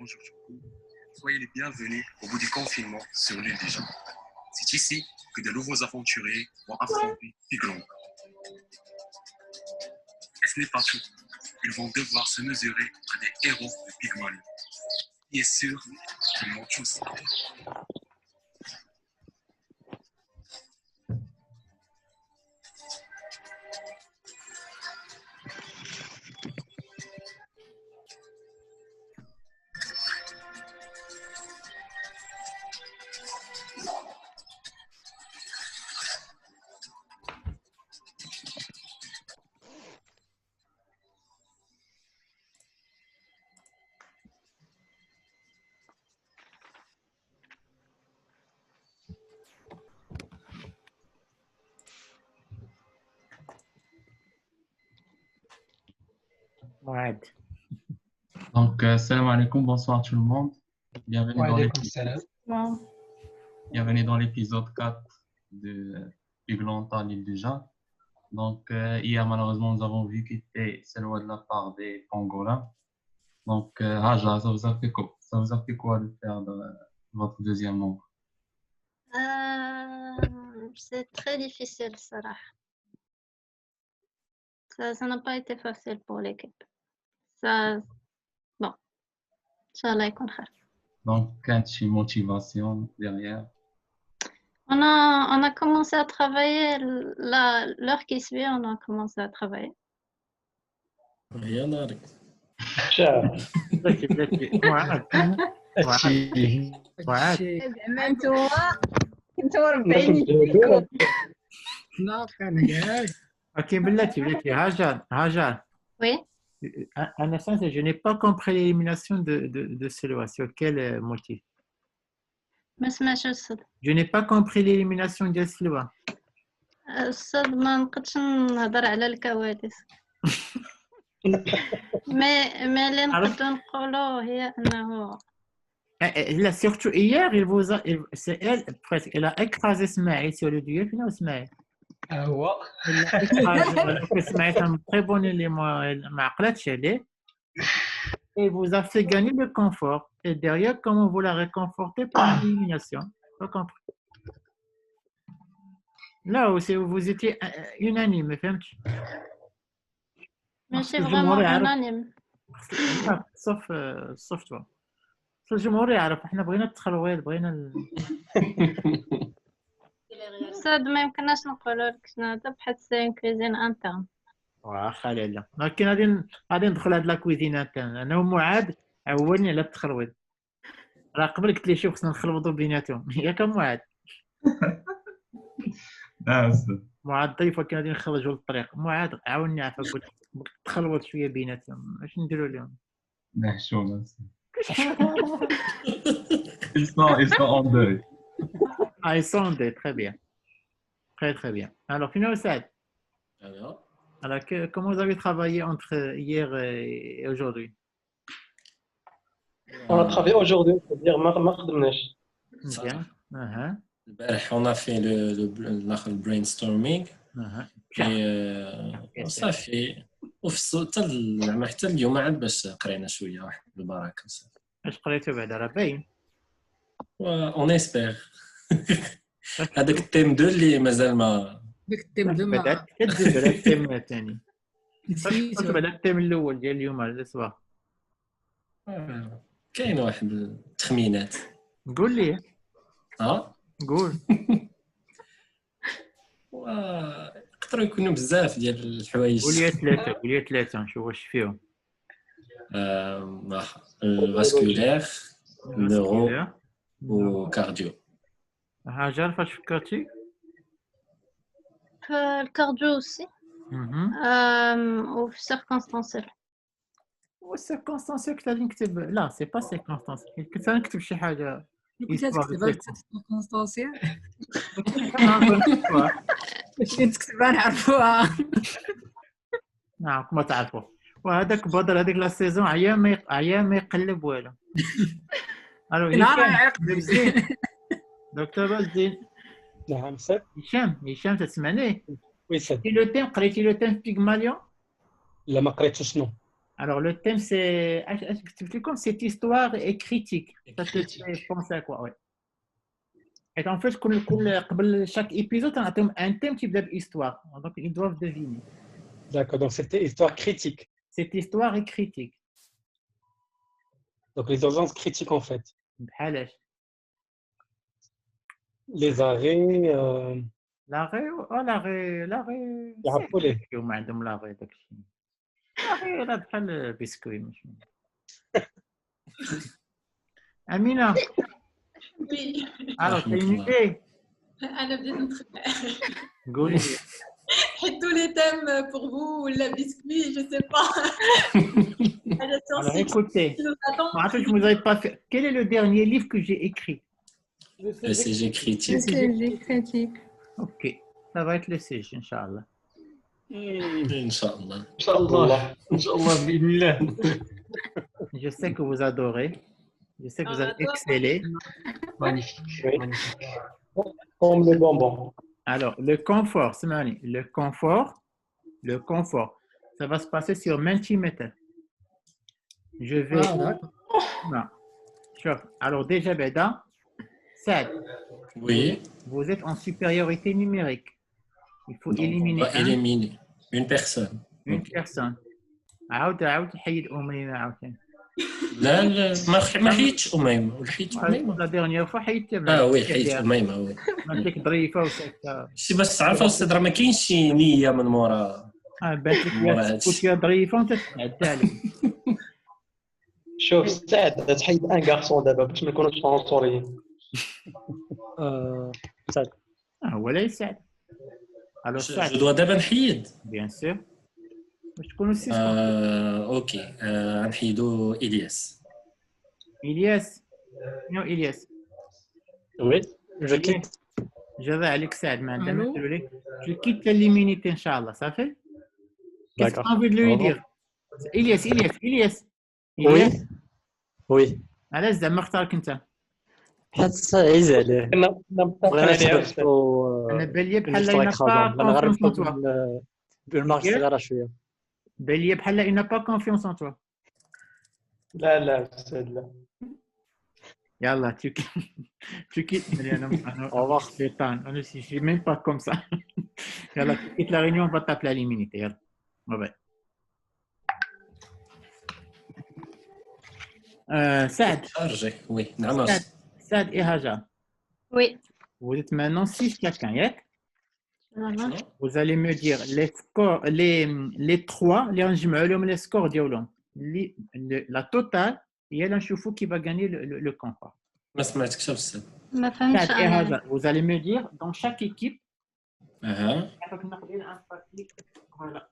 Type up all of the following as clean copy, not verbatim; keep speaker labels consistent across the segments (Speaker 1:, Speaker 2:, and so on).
Speaker 1: aujourd'hui. Soyez les bienvenus au bout du confinement sur l'île des gens. C'est ici que de nouveaux aventuriers vont affronter Pigland. Et ce n'est pas tout. Ils vont devoir se mesurer à des héros de Pygmalion. Qui est sûr qu'ils l'ont tous.
Speaker 2: Ouais.
Speaker 3: Donc, salam alaikum, bonsoir tout le monde. Bienvenue dans
Speaker 4: Walaikum
Speaker 3: l'épisode,
Speaker 4: salam.
Speaker 3: bienvenue dans l'épisode 4 de Pigland à l'île du Jard. Donc, hier, malheureusement, nous avons vu quitter Selwa de la part des pangolins. Donc, Haja, ça vous a fait quoi? Ça vous a fait quoi de perdre votre deuxième membre?
Speaker 5: C'est très difficile, Sarah. Ça n'a pas été facile pour l'équipe. Ça, bon, Inch'Allah يكون خير.
Speaker 3: Donc, quelle motivation derrière?
Speaker 5: On a commencé à travailler, l'heure qui suit, on a commencé à travailler.
Speaker 6: هي نارك
Speaker 4: شاف
Speaker 2: بلاتي معاذ
Speaker 4: هادشي
Speaker 2: معاذ
Speaker 7: زعما نتوما ربعين ناقص انا كاع
Speaker 2: اوكي بلاتي هاجر
Speaker 5: Oui,
Speaker 2: un instant, je n'ai pas compris l'élimination de Selwa. Sur quel motif?
Speaker 5: ما سمعتش الصوت.
Speaker 2: Je n'ai pas compris l'élimination de Selwa.
Speaker 5: الصوت ما نقدش نهضر على الكواليس. مي اللي نقدر نقولو هي انه
Speaker 2: Là, surtout hier, c'est elle, presque, elle a écrasé Smaïl sur le duel. Non, Smaïl.
Speaker 4: هو
Speaker 2: Elle l'a écrasé. Smaïl est un très bon élément. Elle m'a accroché. Et vous a fait gagner le confort. Et derrière, comment vous la réconfortez par l'élimination? Pas compris. Là où vous étiez unanime, فهمت?
Speaker 5: ماشي
Speaker 2: الجمهور
Speaker 5: فريمون
Speaker 2: يعرف.
Speaker 5: انانيم.
Speaker 2: sauf toi. الجمهور يعرف احنا بغينا التخلويط بغينا
Speaker 5: صاد ما يمكنناش نقولوا لك شنو هذا بحال سي كوزين انترن.
Speaker 2: واخا لالا ولكن غادي ندخل هاد لا كويزينه انا ومعاذ عولني على التخلويط راه قبل قلت لي شوف خصنا نخلوطوا بيناتهم ياك معاذ معاذ ضيف ولكن غادي نخرجوا للطريق معاذ عاوني عافاك قلت تخلوط شويه بيناتهم اش نديروا لهم
Speaker 3: نحشو Ils sont en deuil.
Speaker 2: Ah, ils sont deux, très bien. Très, très bien. Alors, Fino Saad, alors comment vous avez travaillé entre hier et aujourd'hui?
Speaker 4: On a travaillé aujourd'hui, c'est-à-dire ما خدمناش.
Speaker 2: Bien.
Speaker 6: البارح on a fait le brainstorming et صافي وفي حتى اليوم عاد باش قرينا شويه واحد بالبركه صافي.
Speaker 2: اش قريتوا بعدا راه باين.
Speaker 6: اون اسبير هذاك التيم 2 اللي مازال ما
Speaker 7: ديك التيم دما
Speaker 2: بدات كتدوز على التيم الثاني. بعدا التيم الاول ديال اليوم على الصباح.
Speaker 6: كاين واحد التخمينات.
Speaker 2: قول لي. قول.
Speaker 6: يقدروا يكونوا بزاف ديال الحوايج.
Speaker 2: قول لي ثلاثه نشوف واش فيهم.
Speaker 6: الفاسكولير نورو وكارديو.
Speaker 2: هاجر فاش فكرتي؟
Speaker 5: في الكارديو aussi. وفي سيركونستانسيال.
Speaker 2: والسيركونستانسيال كنت غادي نكتب لا سي با سيركونستانسيال كنت غنكتب شي حاجه
Speaker 7: كنت غتكتبها سيركونستانسيال باش تكتبها نعرفوها
Speaker 2: نعم ما تعرفوا وهذاك بدر هذيك لا سيزون عيا ما يقلب والو الو
Speaker 7: زين
Speaker 2: دكتور الدين
Speaker 4: نعم سير
Speaker 2: هشام تسمعني
Speaker 4: وي سير
Speaker 2: قريتي لو تيم بيغماليون
Speaker 4: لا ما قريتش شنو
Speaker 2: Alors, le thème, c'est. Comme cette histoire est critique. Ça te fait penser à quoi? Ouais. Et en fait, chaque épisode, on a un thème qui donne histoire. Donc, ils doivent deviner.
Speaker 4: D'accord, donc c'était histoire critique.
Speaker 2: Cette histoire est critique.
Speaker 4: Donc les urgences critiques en fait.
Speaker 2: بحالاش؟
Speaker 4: Les arrêts,
Speaker 2: لاغي لاغي
Speaker 4: يعرفوا ليه.
Speaker 2: هما عندهم لاغي داكشي. لاغي راه بحال البسكوي ماشي. أمينة.
Speaker 8: Oui,
Speaker 2: Alors, t'as une idée?
Speaker 8: أنا بديت نتخدع.
Speaker 2: قولي.
Speaker 8: حيت tous les thèmes pour vous ou la biscuit, je sais pas. حاجة
Speaker 2: Alors,
Speaker 8: scientifique
Speaker 2: écoutez.
Speaker 8: qui nous attend.
Speaker 2: En fait, je ne vous avais pas fait. Quel est le dernier livre que j'ai écrit?
Speaker 6: Le CG critique.
Speaker 7: CG critique.
Speaker 2: Ok, ça va être le CG, Inch'Allah.
Speaker 6: إن شاء الله.
Speaker 3: ان شاء الله ان شاء الله باذن الله.
Speaker 2: Je sais que vous adorez. Je sais que vous
Speaker 8: On
Speaker 2: avez
Speaker 8: adore.
Speaker 2: excellé.
Speaker 3: magnifique
Speaker 4: Oui.
Speaker 3: magnifique.
Speaker 4: Comme les bonbons.
Speaker 2: Alors, le confort, c'est Mani. Le confort, ça va se passer sur Mentimeter. Je vais.
Speaker 7: Ah, d'accord.
Speaker 2: Non. Chauffe. Alors, déjà, Beda, Saad,
Speaker 6: Oui,
Speaker 2: vous êtes en supériorité numérique. Il faut
Speaker 6: donc on
Speaker 2: éliminer
Speaker 6: va éliminer une personne.
Speaker 2: une
Speaker 6: Ok.
Speaker 2: personne. عاود حيد أميمة عاوتاني.
Speaker 6: لا لا ما حيدش أميمة والحيد أميمة.
Speaker 2: La dernière fois حيدت
Speaker 6: وي حيدت أميمة وي.
Speaker 2: مالك ظريفة وساكتة.
Speaker 6: شتي باش تعرف أستاذ راه ما كاينش شي نية من مورا.
Speaker 2: بانت لك
Speaker 6: مرة
Speaker 2: يا
Speaker 6: هادشي.
Speaker 2: كنت يا ظريفة وانت تعدى عليك.
Speaker 4: شوف سعد تحيد ان غارسون دابا باش ما نكونوش عنصريين. سعد
Speaker 2: هو لا يساعد. Alors Saad,
Speaker 6: جو دوا دابا نحيد.
Speaker 2: bien sûr. باش تكونوا سيس.
Speaker 6: اوكي غنحيدو إلياس.
Speaker 2: إلياس. شنو إلياس؟
Speaker 4: وي جو كيت.
Speaker 2: جزا عليك سعد ما عندنا ما
Speaker 7: Allô?
Speaker 2: نديرو لك. Tu quittes la limite Inch'Allah, ça fait? Qu'est-ce que
Speaker 4: D'accord.
Speaker 2: tu as envie de lui
Speaker 4: Au revoir.
Speaker 2: dire? Ilyas.
Speaker 9: وي وي
Speaker 2: علاش زعما اختارك انت؟
Speaker 9: حيت عزيز عليه
Speaker 4: كنا متفقين
Speaker 9: بغينا
Speaker 4: عليها
Speaker 9: نثبتو
Speaker 2: انا بان لي بحال
Speaker 9: الاشتراك
Speaker 2: إنا
Speaker 9: خاصة
Speaker 2: با
Speaker 9: بغينا غير
Speaker 2: confiance en
Speaker 9: نبقاو
Speaker 2: toi.
Speaker 9: بالمارك صغيرة شوية
Speaker 2: بان لي بحال إنا با confiance en toi.
Speaker 4: لا سعد لا.
Speaker 2: يلا tu quittes. انا
Speaker 9: أو
Speaker 2: شيطان انا je suis même pas comme ça. يلا tu quittes la réunion, on va t'appeler à l'immunité. يلا باي. سعد.
Speaker 6: شارجي وي نعم.
Speaker 2: Saad et Hajar.
Speaker 5: Oui.
Speaker 2: Vous êtes maintenant 6 chacun, ياك؟
Speaker 5: Voilà.
Speaker 2: Vous allez me dire les scores, les trois, les نجمعوا لهم les scores ديالهم. La totale, et elle نشوفوا qui va gagner le confort.
Speaker 6: ما سمعتكش أستاذ.
Speaker 5: ما فهمتش
Speaker 2: Saad et
Speaker 5: أنا.
Speaker 2: Hajar, vous allez me dire dans chaque équipe.
Speaker 6: أها.
Speaker 2: Voilà.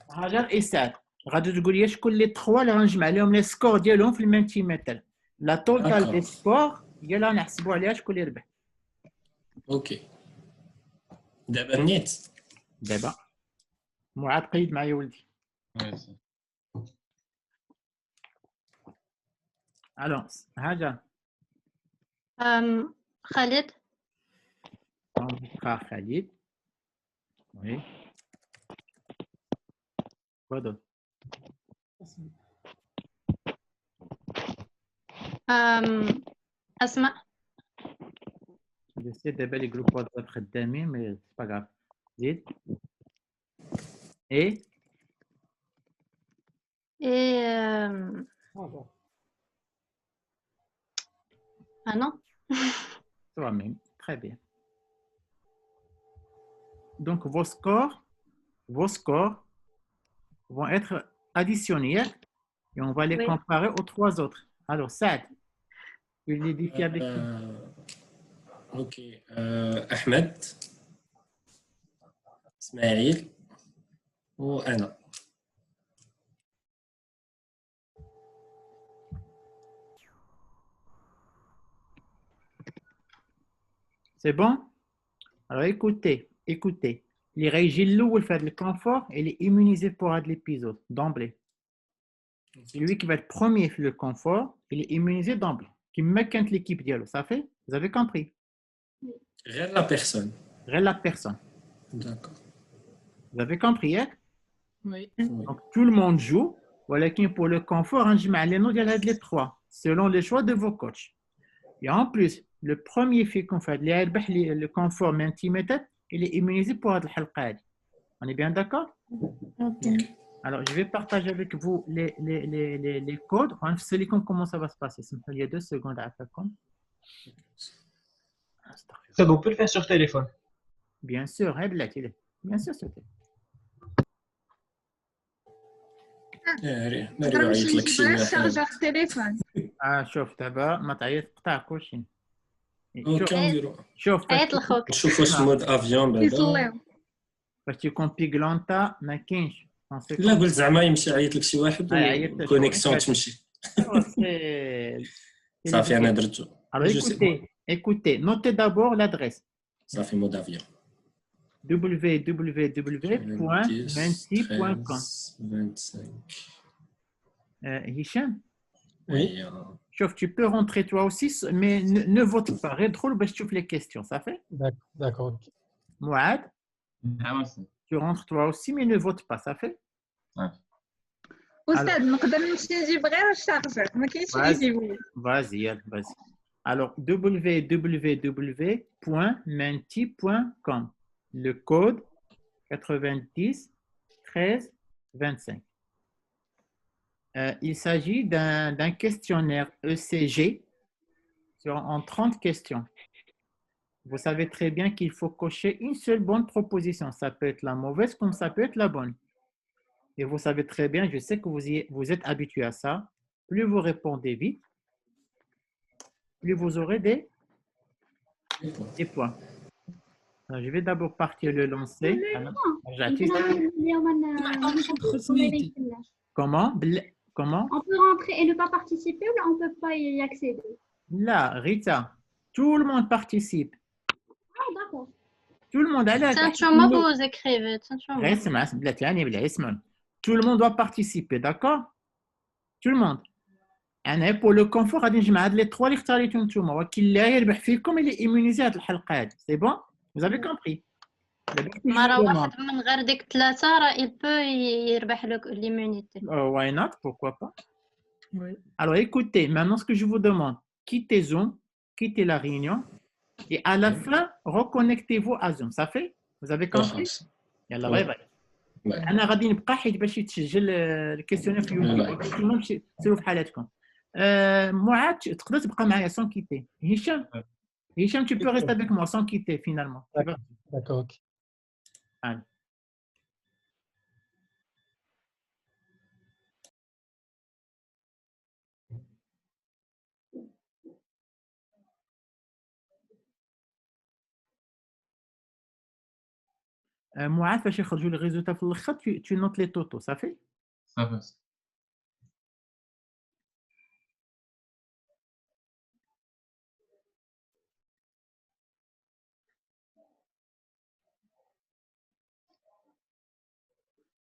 Speaker 2: Hajar et Saad. غادي تقول لي شكون لي 3 اللي غنجمع لهم لي سكور ديالهم في المنتيمتر. لا توتال دي سكور هي اللي غنحسبوا عليها شكون اللي ربح.
Speaker 6: اوكي دابا نيت.
Speaker 2: دابا معاد قيد معايا ولدي. الو Hajar.
Speaker 5: Khalid.
Speaker 2: Khalid. Oui. Quoi d'autre?
Speaker 5: أسماء.
Speaker 2: J'essaie d'abord les groupes WhatsApp خدامين mais c'est pas grave. زيد. Et
Speaker 5: ah non.
Speaker 2: toi-même. Très bien. Donc vos scores vont être additionnés et on va les
Speaker 5: Oui.
Speaker 2: comparer aux 3 autres. Alors Saad, tu les défies avec qui?
Speaker 6: اوكي احمد اسماعيل وانا.
Speaker 2: C'est bon? Alors écoutez. Les régies lourdes fait le confort et les immunisés pour l'épisode d'emblée. Celui qui va être premier fait le confort, il est immunisé d'emblée. Qui met l'équipe dialogue, ça fait? Vous avez compris?
Speaker 6: غير لا بيرسون.
Speaker 2: Rien la personne.
Speaker 6: داكور.
Speaker 2: Vous avez compris, hein?
Speaker 7: Oui.
Speaker 2: Donc, tout le monde joue. ولكن pour le confort, نجمع les noms ديال هاد les trois, selon les choix de vos coachs. Et en plus, le premier fait qu'on fait, اللي يربح le confort Menti méthode, il est immunisé pour هاد الحلقة هادي. On est bien d'accord? Alors, je vais partager avec vous les codes. On va expliquer comment ça va se passer. Il y a 2 secondes à faire.
Speaker 10: Ça, on peut le faire sur téléphone.
Speaker 2: Bien sûr, bien sûr, c'était.
Speaker 6: ناري عيط لك شي واحد
Speaker 7: شارجر تليفون.
Speaker 2: شوف دابا ما تعيط قطع كلشي.
Speaker 6: كنديرو
Speaker 2: شوف
Speaker 5: عيط لخوك.
Speaker 6: نشوف واش مود افيون بعدا
Speaker 7: يصليو.
Speaker 2: باش تيكون بيغلونتا ما كاينش.
Speaker 6: لا قلت زعما يمشي عيط لك شي واحد والكونيكسيون تمشي صافي انا درتو.
Speaker 2: Alors écoutez, notez d'abord l'adresse.
Speaker 6: صافي مود افيون
Speaker 2: www.menti.com.
Speaker 6: 25.
Speaker 2: Hicham,
Speaker 6: Oui.
Speaker 2: Chouf, tu peux rentrer toi aussi, mais ne vote pas. Redroul, bah, je trouve les questions, ça fait?
Speaker 10: D'accord. Ok.
Speaker 2: Mouad, tu rentres toi aussi, mais ne vote pas, ça fait?
Speaker 7: أستاذ نقدر نمشي نجيب غير الشارجر ما كاينش اللي يجيبو.
Speaker 2: Vas-y. Alors, www.menti.com. Le code 90 13 25. Il s'agit d'un questionnaire ECG en 30 questions. Vous savez très bien qu'il faut cocher une seule bonne proposition. Ça peut être la mauvaise comme ça peut être la bonne. Et vous savez très bien, je sais que vous êtes habitué à ça. Plus vous répondez vite, plus vous aurez des points. Alors, je vais d'abord partir le lancer. Comment?
Speaker 11: On peut rentrer et ne pas participer ou on ne peut pas y accéder?
Speaker 2: Là, Rita, tout le monde participe.
Speaker 11: Ah, d'accord.
Speaker 2: Tout le monde a l'air.
Speaker 5: vous écrivez.
Speaker 2: Tout le monde doit participer, d'accord? Tout le monde. Pour le confort, les trois اللي اختاريتهم نتوما وكل لا يربح فيكم اللي immunisé هذه الحلقة هذه. C'est bon? Vous avez compris?
Speaker 5: مرة واحد من غير ديك الثلاثة راه il peut يربح l'immunité.
Speaker 2: Why not? Pourquoi pas? Oui. Alors écoutez, maintenant ce que je vous demande, quittez Zoom, quittez la réunion et à la fin, reconnectez-vous à Zoom. Ça fait? Vous avez compris? يلا باي باي. أنا غادي نبقى حيت باش يتسجل الكيستيونير في يوتيوب. كنتوما سيروا في حالاتكم. معاد تقدر تبقى معايا sans quitter. Hicham, tu peux rester avec moi sans quitter finalement.
Speaker 10: D'accord, ok.
Speaker 2: Allez. معاد فاش يخرجوا لي الريزولتا في الاخر tu notes les totaux, ça fait?
Speaker 3: Ça fait.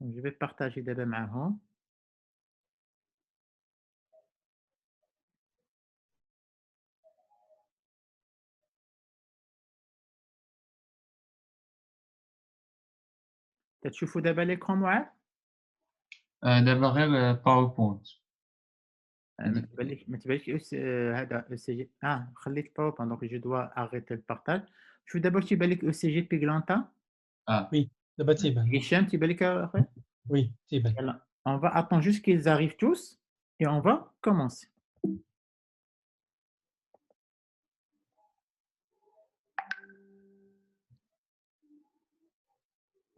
Speaker 2: Donc, je vais partager d'abord معاهم. تشوفوا دابا l'écran معاد؟
Speaker 3: دابا غير باوربوينت.
Speaker 2: ما تبانش هذا ECG. خليت باوربوينت donc je dois arrêter le partage. شوف دابا واش تيبان لك ECG بيغلانتا؟
Speaker 10: Oui, دابا تيبان.
Speaker 2: هشام تيبان لك اخويا؟
Speaker 10: Oui, تيبان.
Speaker 2: Voilà. On va attendre juste qu'ils arrivent tous et on va commencer.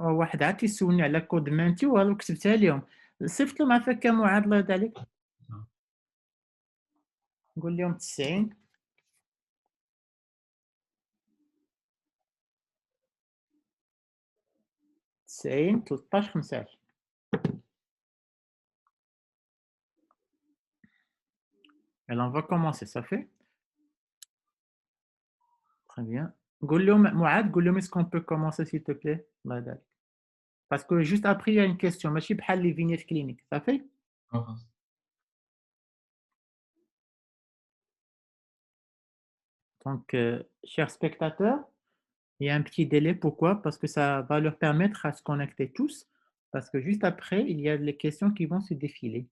Speaker 2: واحد عاد تيسولني على كود مانتي وهذا كتبتها لهم. صيفط لهم عافاك معاد الله يرضي عليك. نقول لهم 90 13 15. Alors on va commencer, ça fait? Très bien. قول لهم معاد قول لهم est-ce qu'on peut commencer s'il te plaît الله يرضي عليك. Parce que juste après il y a une question ماشي بحال les vignettes cliniques, ça fait? Donc chers spectateurs, il y a un petit délai, pourquoi? Parce que ça va leur permettre à se connecter tous. parce que juste après, il y a les questions qui vont se défiler.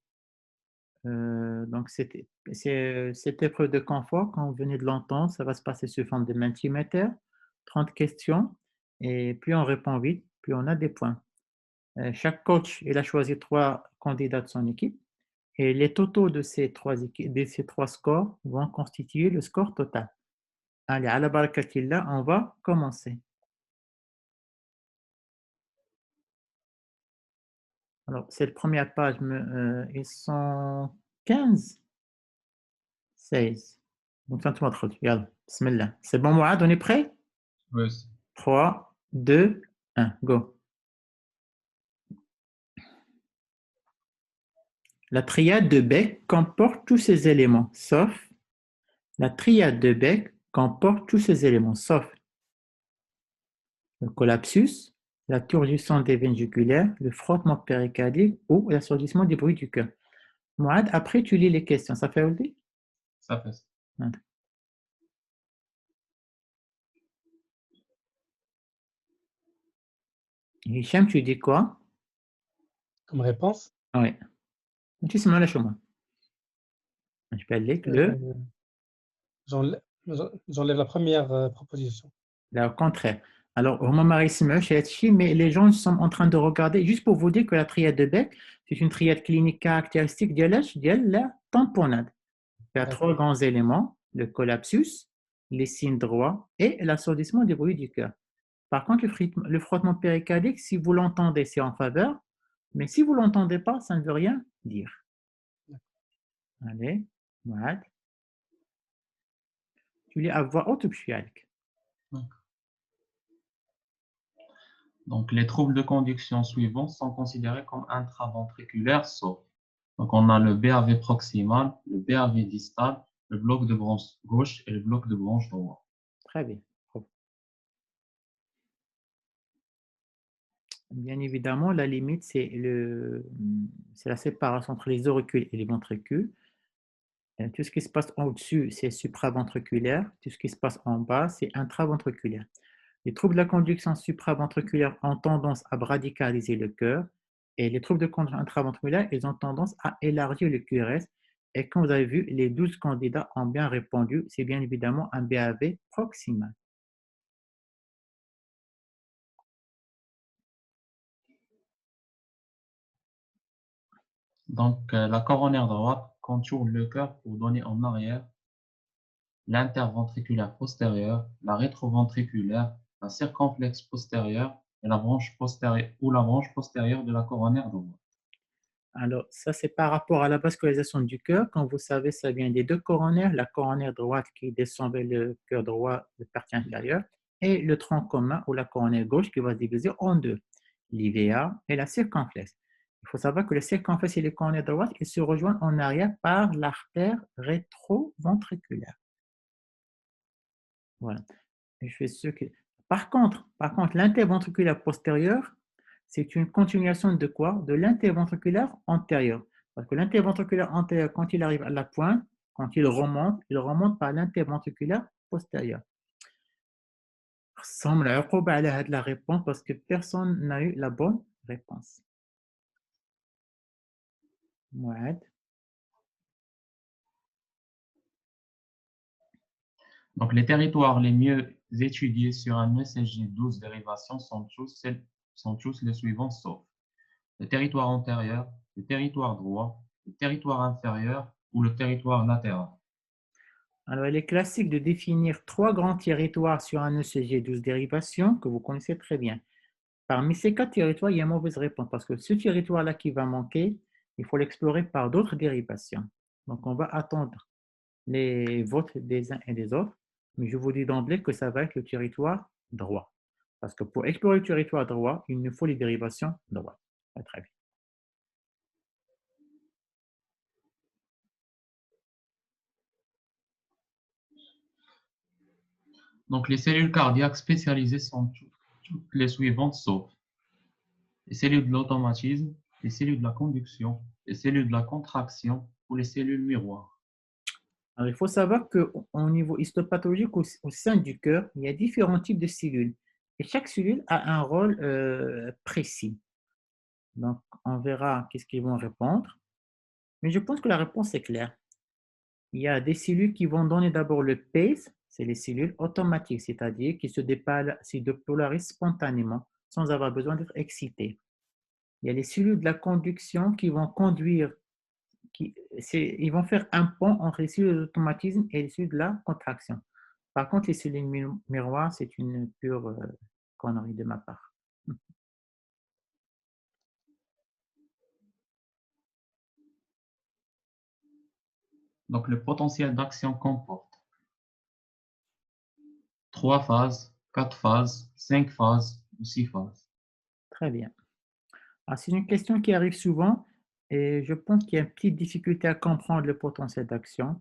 Speaker 2: Donc, cette épreuve de confort, quand vous venez de l'entendre, ça va se passer sous forme de multimètre, 30 questions, et plus on répond vite, plus on a des points. Chaque coach, il a choisi 3 candidats de son équipe, et les totaux de ces 3 scores vont constituer le score total. Allez, à la barakatillah, on va commencer. Alors, c'est la première page, ils sont 15, 16. Donc, ça, yalla, bismillah. C'est bon, Mourad, on est prêt?
Speaker 3: Oui.
Speaker 2: 3, 2, 1, go. La triade de Beck comporte tous ces éléments, sauf la triade de Beck comporte tous ces éléments, sauf le collapsus, la turgescence des veines jugulaires, le frottement péricardique ou l'assourdissement des bruits du cœur. Mourad, après, tu lis les questions. Ça fait aussi?
Speaker 3: Ça fait.
Speaker 2: Hicham, tu dis quoi?
Speaker 10: Comme réponse?
Speaker 2: Oui. Tu sais, je peux aller le.
Speaker 10: J'enlève la première proposition.
Speaker 2: Là, au contraire. Alors, au moment mais les gens sont en train de regarder, juste pour vous dire que la triade de Beck, c'est une triade clinique caractéristique de la tamponnade. Il y a 3 grands éléments, le collapsus, les signes droits et l'assourdissement des bruits du cœur. Par contre, le frottement péricardique, si vous l'entendez, c'est en faveur, mais si vous ne l'entendez pas, ça ne veut rien dire. Allez, Mourad. Tu lis à voix haute ou puis avec?
Speaker 3: Donc, les troubles de conduction suivants sont considérés comme intraventriculaires sauf. Donc, on a le BAV proximal, le BAV distal, le bloc de branche gauche et le bloc de branche droit.
Speaker 2: Très bien. Bien évidemment, la limite, c'est la séparation entre les auricules et les ventricules. Tout ce qui se passe au-dessus, c'est supraventriculaire. Tout ce qui se passe en bas, c'est intraventriculaire. Les troubles de la conduction supraventriculaire ont tendance à bradicaliser le cœur et les troubles de conduction intraventriculaire, ils ont tendance à élargir le QRS. Et comme vous avez vu, les 12 candidats ont bien répondu. C'est bien évidemment un BAV proximal.
Speaker 3: Donc, la coronaire droite contourne le cœur pour donner en arrière l'interventriculaire postérieur, la rétroventriculaire, la circonflexe postérieure et la branche postérieure de la coronaire droite.
Speaker 2: Alors, ça, c'est par rapport à la vascularisation du cœur. Comme vous savez, ça vient des 2 coronaires, la coronaire droite qui descend vers le cœur droit de partie inférieure et le tronc commun ou la coronaire gauche qui va se diviser en 2, l'IVA et la circonflexe. Il faut savoir que le circonflexe et les coronaires droite, ils se rejoignent en arrière par l'artère rétroventriculaire. Voilà. Je fais ce que... Par contre, l'interventriculaire postérieur, c'est une continuation de quoi? De l'interventriculaire antérieur. Parce que l'interventriculaire antérieur, quand il arrive à la pointe, quand il remonte par l'interventriculaire postérieur. Ressemble à la réponse parce que personne n'a eu la bonne réponse. Mouad.
Speaker 3: Donc, les territoires les mieux étudiés sur un ECG 12 dérivation sont tous les suivants sauf le territoire antérieur, le territoire droit, le territoire inférieur ou le territoire latéral.
Speaker 2: Alors, il est classique de définir 3 grands territoires sur un ECG 12 dérivation que vous connaissez très bien. Parmi ces 4 territoires, il y a une mauvaise réponse parce que ce territoire-là qui va manquer, il faut l'explorer par d'autres dérivations. Donc, on va attendre les votes des uns et des autres, mais je vous dis d'emblée que ça va être le territoire droit. Parce que pour explorer le territoire droit, il nous faut les dérivations droites. Très bien.
Speaker 3: Donc, les cellules cardiaques spécialisées sont toutes les suivantes sauf les cellules de l'automatisme, les cellules de la conduction, les cellules de la contraction ou les cellules miroirs.
Speaker 2: Alors, il faut savoir qu'au niveau histopathologique, au sein du cœur, il y a différents types de cellules. Et chaque cellule a un rôle précis. Donc, on verra qu'est-ce qu'ils vont répondre. Mais je pense que la réponse est claire. Il y a des cellules qui vont donner d'abord le PACE, c'est les cellules automatiques, c'est-à-dire qui se dépolarisent spontanément sans avoir besoin d'être excitées. Il y a les cellules de la conduction qui vont conduire, ils vont faire un pont entre les cellules d'automatisme et les cellules de la contraction. Par contre, les cellules miroirs, c'est une pure connerie de ma part.
Speaker 3: Donc, le potentiel d'action comporte 3 phases, 4 phases, 5 phases ou 6 phases.
Speaker 2: Très bien. C'est une question qui arrive souvent et je pense qu'il y a une petite difficulté à comprendre le potentiel d'action.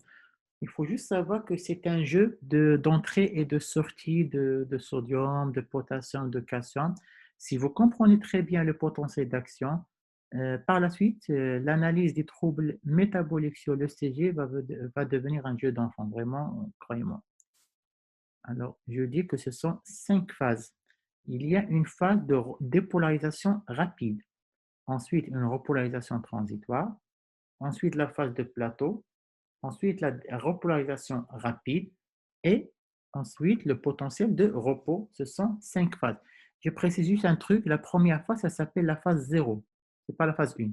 Speaker 2: Il faut juste savoir que c'est un jeu d'entrée et de sortie de sodium, de potassium, de calcium. Si vous comprenez très bien le potentiel d'action, par la suite, l'analyse des troubles métaboliques sur l'ECG va devenir un jeu d'enfant, vraiment, croyez-moi. Alors, je dis que ce sont 5 phases. Il y a une phase de dépolarisation rapide, ensuite une repolarisation transitoire, ensuite la phase de plateau, ensuite la repolarisation rapide et ensuite le potentiel de repos. Ce sont 5 phases. Je précise juste un truc, la première phase, ça s'appelle la phase 0. Ce n'est pas la phase 1.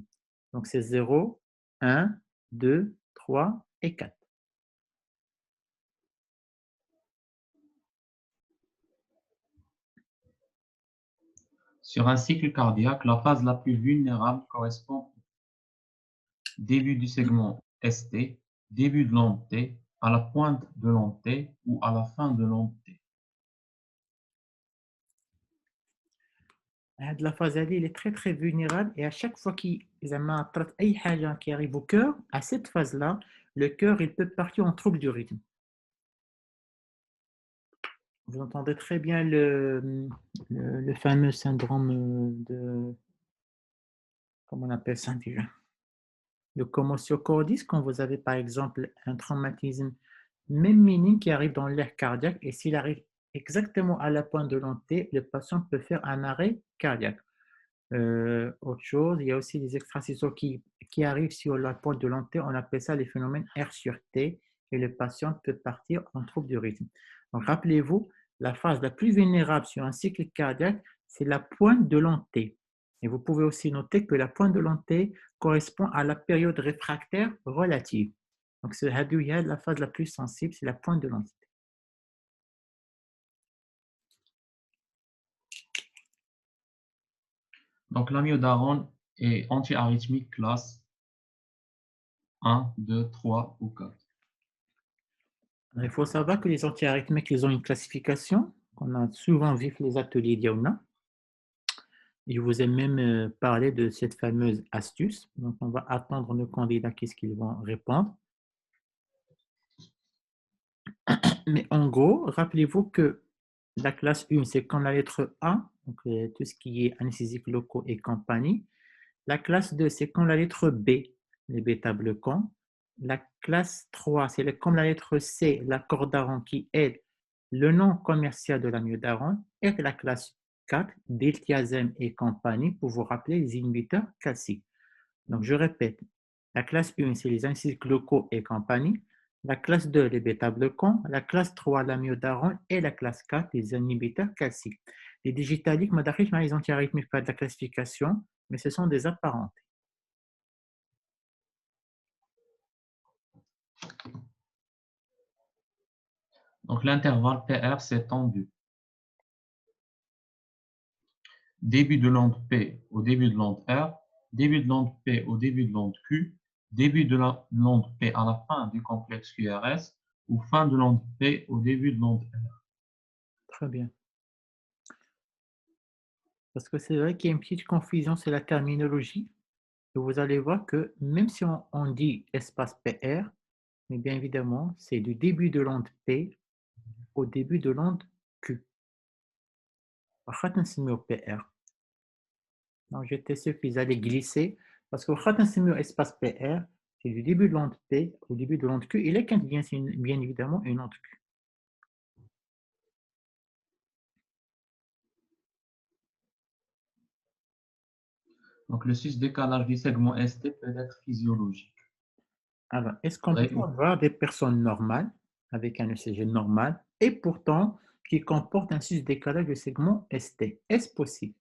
Speaker 2: Donc c'est 0, 1, 2, 3 et 4.
Speaker 3: Sur un cycle cardiaque, la phase la plus vulnérable correspond au début du segment ST, début de l'onde T, à la pointe de l'onde T ou à la fin de l'onde T.
Speaker 2: La phase AD, il est très très vulnérable et à chaque fois qu'il qui arrive au cœur, à cette phase-là, le cœur il peut partir en trouble du rythme. Vous entendez très bien le fameux syndrome de, comment on appelle ça déjà? Le commotio cordis, quand vous avez par exemple un traumatisme, même minime, qui arrive dans l'air cardiaque, et s'il arrive exactement à la pointe de l'onde T, le patient peut faire un arrêt cardiaque. Autre chose, il y a aussi des extracistors qui arrivent sur la pointe de l'onde T, on appelle ça les phénomènes R sur T, et le patient peut partir en trouble du rythme. Donc rappelez-vous, la phase la plus vulnérable sur un cycle cardiaque, c'est la pointe de l'onde T. Et vous pouvez aussi noter que la pointe de l'onde T correspond à la période réfractaire relative. Donc c'est la phase la plus sensible, c'est la pointe de l'onde T.
Speaker 3: Donc l'amiodarone est antiarythmique classe 1, 2, 3 ou 4.
Speaker 2: Il faut savoir que les antiarythmiques, ils ont une classification qu'on a souvent vu dans les ateliers d'Yaouna. Je vous ai même parlé de cette fameuse astuce. Donc, on va attendre nos candidats, qu'est-ce qu'ils vont répondre. Mais en gros, rappelez-vous que la classe 1, c'est comme la lettre A, donc tout ce qui est anesthésiques locaux et compagnie. La classe 2, c'est comme la lettre B, les bêta-bloquants. La classe 3, c'est comme la lettre C, l'accordaron qui est le nom commercial de l'amiodarone. Et la classe 4, diltiazem et compagnie, pour vous rappeler les inhibiteurs calciques. Donc, je répète, la classe 1, c'est les anesthésiques locaux et compagnie. La classe 2, les bêta-bloquants. La classe 3, l'amiodarone. Et la classe 4, les inhibiteurs calciques. Les digitaliques, les antiarythmiques, pas de la classification, mais ce sont des apparentés.
Speaker 3: Donc l'intervalle PR s'est tendu. Début de l'onde P au début de l'onde R, début de l'onde P au début de l'onde Q, début de l'onde P à la fin du complexe QRS ou fin de l'onde P au début de l'onde R.
Speaker 2: Très bien. Parce que c'est vrai qu'il y a une petite confusion sur la terminologie. Et vous allez voir que même si on dit espace PR, mais bien évidemment, c'est du début de l'onde P au début de l'onde Q. PR. Donc, j'étais sûr qu'ils allaient glisser parce que espace PR, c'est du début de l'onde P au début de l'onde Q. Il est bien évidemment une onde Q.
Speaker 3: Donc, le sus-décalage du segment ST peut être physiologique.
Speaker 2: Alors, est-ce qu'on
Speaker 3: Vrai
Speaker 2: peut
Speaker 3: ou-
Speaker 2: avoir des personnes normales, avec un ECG normal, et pourtant qui comportent un sus-décalage du segment ST? Est-ce possible?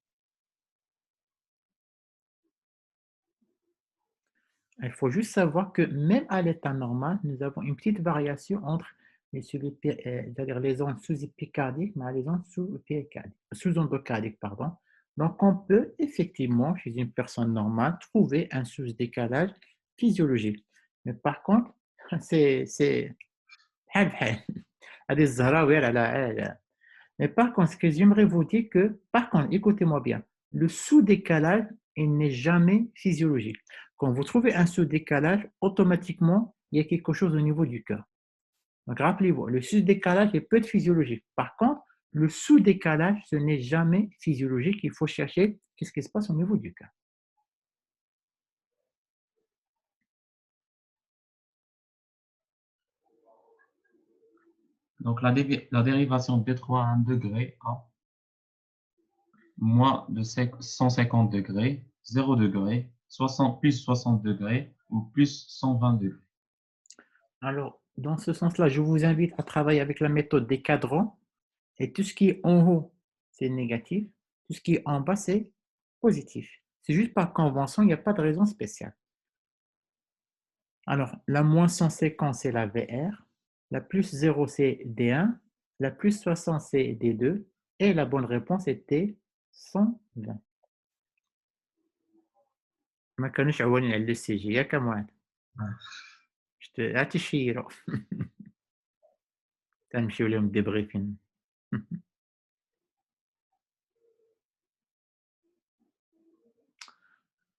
Speaker 2: Il faut juste savoir que même à l'état normal, nous avons une petite variation entre c'est-à-dire les ondes sous-épicardiques mais les ondes sous-endocardiques, pardon. Donc, on peut effectivement, chez une personne normale, trouver un sous-décalage physiologique. Mais par contre, c'est بحال بحال. هذه الزهراوي على. Mais par contre, ce que j'aimerais vous dire que, par contre, écoutez-moi bien, le sous-décalage, il n'est jamais physiologique. Quand vous trouvez un sous-décalage, automatiquement, il y a quelque chose au niveau du cœur. Donc, rappelez-vous, le sous-décalage il peut être physiologique. Par contre, le sous-décalage, ce n'est jamais physiologique. Il faut chercher qu'est-ce qui se passe au niveau du cœur.
Speaker 3: Donc, la dérivation D3 à 1 degré à moins de 150 degrés, 0 degré, 60, plus 60 degrés ou plus 120 degrés.
Speaker 2: Alors, dans ce sens-là, je vous invite à travailler avec la méthode des cadrans. Et tout ce qui est en haut, c'est négatif. Tout ce qui est en bas, c'est positif. C'est juste par convention, il n'y a pas de raison spéciale. Alors, la moins 150, c'est la VR. La plus 0, c'est D1. La plus 60, c'est D2. Et la bonne réponse était 120. ما كانوش عوانين على السي جي ياك موعد هاتي الشيرو تنمشيو لهم ديبريفين.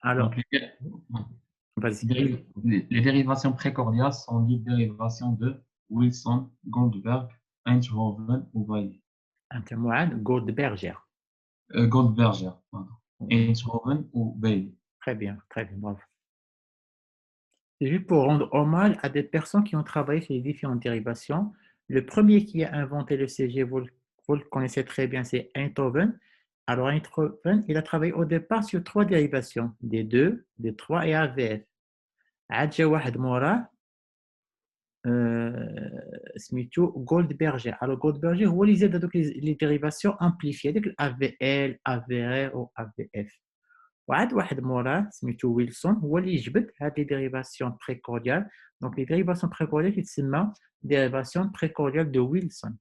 Speaker 2: Alors,
Speaker 3: Donc,
Speaker 2: vas-y.
Speaker 3: les dérivations précordiales sont des dérivations de Wilson, Goldberg, Einthoven ou Bailey.
Speaker 2: أنت موعد Goldberger.
Speaker 3: Goldberger, pardon. Einthoven ou Bailey.
Speaker 2: Très bien, bravo. C'est juste pour rendre hommage à des personnes qui ont travaillé sur les différentes dérivations. Le premier qui a inventé le CG, vous le connaissez très bien, c'est Einthoven. Alors, Einthoven, il a travaillé au départ sur 3 dérivations, D2, D3 et AVF. عاد جا واحد موراه سميتو Goldberger. Alors, Goldberger هو اللي زاد هذوك لي ديريفاسيون امبليفي هذيك AVL, AVR و AVF. وعاد واحد موراه سميتو ويلسون هو اللي جبد هاد لي ديريفاسيون بريكورديال. دونك لي ديريفاسيون بريكورديال كيتسمى ديريفاسيون بريكورديال دو ويلسون.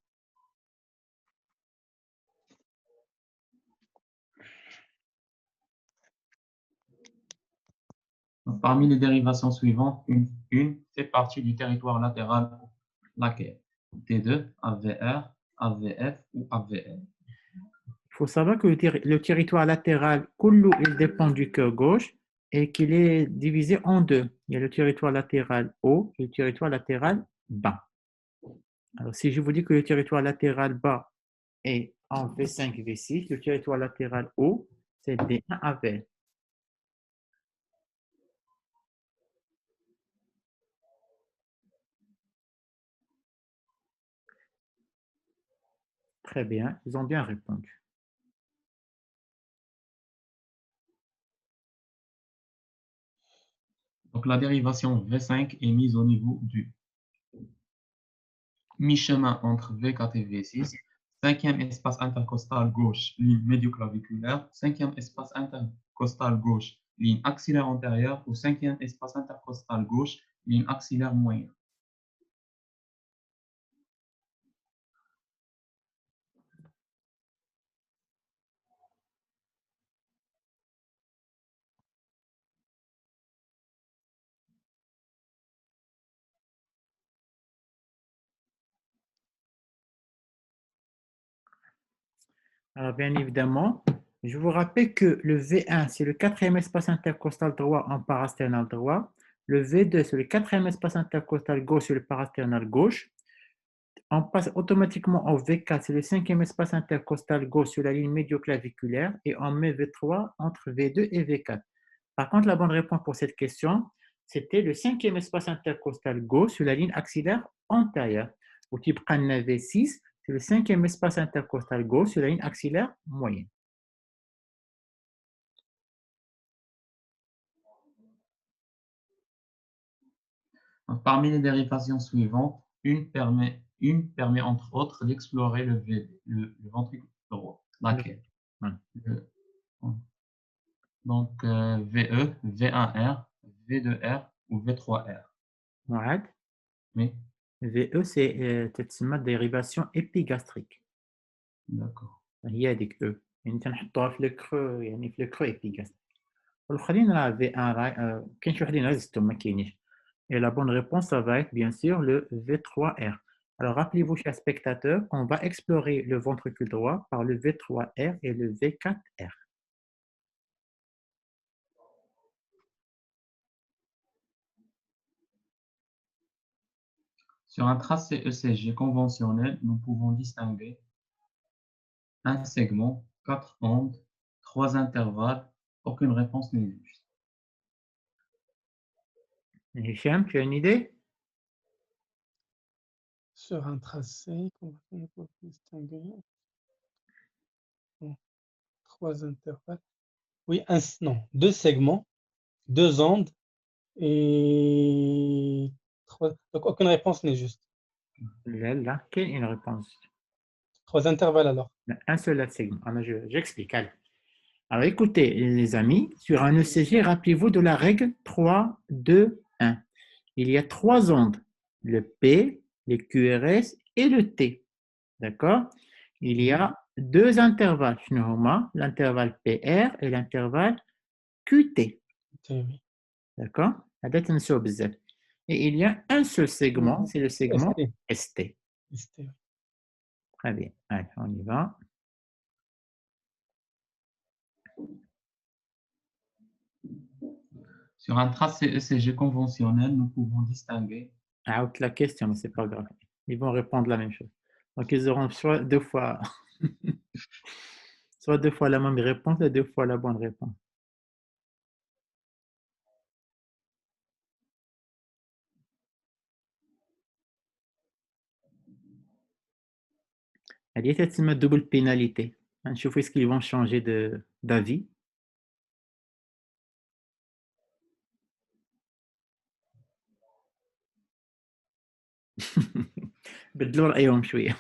Speaker 3: Parmi les dérivations suivantes, une fait partie du territoire latéral, laquelle? T2, AVR, AVF ou AVL.
Speaker 2: Il faut savoir que le territoire latéral, il dépend du cœur gauche et qu'il est divisé en deux. Il y a le territoire latéral haut et le territoire latéral bas. Alors, si je vous dis que le territoire latéral bas est en V5, V6, le territoire latéral haut, c'est D1 AVL. Très bien, ils ont bien répondu.
Speaker 3: Donc, la dérivation V5 est mise au niveau du mi-chemin entre V4 et V6, cinquième espace intercostal gauche, ligne médioclaviculaire, cinquième espace intercostal gauche, ligne axillaire antérieure ou cinquième espace intercostal gauche, ligne axillaire moyenne.
Speaker 2: Alors, bien évidemment, je vous rappelle que le V1, c'est le quatrième espace intercostal droit en parasternal droit. Le V2, c'est le quatrième espace intercostal gauche sur le parasternal gauche. On passe automatiquement au V4, c'est le cinquième espace intercostal gauche sur la ligne médioclaviculaire. Et on met V3 entre V2 et V4. Par contre, la bonne réponse pour cette question, c'était le cinquième espace intercostal gauche sur la ligne axillaire antérieure. Au type V6, c'est le cinquième espace intercostal gauche sur la ligne axillaire moyenne.
Speaker 3: Parmi les dérivations suivantes, une permet entre autres d'explorer le VD, le ventricule droit. Laquelle? Le- Donc, VE, V1R, V2R ou V3R.
Speaker 2: واحد.
Speaker 3: Oui,
Speaker 2: VE c'est تتسمى dérivation épigastrique.
Speaker 3: d'accord.
Speaker 2: هي هذيك E يعني تنحطوها في الكرو يعني في الكرو épigastrique. والآخرين راه V1 راه كاين شي وحدين هزتهم ما كاينينش. Et la bonne réponse, ça va être bien sûr le V3R. Alors, rappelez-vous, chers spectateurs, qu'on va explorer le ventricule droit par le V3R et le V4R.
Speaker 3: Sur un tracé ECG conventionnel, nous pouvons distinguer un segment, 4 ondes, 3 intervalles. Aucune réponse n'est juste.
Speaker 2: Hicham, tu as une idée?
Speaker 10: Sur un tracé, on peut distinguer trois intervalles. Oui, non, deux segments, deux ondes et trois. Donc, aucune réponse n'est juste.
Speaker 2: Là, quelle est une réponse?
Speaker 10: Trois intervalles alors.
Speaker 2: Un seul segment. Alors, j'explique. Allez. Alors, écoutez, les amis, sur un ECG, rappelez-vous de la règle 3, 2, 1. Il y a trois ondes, le P, le QRS et le T. D'accord? Il y a deux intervalles, l'intervalle PR et l'intervalle QT. D'accord? Et il y a un seul segment, c'est le segment ST. Très bien. Allez, on y va.
Speaker 3: Sur un tracé ECG conventionnel, nous pouvons distinguer.
Speaker 2: Out la question, mais c'est pas grave. Ils vont répondre la même chose. Donc, ils auront soit deux fois, soit deux fois la même réponse et deux fois la bonne réponse. Elle est une double pénalité. Je vois ce qu'ils vont changer d'avis. بدلوا رأيهم شوية.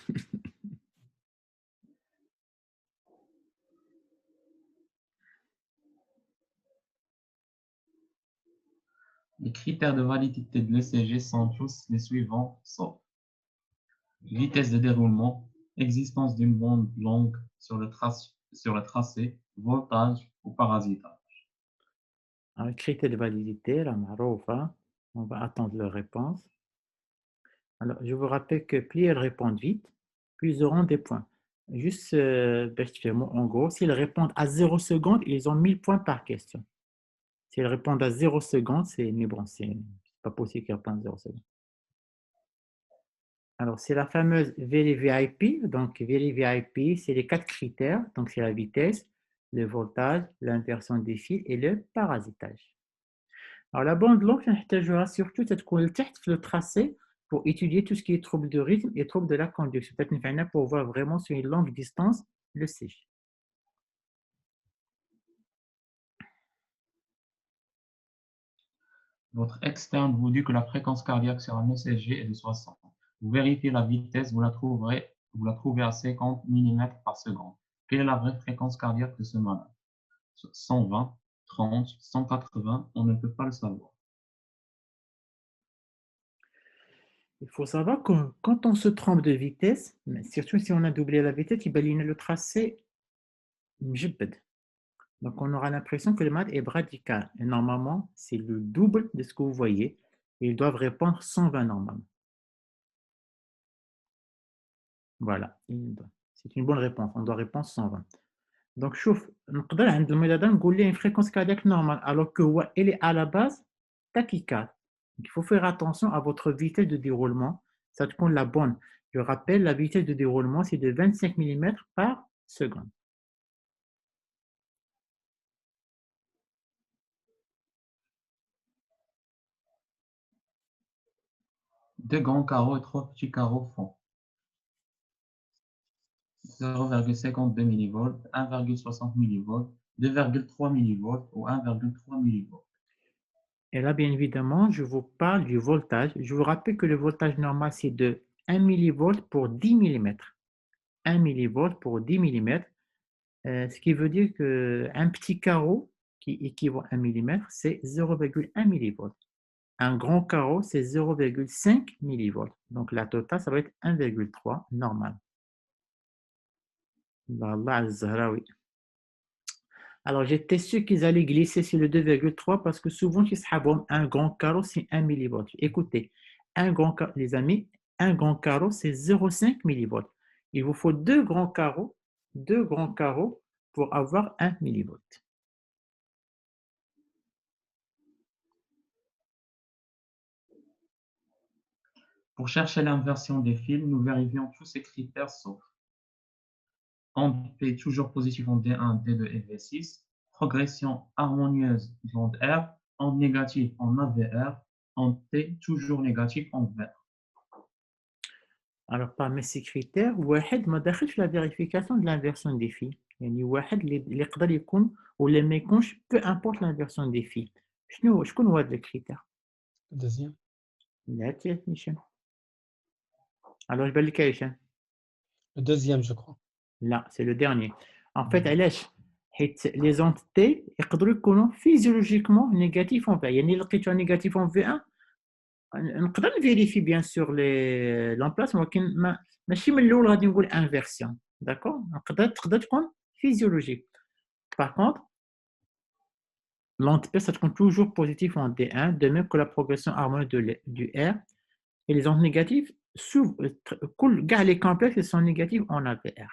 Speaker 3: Les critères de validité de l'ECG sont tous les suivants, sauf vitesse de déroulement, existence d'une bande longue sur le tracé, voltage ou parasitage.
Speaker 2: Alors, le critère de validité, la marofa, on va attendre leur réponse. Alors, je vous rappelle que plus elles répondent vite, plus ils auront des points. Juste, en gros, s'ils répondent à 0 seconde, ils ont 1000 points par question. S'ils répondent à 0 seconde, mais bon, c'est pas possible qu'ils répondent à 0 seconde. Alors, c'est la fameuse VLVIP. Donc, VLVIP, c'est les 4 critères. Donc, c'est la vitesse, le voltage, l'inversion des fils et le parasitage. Alors, la bande longue, on surtout le tracé pour étudier tout ce qui est trouble de rythme et trouble de la conduction. Peut-être pour voir vraiment sur une longue distance le CG.
Speaker 3: Votre externe vous dit que la fréquence cardiaque sur un ECG est de 60. Vous vérifiez la vitesse, vous la trouvez à 50 mm par seconde. Quelle est la vraie fréquence cardiaque de ce malade? 120, 30, 180, on ne peut pas le savoir.
Speaker 2: Il faut savoir que quand on se trompe de vitesse, surtout si on a doublé la vitesse, il va le tracé mjbed. Donc, on aura l'impression que le malade est bradical. Et normalement, c'est le double de ce que vous voyez. Et ils doivent répondre 120 normalement. Voilà. C'est une bonne réponse. On doit répondre 120. Donc, chouf, نقدر عند المريض نقول له une fréquence cardiaque normale, alors que elle est à la base tachycardie. Il faut faire attention à votre vitesse de déroulement. Ça te compte la bonne. Je rappelle, la vitesse de déroulement, c'est de 25 mm par seconde.
Speaker 3: Deux grands carreaux et trois petits carreaux font 0,52 mV, 1,60 mV, 2,3 mV ou 1,3 mV.
Speaker 2: Et là, bien évidemment, je vous parle du voltage. Je vous rappelle que le voltage normal, c'est de 1 millivolt pour 10 mm. 1 millivolt pour 10 mm. Ce qui veut dire qu'un petit carreau qui équivaut à 1 mm, c'est 0,1 millivolt. Un grand carreau, c'est 0,5 millivolts. Donc, la totale, ça va être 1,3 normal. Alors, j'étais sûr qu'ils allaient glisser sur le 2,3 parce que souvent, un grand carreau, c'est 1 millivolt. Écoutez, les amis, un grand carreau, c'est 0,5 millivolts. Il vous faut deux grands carreaux pour avoir 1 millivolt.
Speaker 3: Pour chercher l'inversion des fils, nous vérifions tous ces critères sauf onde P toujours positive en D1, D2 et V6, progression harmonieuse d'onde R, onde négative en AVR, onde T toujours négative en VR.
Speaker 2: Alors, parmi ces critères, واحد ما داخلش la vérification de l'inversion des fils. يعني واحد اللي يقدر يكون ولا ما يكونش peu importe l'inversion des fils. شكون هو هذا الكريتير؟
Speaker 10: Deuxième.
Speaker 2: لا تي هشام. Alors, je vais le هشام.
Speaker 10: Le deuxième, je crois.
Speaker 2: لا, c'est le dernier. En fait, علاش؟ حيت les ondes T يقدروا يكونوا physiologiquement négatifs en V. يعني لقيتوها négatif en V1 نقدر نفيريفي بيان سور لامبلاس ولكن ماشي من الاول غادي نقول انفيرسيون داكور تقدر تكون physiologique. Par contre, l'onde P, ça tient toujours positif en D1, de même que la progression harmonieuse du R. Et les ondes négatives, les complexes sont négatives en AVR.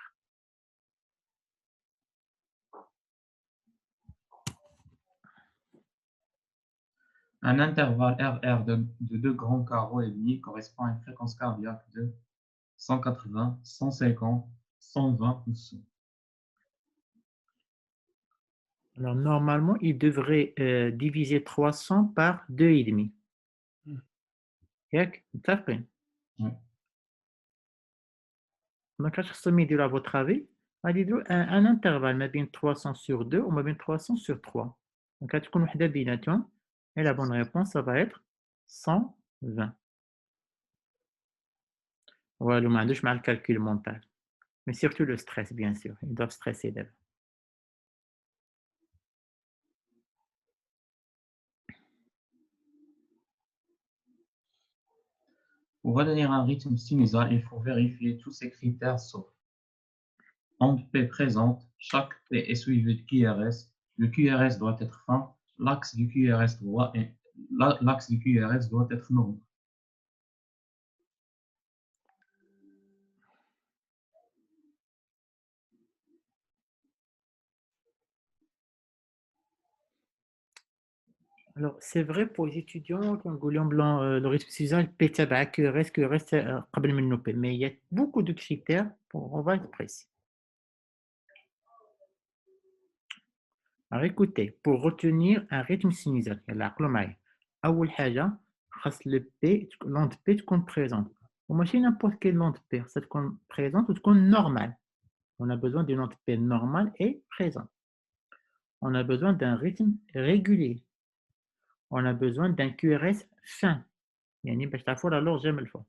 Speaker 3: Un intervalle RR de deux grands carreaux et demi correspond à une fréquence cardiaque de 180, 150, 120 ou 100.
Speaker 2: Alors, normalement, il devrait diviser 300 par 2,5. ياك متفقين؟ Donc, à votre avis, un intervalle ما بين 300 sur 2 ou ما بين 300 sur 3. Donc, غتكون وحده بيناتهم et la bonne réponse, ça va être 120. والو ما عندوش مع الكالكول mental. Mais surtout le stress, bien sûr. Ils doivent stresser d'abord.
Speaker 3: Pour retenir un rythme sinusal, il faut vérifier tous ces critères sauf onde P présente, chaque P est suivi de QRS, le QRS doit être fin, l'axe du QRS droit et l'axe du QRS doit être normal.
Speaker 2: Alors, c'est vrai pour les étudiants, quand Goulion Blanc, le rythme sinusal, P تبع QRS قبل منه P. Mais il y a beaucoup de critères, on va être précis. Alors, écoutez, pour retenir un rythme sinusal, العقلوا معايا. أول حاجة خاص l'onde P تكون présente. وماشي n'importe quelle onde P, ça تكون présente ou تكون normale. On a besoin d'une onde P normale et présente. On a besoin d'un rythme régulier. On a besoin d'un QRS fin. يعني باش تعرفوا لا لور جام الفوق.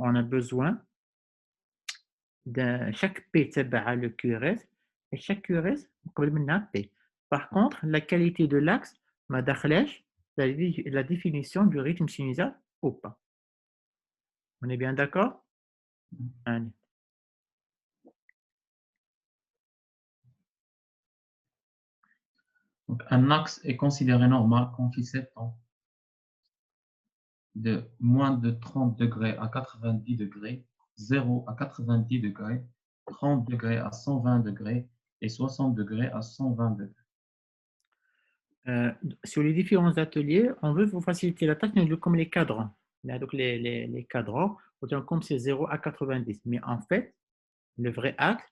Speaker 2: On a besoin de chaque P تبع le QRS et chaque QRS قبل منها P. Par contre, la qualité de l'axe ما دخلاش la définition du rythme sinusal ou pas. On est bien d'accord? Allez.
Speaker 3: Donc, un axe est considéré normal quand il s'étend de moins de 30 degrés à 90 degrés, 0 à 90 degrés, 30 degrés à 120 degrés et 60 degrés à 120 degrés.
Speaker 2: Sur les différents ateliers, on veut vous faciliter la tâche, comme les cadrans. Donc, les cadrans, comme c'est 0 à 90. Mais en fait, le vrai axe,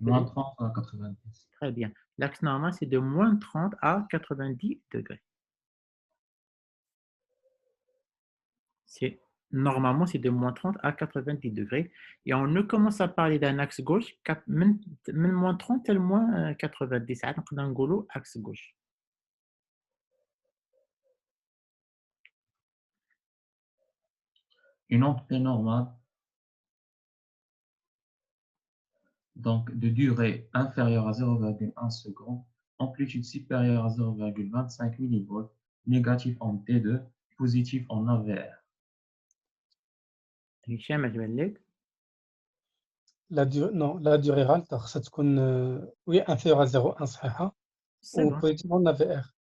Speaker 3: moins 30 à 90.
Speaker 2: Très bien. L'axe normal, c'est de moins 30 à 90 degrés. Normalement, c'est de moins 30 à 90 degrés. Et on ne commence à parler d'un axe gauche, même moins 30 et moins 90. On a un axe gauche.
Speaker 3: Une onde P normale, donc de durée inférieure à 0,1 seconde, amplitude supérieure à 0,25 millivolts, négatif en T2, positif en AVR.
Speaker 2: هشام أجمل لك.
Speaker 10: Non, la durée RAL ça تكون oui inférieure à 0,1 صحيحة
Speaker 2: C'est
Speaker 10: و
Speaker 2: bon.
Speaker 10: positive en AVR.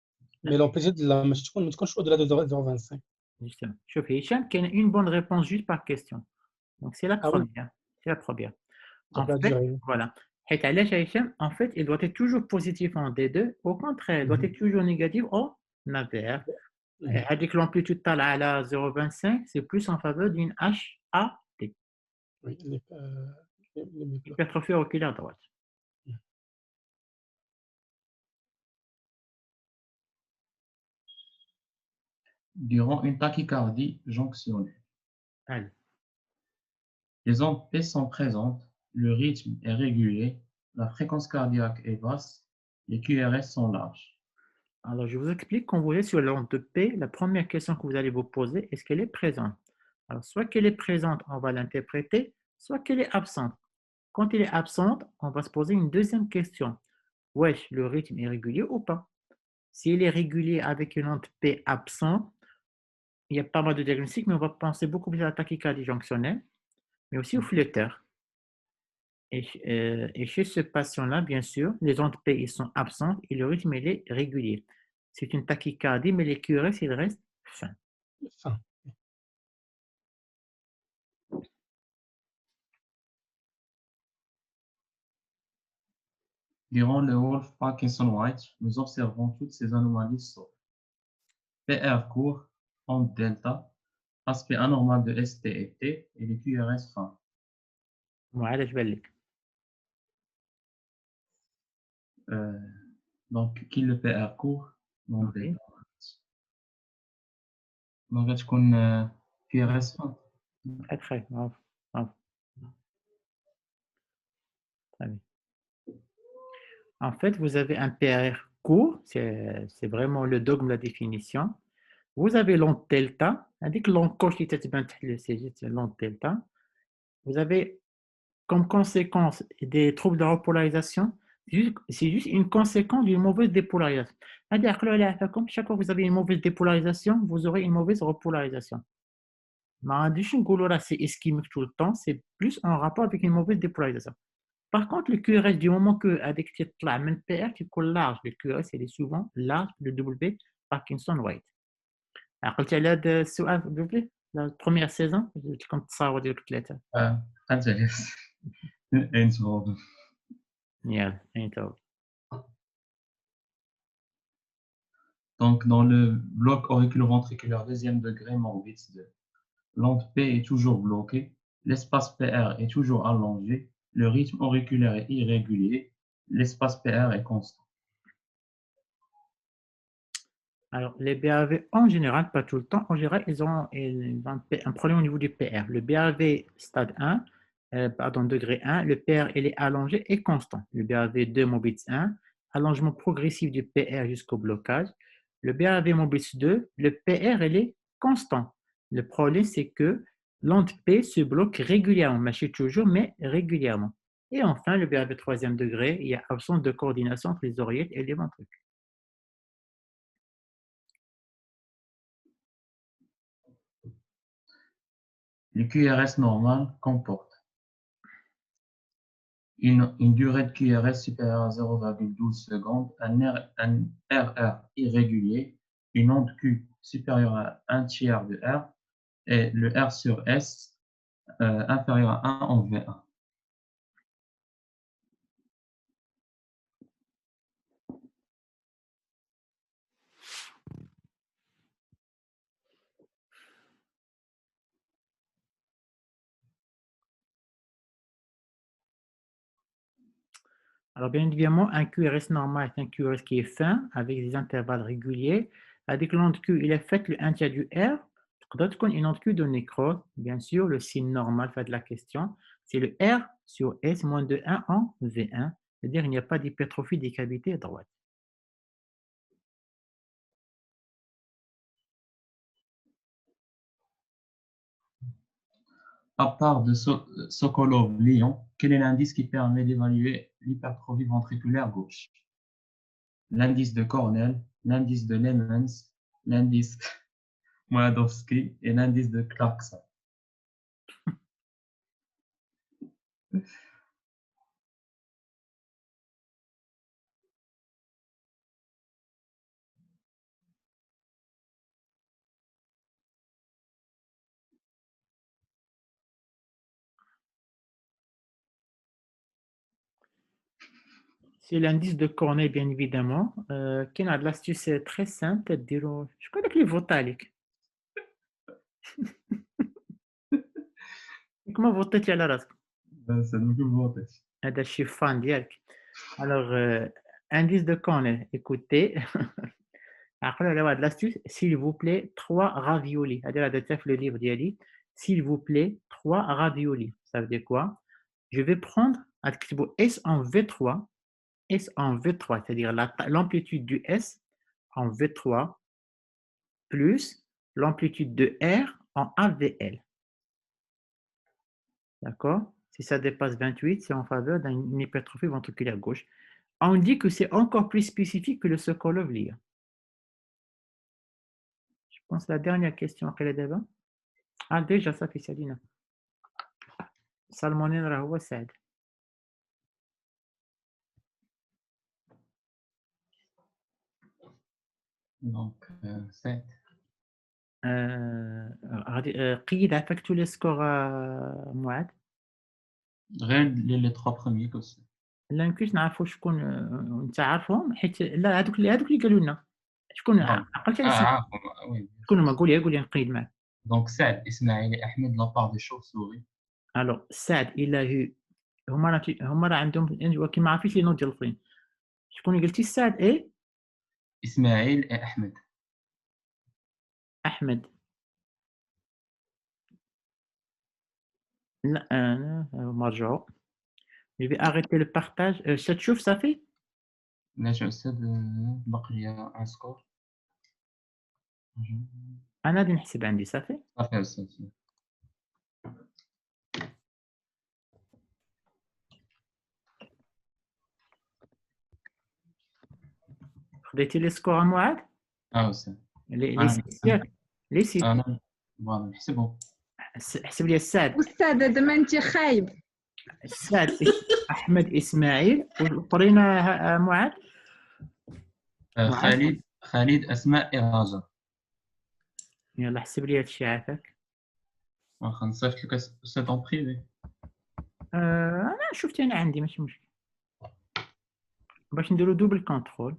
Speaker 10: Mais l'amplitude ما تكونش au-delà de 0,25.
Speaker 2: Justement. شوف هشام كاين une bonne réponse juste par question. Donc c'est la
Speaker 10: Ah oui,
Speaker 2: première. C'est la première.
Speaker 10: donc
Speaker 2: En
Speaker 10: la
Speaker 2: fait,
Speaker 10: durée.
Speaker 2: voilà. حيت علاش هشام en fait, il doit être toujours positif en D2. Au contraire, il doit être toujours négatif en AVR. هذيك l'amplitude طالعة على 0,25 c'est plus en faveur d'une HAT.
Speaker 10: Oui,
Speaker 2: Hypertrophie auriculaire droite.
Speaker 3: Durant une tachycardie jonctionnelle,
Speaker 2: Allez.
Speaker 3: les ondes P sont présentes, le rythme est régulier, la fréquence cardiaque est basse, les QRS sont larges.
Speaker 2: Alors, je vous explique quand vous êtes sur l'onde de P, la première question que vous allez vous poser, est-ce qu'elle est présente? Alors, soit qu'elle est présente, on va l'interpréter, soit qu'elle est absente. Quand elle est absente, on va se poser une deuxième question. Wesh, le rythme est régulier ou pas? S'il est régulier avec une onde P absente, il y a pas mal de diagnostics, mais on va penser beaucoup plus à la tachycardie jonctionnelle, mais aussi au flotteur. Et chez ce patient-là, bien sûr, les ondes P ils sont absentes et le rythme il est régulier. C'est une tachycardie, mais les QRS, ils restent fins.
Speaker 10: Fin.
Speaker 3: Durant le Wolff-Parkinson-White, nous observons toutes ces anomalies sauf PR court, onde delta, aspect anormal de ST et T et les QRS fins.
Speaker 2: وعلاش بان لك؟
Speaker 3: Donc, qui le PR court, onde
Speaker 2: Oui.
Speaker 3: delta. Donc, غتكون QRS fin.
Speaker 2: Très, très, bravo, bravo. Très bien. En fait, vous avez un PR court, c'est vraiment le dogme de la définition. Vous avez l'onde delta, indique l'encoche qui c'est l'onde delta. Vous avez comme conséquence des troubles de repolarisation, c'est juste une conséquence d'une mauvaise dépolarisation. C'est-à-dire que comme chaque fois que vous avez une mauvaise dépolarisation, vous aurez une mauvaise repolarisation. Mais c'est ischémique tout le temps, c'est plus en rapport avec une mauvaise dépolarisation. Par contre, le QRS, du moment que avec la même PR, tu colles large, le QRS, il est souvent large, le W Parkinson-White. Alors, قلت على هذا السؤال دوبلي la première saison كنت تصاور ديال ثلاثة.
Speaker 3: قلت عليه. أين صعوبة.
Speaker 2: يلا أنت.
Speaker 3: Donc, dans le bloc auriculo-ventriculaire deuxième degré, Morbitz 2, l'onde P est toujours bloquée, l'espace PR est toujours allongé, le rythme auriculaire est irrégulier, l'espace PR est constant.
Speaker 2: Alors, les BAV, en général, pas tout le temps, en général, ils ont un problème au niveau du PR. Le BAV stade 1, degré 1, le PR il est allongé et constant. Le BAV 2, Mobitz 1, allongement progressif du PR jusqu'au blocage. Le BAV Mobitz 2, le PR il est constant. Le problème, c'est que l'onde P se bloque régulièrement, mais toujours, mais régulièrement. Et enfin, le BAV troisième degré, il y a absence de coordination entre les oreillettes et les ventricules.
Speaker 3: Le QRS normal comporte une durée de QRS supérieure à 0,12 secondes, un RR irrégulier, une onde Q supérieure à 1/3 de R et le R sur S inférieur à 1 en V1.
Speaker 2: Alors, bien évidemment, un QRS normal est un QRS qui est fin, avec des intervalles réguliers. Avec l'onde Q, il est fait le 1/3 du R. D'autres qu'on une onde Q de nécrose. Bien sûr, le signe normal fait de la question. C'est le R sur S moins de 1 en V1. C'est-à-dire qu'il n'y a pas d'hypertrophie des cavités droites.
Speaker 3: À part de Sokolov-Lyon, quel est l'indice qui permet d'évaluer l'hypertrophie ventriculaire gauche? L'indice de Cornell, l'indice de Lemons, l'indice Moladowski et l'indice de Clarkson.
Speaker 2: C'est l'indice de Cornell, bien évidemment. Qui a de l'astuce très simple. Je connais que les votaliques. Comment voter à la race?
Speaker 3: C'est le plus voté.
Speaker 2: Je suis fan direct. Alors, indice de Cornell, écoutez. Après, là, de l'astuce, s'il vous plaît, 3 raviolis. C'est-à-dire, le livre d'Yali. S'il vous plaît, 3 raviolis. Ça veut dire quoi? Je vais prendre S en V3. S en V3, c'est-à-dire l'amplitude du S en V3 plus l'amplitude de R en AVL. D'accord? Si ça dépasse 28, c'est en faveur d'une hypertrophie ventriculaire gauche. On dit que c'est encore plus spécifique que le Sokolov-Lyon. Je pense la dernière question qu'elle est d'abord. Ah, déjà, ça fait Salina. Salmonine Rahwa Saad.
Speaker 3: Donc, 7.
Speaker 2: قيد عفاك tous les scores معاد.
Speaker 3: غير les 3 premiers aussi.
Speaker 2: لا يمكنش نعرفوا شكون انت عارفهم حيت لا هذوك اللي قالوا لنا شكون عقلت على
Speaker 3: عارفهم وي.
Speaker 2: شكون ما قول لي نقيد معك.
Speaker 3: Donc Saad Ismail et Ahmed de la part des chauves-souris.
Speaker 2: Alors Saad il a eu هما راه عندهم ولكن ما عرفتش لي نوض ديال الاخرين. شكون اللي قلتي سعد ايه؟
Speaker 3: اسماعيل et Ahmed.
Speaker 2: احمد. لا مرجعوا. Je vais arrêter le partage. Ça te chauffe, ça fait?
Speaker 3: ماشي أستاذ بقي un score.
Speaker 2: أنا غادي نحسب عندي صافي.
Speaker 3: صافي أستاذ.
Speaker 2: خديتي لي سكور معاد؟
Speaker 3: أستاذ.
Speaker 2: لي سيت لي سيت.
Speaker 3: أنا فوالا نحسبهم.
Speaker 2: حسب لي السعد.
Speaker 7: أستاذ دابا أنت خايب.
Speaker 2: السعد أحمد إسماعيل وقرينا معاد.
Speaker 3: خالد أسماء إغاظة.
Speaker 2: يلا حسب لي هادشي عافاك.
Speaker 3: واخا نصيفط لك أستاذ أون بريفي.
Speaker 2: أنا شفت أنا عندي ماشي مشكل. باش نديرو دوبل كونترول.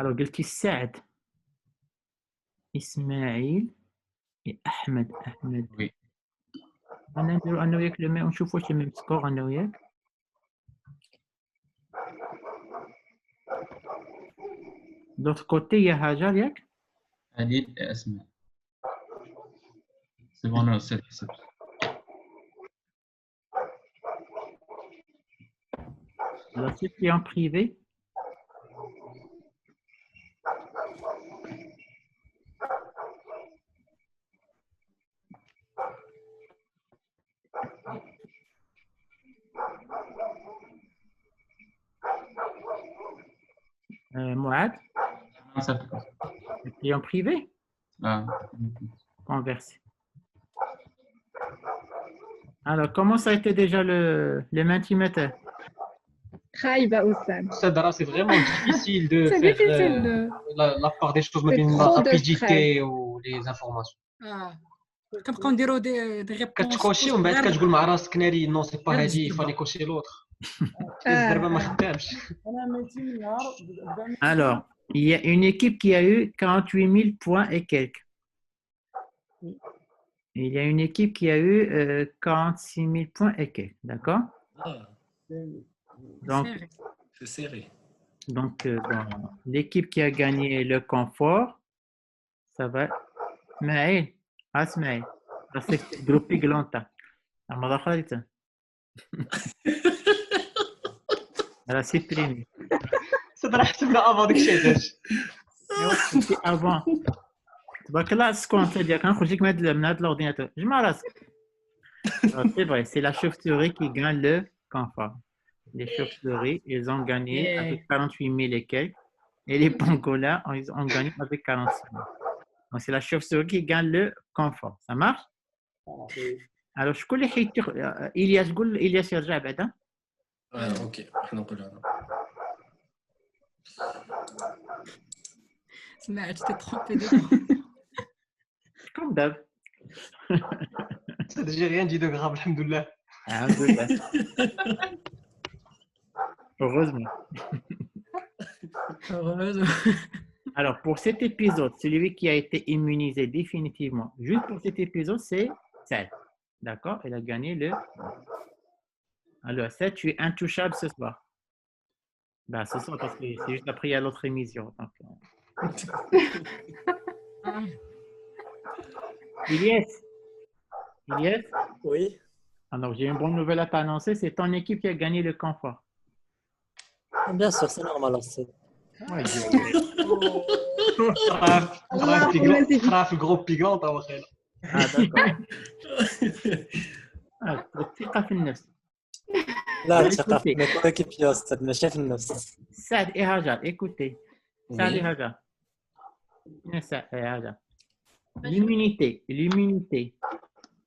Speaker 2: Alors قلتي السعد إسماعيل أحمد.
Speaker 3: وي.
Speaker 2: أنا نديرو أنا وياك ونشوف واش الميم سكور أنا وياك. دوت كوتي يا هاجر ياك؟
Speaker 3: هادي أسماء. سي بون أستاذ حسب.
Speaker 2: La c'est en privé. Moad, et en privé? Conversé. Alors, comment ça a été déjà le multimètre?
Speaker 4: Ça c'est vraiment difficile de faire la part des choses, mais la rapidité ou les informations.
Speaker 12: كنبقاو نديرو دي ريبونس
Speaker 4: كتكوشي ومن بعد كتقول مع راسك ناري نو سي با هادي فالي كوشي لوطر. دابا ما خدامش.
Speaker 2: Alors, il y a une équipe qui a eu 48 000 points et quelques. Il y a une équipe qui a eu 46 000 points et quelques, d'accord? Donc,
Speaker 6: c'est serré.
Speaker 2: Donc, bon, l'équipe qui a gagné le confort, ça va. Maël, Asmaël, c'est le groupe Glanta. Alors, c'est primé.
Speaker 4: Ça doit être avant de chez
Speaker 2: avant. تبارك الله السكونت ديالك غنخرج لك من هذا الاورديناتور جمع راسك. C'est vrai, c'est la chauve-souris qui gagne le confort. Les chauves-souris, ils ont gagné avec 48 000 et quelques. Et les pangolins, ils ont gagné avec 46 000. Donc, c'est la chauve-souris qui gagne le confort. Ça marche? Alors, شكون اللي حيت إلياس قول إلياس يرجع بعدا.
Speaker 6: اوكي احنا نقولها انا.
Speaker 12: سمعت تي ترومبي دو.
Speaker 2: Comme d'hab.
Speaker 4: J'ai rien dit de grave, alhamdoulilah.
Speaker 2: Alhamdoulilah. Heureusement. Alors, pour cet épisode, celui qui a été immunisé définitivement, juste pour cet épisode, c'est Saad. D'accord? Il a gagné le... Alors, Saad, tu es intouchable ce soir. Ben, ce soir, parce que c'est juste après, il y a l'autre émission. Donc... Ilyes?
Speaker 9: Oui.
Speaker 2: Alors, j'ai une bonne nouvelle à t'annoncer, c'est ton équipe qui a gagné le confort.
Speaker 9: Bien sûr, c'est normal. C'est...
Speaker 2: Ouais,
Speaker 4: خراف الجروب بيغون طوا خير.
Speaker 2: الثقة في النفس.
Speaker 9: لا الثقة في l'équipe يا أستاذ ماشي في النفس.
Speaker 2: Saad et Hajar, écoutez. Saad et Hajar. Saad et Hajar. L'immunité,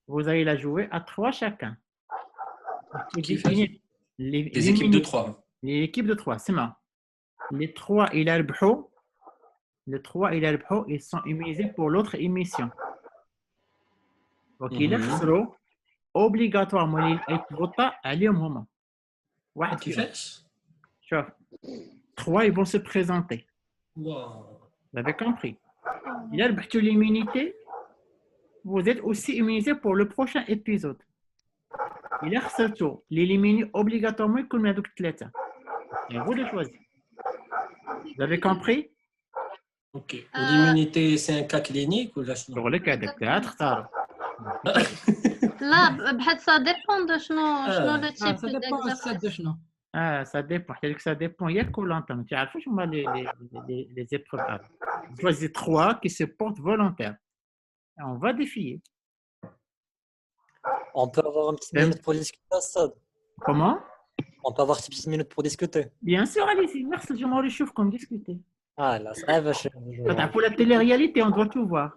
Speaker 2: vous allez la jouer à 3 chacun.
Speaker 6: Les équipes de 3.
Speaker 2: Les équipes de 3, c'est marrant. Les 3 إلى ربحوا. Les 3 إلى ربحوا, ils sont immunisés pour l'autre émission. Donc, إلى خسروا obligatoirement اللي يتبطأ عليهم هما. واحد
Speaker 6: كيفاش؟
Speaker 2: شوف. 3 ils vont se présenter.
Speaker 6: واو.
Speaker 2: Vous avez compris. إلى ربحتوا l'immunité, vous êtes aussi immunisé pour le prochain épisode. إلى خسرتوا l'éliminer obligatoirement يكون من هذوك الثلاثة. Et vous de choisir. Vous avez compris?
Speaker 6: Ok. L'immunité, c'est un cas clinique ou là?
Speaker 2: Sur le cas de théâtre, ça.
Speaker 5: لا بحال ça dépend de شنو لو تيب
Speaker 12: Ça dépend de شنو.
Speaker 2: Ça dépend. Ça dépend. Il y a que l'entend. Tu as fait les épreuves. Choisis 3 qui se portent volontaires. Et on va défier.
Speaker 9: On peut avoir une petite minute pour discuter, Assad.
Speaker 2: Comment?
Speaker 9: On peut avoir une petite minute pour discuter.
Speaker 2: Bien sûr, allez-y. Merci, je m'en réchauffe comme discuter.
Speaker 9: Ah là, ça va.
Speaker 2: Pour la télé-réalité, on doit tout voir.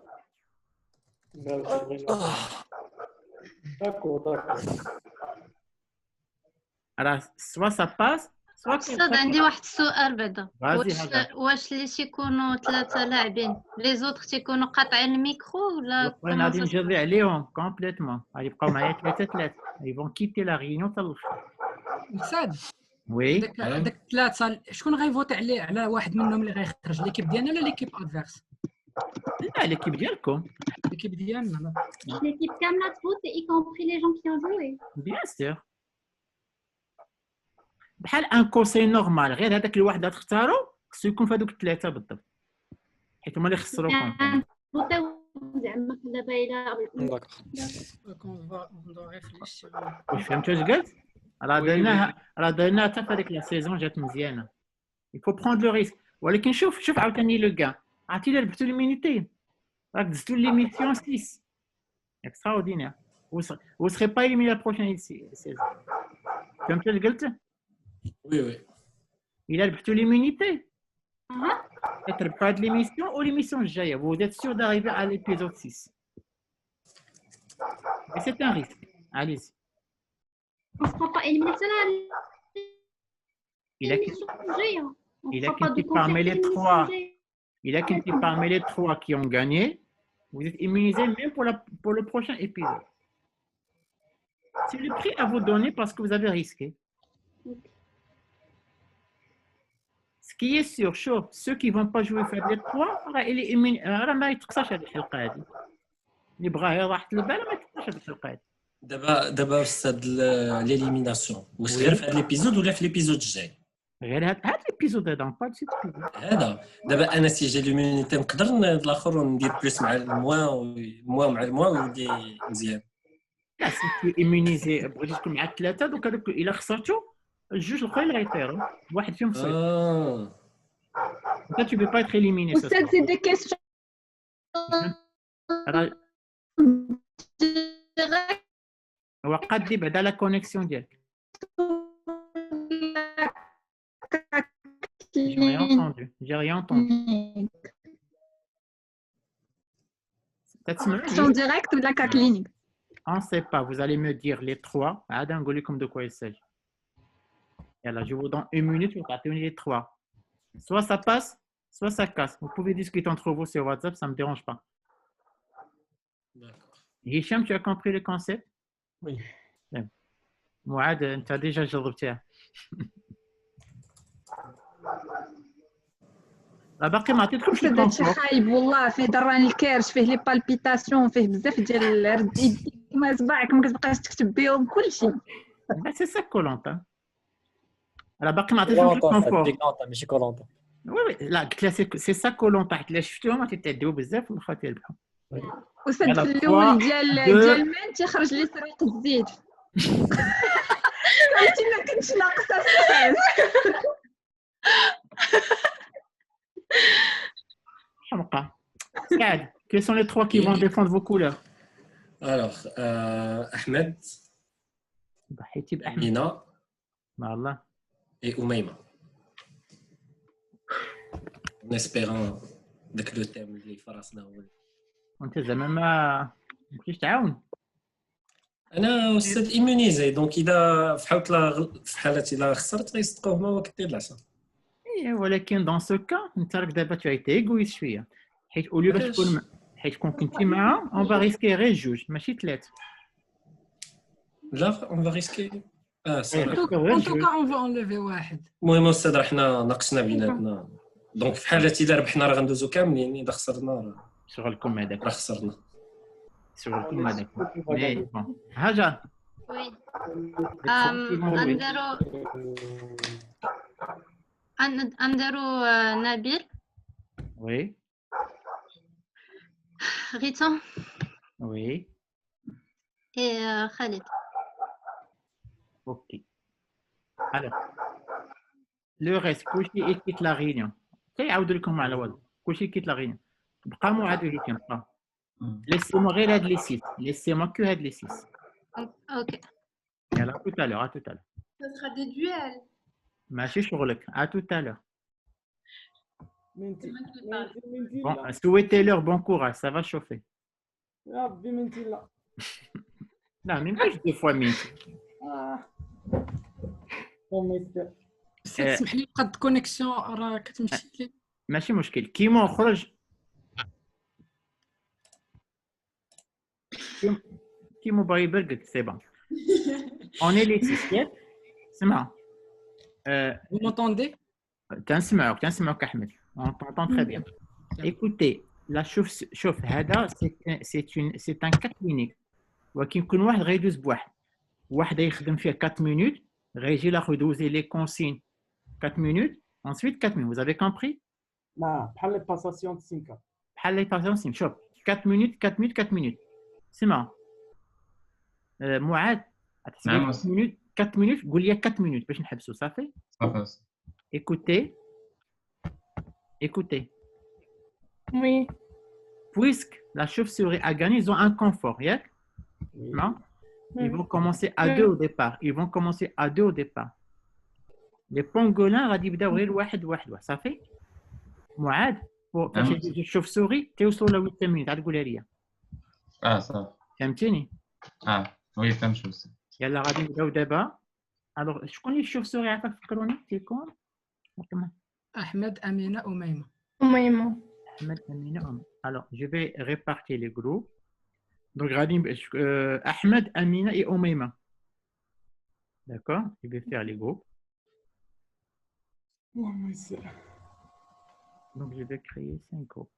Speaker 10: D'accord.
Speaker 2: Alors, soit ça passe, soit...
Speaker 5: أستاذ عندي واحد السؤال بعدا.
Speaker 2: Vas-y,
Speaker 5: واش اللي تيكونوا 3 لاعبين لي زوطخ تيكونوا قاطعين الميكرو ولا
Speaker 2: غادي نجري عليهم كومبليتمون. غادي يبقاو معايا 3. Ils vont quitter la réunion حتى الاخر.
Speaker 12: سعد.
Speaker 2: وي.
Speaker 12: داك 3 شكون غيفوت على واحد منهم اللي غيخرج ليكيب ديالنا ولا ليكيب ادفيرس؟
Speaker 2: لا ليكيب ديالكم.
Speaker 12: ليكيب ديالنا.
Speaker 11: L'équipe Kamla vote, y compris les gens qui ont joué.
Speaker 2: Bien sûr. بحال ان كونساي نورمال غير هذاك الواحد اللي تختاروا خصو يكون في هذوك 3 بالضبط حيت هما اللي خسروكم.
Speaker 11: زعما دابا الى
Speaker 2: واش فهمتوا اش قلت؟ راه درناها حتى في هذيك لا سيزون جات مزيانه. Il faut prendre le risque. ولكن شوف عاوتاني لو كان عرفتي الا ربحتوا ليمينيتي راك دزتوا ليميسيون 6 extraordinaire. Vous serez pas éliminé la prochaine saison. فهمتوا اش قلت؟
Speaker 6: Oui.
Speaker 2: Il a ربحتوا l'immunité. تربحوا هاد l'émission ou l'émission الجايه. Vous êtes sûr d'arriver à l'épisode 6. Et c'est un risque. Allez-y.
Speaker 11: On ne sera pas éliminé de là.
Speaker 2: Il a quitté parmi les 3. Il a quitté parmi les 3 qui ont gagné. Vous êtes immunisé même pour le prochain épisode. C'est le prix à vous donner parce que vous avez risqué. Ce qui est sûr, ceux qui ne vont pas jouer faire les 3, ما يتقصاش هذه الحلقه هذه. اللي بغاه راحه البال ما يتقصاش هذه الحلقه هذه.
Speaker 6: دابا استاذ ليليميناسيون واش غير في هذا الابيزود ولا في الابيزود الجاي؟
Speaker 2: غير هذا الابيزود هذا با سيت ابيزود.
Speaker 6: هذا دابا انا سي جي ليمينيتي نقدر الاخر وندير بلوس مع الموا مع الموا وندي مزيان.
Speaker 2: لا سي ايمونيزي بغيتي تكون مع 3 دوك هذوك الا خسرتوا الجوج الاخرين غيطيروا واحد فيهم صيد. انت tu peux pas être éliminé.
Speaker 7: Oustad, c'est des questions
Speaker 2: وقد بعدا لا كونيكسيون ديالك. J'ai rien entendu. J'ai rien entendu.
Speaker 7: En direct ou de la clinique?
Speaker 2: On ne sait pas. Vous allez me dire les trois. Comme de quoi il s'agit. Et là, je vous donne une minute pour atteindre les trois. Soit ça passe, soit ça casse. Vous pouvez discuter entre vous sur WhatsApp, ça ne me dérange pas.
Speaker 6: D'accord.
Speaker 2: Hicham, tu as compris le concept?
Speaker 10: Oui.
Speaker 2: Mouad, tu as déjà جربتها. باقي ما عطيتكمش
Speaker 7: داكشي خايب والله، فيه دران الكرش، فيه لي بالبيتاسيون، فيه بزاف ديال الرديد كما صباعك ما كتبقاش تكتب بهم كلشي.
Speaker 2: سي سا كولونتا. راه باقي ما عطيتكمش الكونفور.
Speaker 9: ماشي كولونتا.
Speaker 2: وي لا قلت لها سي سا كولونتا، حيت الا شفتوهم غتتعدوا بزاف واخا تيربحوا.
Speaker 7: وسد الاول ديال من تيخرج لي سريق الزيت. قلتي ما كنتش ناقصه السؤال.
Speaker 2: Quels sont les trois qui vont défendre vos couleurs?
Speaker 6: Alors, Ahmed, Amina et Oumaima. En espérant que le thème اللي فراسنا هو.
Speaker 2: وانت زعما ما ممكنش تعاون؟
Speaker 6: انا استاذ ايمونيزي، دونك اذا في حاله الا خسرت غيصدقوه هما وكدير العصا.
Speaker 2: ولكن دون سو كا انت راك دابا تعيتي ايغويست شويه، حيت اولي باش تكون حيت كون كنتي معاه اون فا ريسكي غير جوج ماشي ثلاث.
Speaker 6: لا اون فا ريسكي صافي.
Speaker 12: ان توكا اون فا انليفي واحد.
Speaker 6: المهم استاذ راه حنا ناقصنا بيناتنا، دونك في حاله الا ربحنا راه غندوزو كاملين، اذا خسرنا راه
Speaker 2: شغلكم هذاك.
Speaker 6: راه خسرنا
Speaker 2: شغلكم هذاك. مي بون هاجر.
Speaker 5: وي نديرو نبيل.
Speaker 2: وي.
Speaker 5: Ritan.
Speaker 2: Oui.
Speaker 5: Et Khalid.
Speaker 2: Ok. Alors, le reste, Kouchi quitte la réunion. Kouchi quitte la réunion. Laissez-moi regarder les 6. Laissez-moi que regarder les 6.
Speaker 5: Ok.
Speaker 2: Alors, à tout à l'heure, à tout à l'heure.
Speaker 8: Ce sera des duels.
Speaker 2: Mâchez sur le à tout à l'heure.
Speaker 8: C'est moi qui parle.
Speaker 2: Bon, souhaitez-leur bon courage, ça va chauffer. Non, même pas deux fois minti.
Speaker 12: سمح لي قد كونيكسيون راه كتمشي لي.
Speaker 2: ماشي مشكل، كيما خرج كيما باغي برقد سي بون. On est les 6. اسمع.
Speaker 12: Vous m'entendez?
Speaker 2: تنسمعوك أحمد. On t'entend très bien. Écoutez, la chauffe هذا c'est un cas clinique. ولكن يكون واحد غيدوز بواحد. واحد يخدم فيه 4 minutes, غيجي لاخر يدوزي les consignes 4 minutes, ensuite 4 minutes. Vous avez compris?
Speaker 10: لا بحال لي باساسيون تسينكا.
Speaker 2: بحال لي باساسيون شوف 4 minutes 4 minutes 4 minutes. سمع. معاد 4 minutes 4 minutes قول لي 4 minutes باش نحبسوا صافي؟
Speaker 3: صافي.
Speaker 2: Écoutez.
Speaker 7: Oui.
Speaker 2: Puisque la chauve-souris a gagné, ils ont un confort, yeah? Non? Ils vont commencer à 2 au départ. Les pangolins, radibda ouil واحد واحد. Ça fait? Mouad, pour la chauve-souris, tu es au 8 minutes. تقولها لي.
Speaker 3: صافي.
Speaker 2: فهمتيني؟
Speaker 3: وي فهمت.
Speaker 2: يلا غادي نبداو دابا. Alors, شكون اللي الشوف-souris عافاك فكروني تيكون؟
Speaker 12: أحمد أمينة أميمة.
Speaker 2: Ahmed, Amina, alors, je vais répartir les groupes. Donc, Ahmed, Amina et Omeima. D'accord? Je vais faire les groupes. Donc, je vais créer 5 groupes.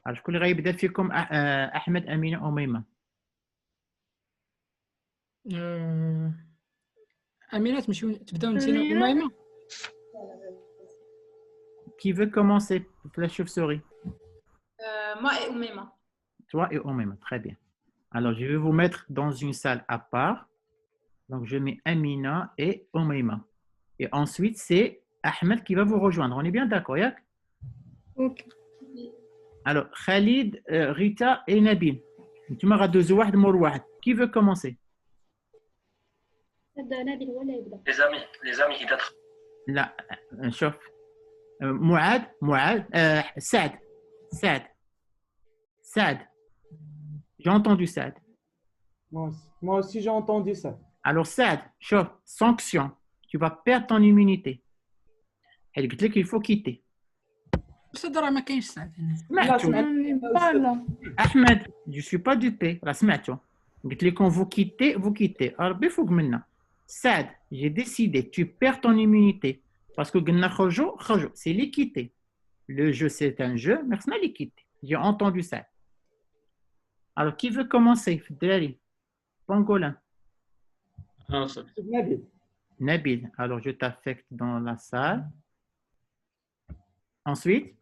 Speaker 2: Alors, je vais vous comme Ahmed, Amina, Omeima.
Speaker 12: أمينة تبداو نتينا أميمة.
Speaker 2: Qui veut commencer la chauve-souris?
Speaker 8: Moi et Oumaima.
Speaker 2: Toi et Oumaima, très bien. Alors, je vais vous mettre dans une salle à part. Donc, je mets Amina et Oumaima. Et ensuite, c'est Ahmed qui va vous rejoindre. On est bien d'accord, Yak?
Speaker 11: Ok.
Speaker 2: Alors, Khalid, Rita et Nabil. Tu m'auras deux واحد مور واحد. Qui veut commencer?
Speaker 11: نبيل ولا يبدا؟
Speaker 6: Les amis qui t'attrapent.
Speaker 2: لا شوف معاذ Saad. J'ai entendu Saad.
Speaker 13: Moi aussi, j'ai entendu ça.
Speaker 2: Alors Saad, شوف, sanction. Tu vas perdre ton immunité. Elle dit qu'il faut quitter.
Speaker 12: بس راه ما كاينش سعد هنا.
Speaker 2: Ahmed, je suis pas dupé. راه سمعتو. قلت لي quand vous quittez. ربي فوق منا. Saad, j'ai décidé, tu perds ton immunité. Parce que قلنا خرجوا, c'est l'équité. Le jeu, c'est un jeu, mais c'est l'équité. J'ai entendu ça. Alors, qui veut commencer? Fdali, Pangolin. Nabil. Alors, je t'affecte dans la salle. Ensuite,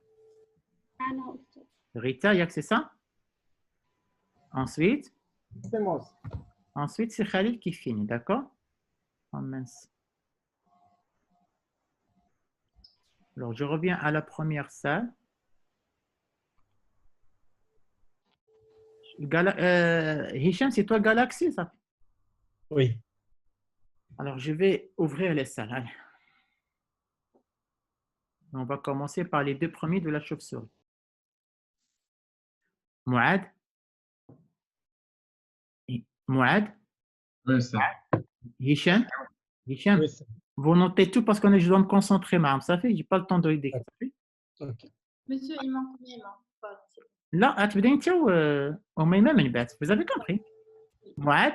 Speaker 2: Rita, c'est ça? Ensuite,
Speaker 13: c'est moi.
Speaker 2: Ensuite, c'est Khalid qui finit, d'accord? Oh mince. Alors, je reviens à la première salle. Hicham, c'est toi Galaxy, ça?
Speaker 10: Oui.
Speaker 2: Alors, je vais ouvrir les salles. Allez. On va commencer par les deux premiers de la chauve-souris. Mouad.
Speaker 3: Oui, c'est
Speaker 2: Hicham. Vous notez tout parce que je dois me concentrer, madame. Ça fait, j'ai pas le temps de regarder.
Speaker 8: Monsieur, il manque combien?
Speaker 2: Là, vous avez compris. Mouad.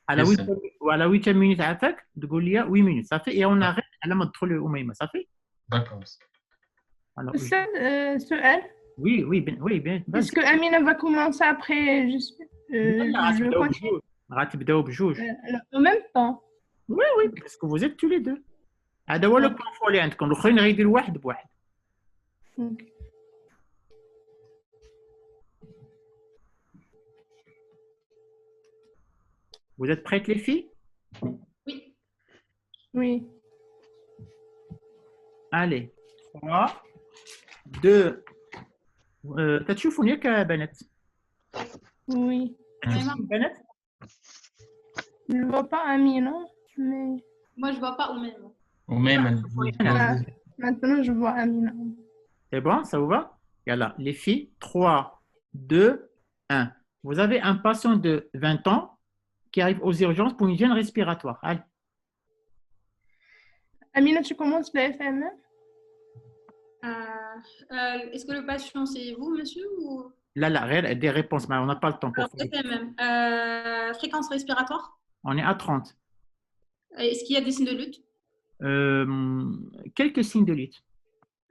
Speaker 2: À la 8e minute, attaque, de Gaulia, 8 minutes. Ça fait, et on arrête à la mode trop le Oumaïma. Ça fait?
Speaker 3: D'accord.
Speaker 2: Alors,
Speaker 11: سؤال.
Speaker 2: Oui, bien.
Speaker 11: Est-ce que Amina va commencer après? Je continue. En même temps.
Speaker 2: Oui, parce que vous êtes tous les deux. هذا هو لو كونفو اللي عندكم، الاخرين غيديروا واحد بواحد. Vous êtes prêtes, les filles?
Speaker 11: Oui.
Speaker 2: Allez. 3, 2. تشوفون ياك بنات؟
Speaker 11: Oui.
Speaker 2: بنات؟
Speaker 11: Je ne vois pas Amina, mais...
Speaker 8: Moi, je vois pas Oumaima.
Speaker 11: Maintenant, je vois Amina.
Speaker 2: C'est bon, ça vous va? Voilà, les filles, 3, 2, 1. Vous avez un patient de 20 ans qui arrive aux urgences pour une hygiène respiratoire. Allez.
Speaker 11: Amina, tu commences le FMM?
Speaker 8: Est-ce que le patient, c'est vous, monsieur, ou...
Speaker 2: Là, des réponses, mais on n'a pas le temps pour
Speaker 8: faire. FMM. Fréquence respiratoire?
Speaker 2: On est à 30.
Speaker 8: Est-ce qu'il y a des signes de lutte?
Speaker 2: Quelques signes de lutte.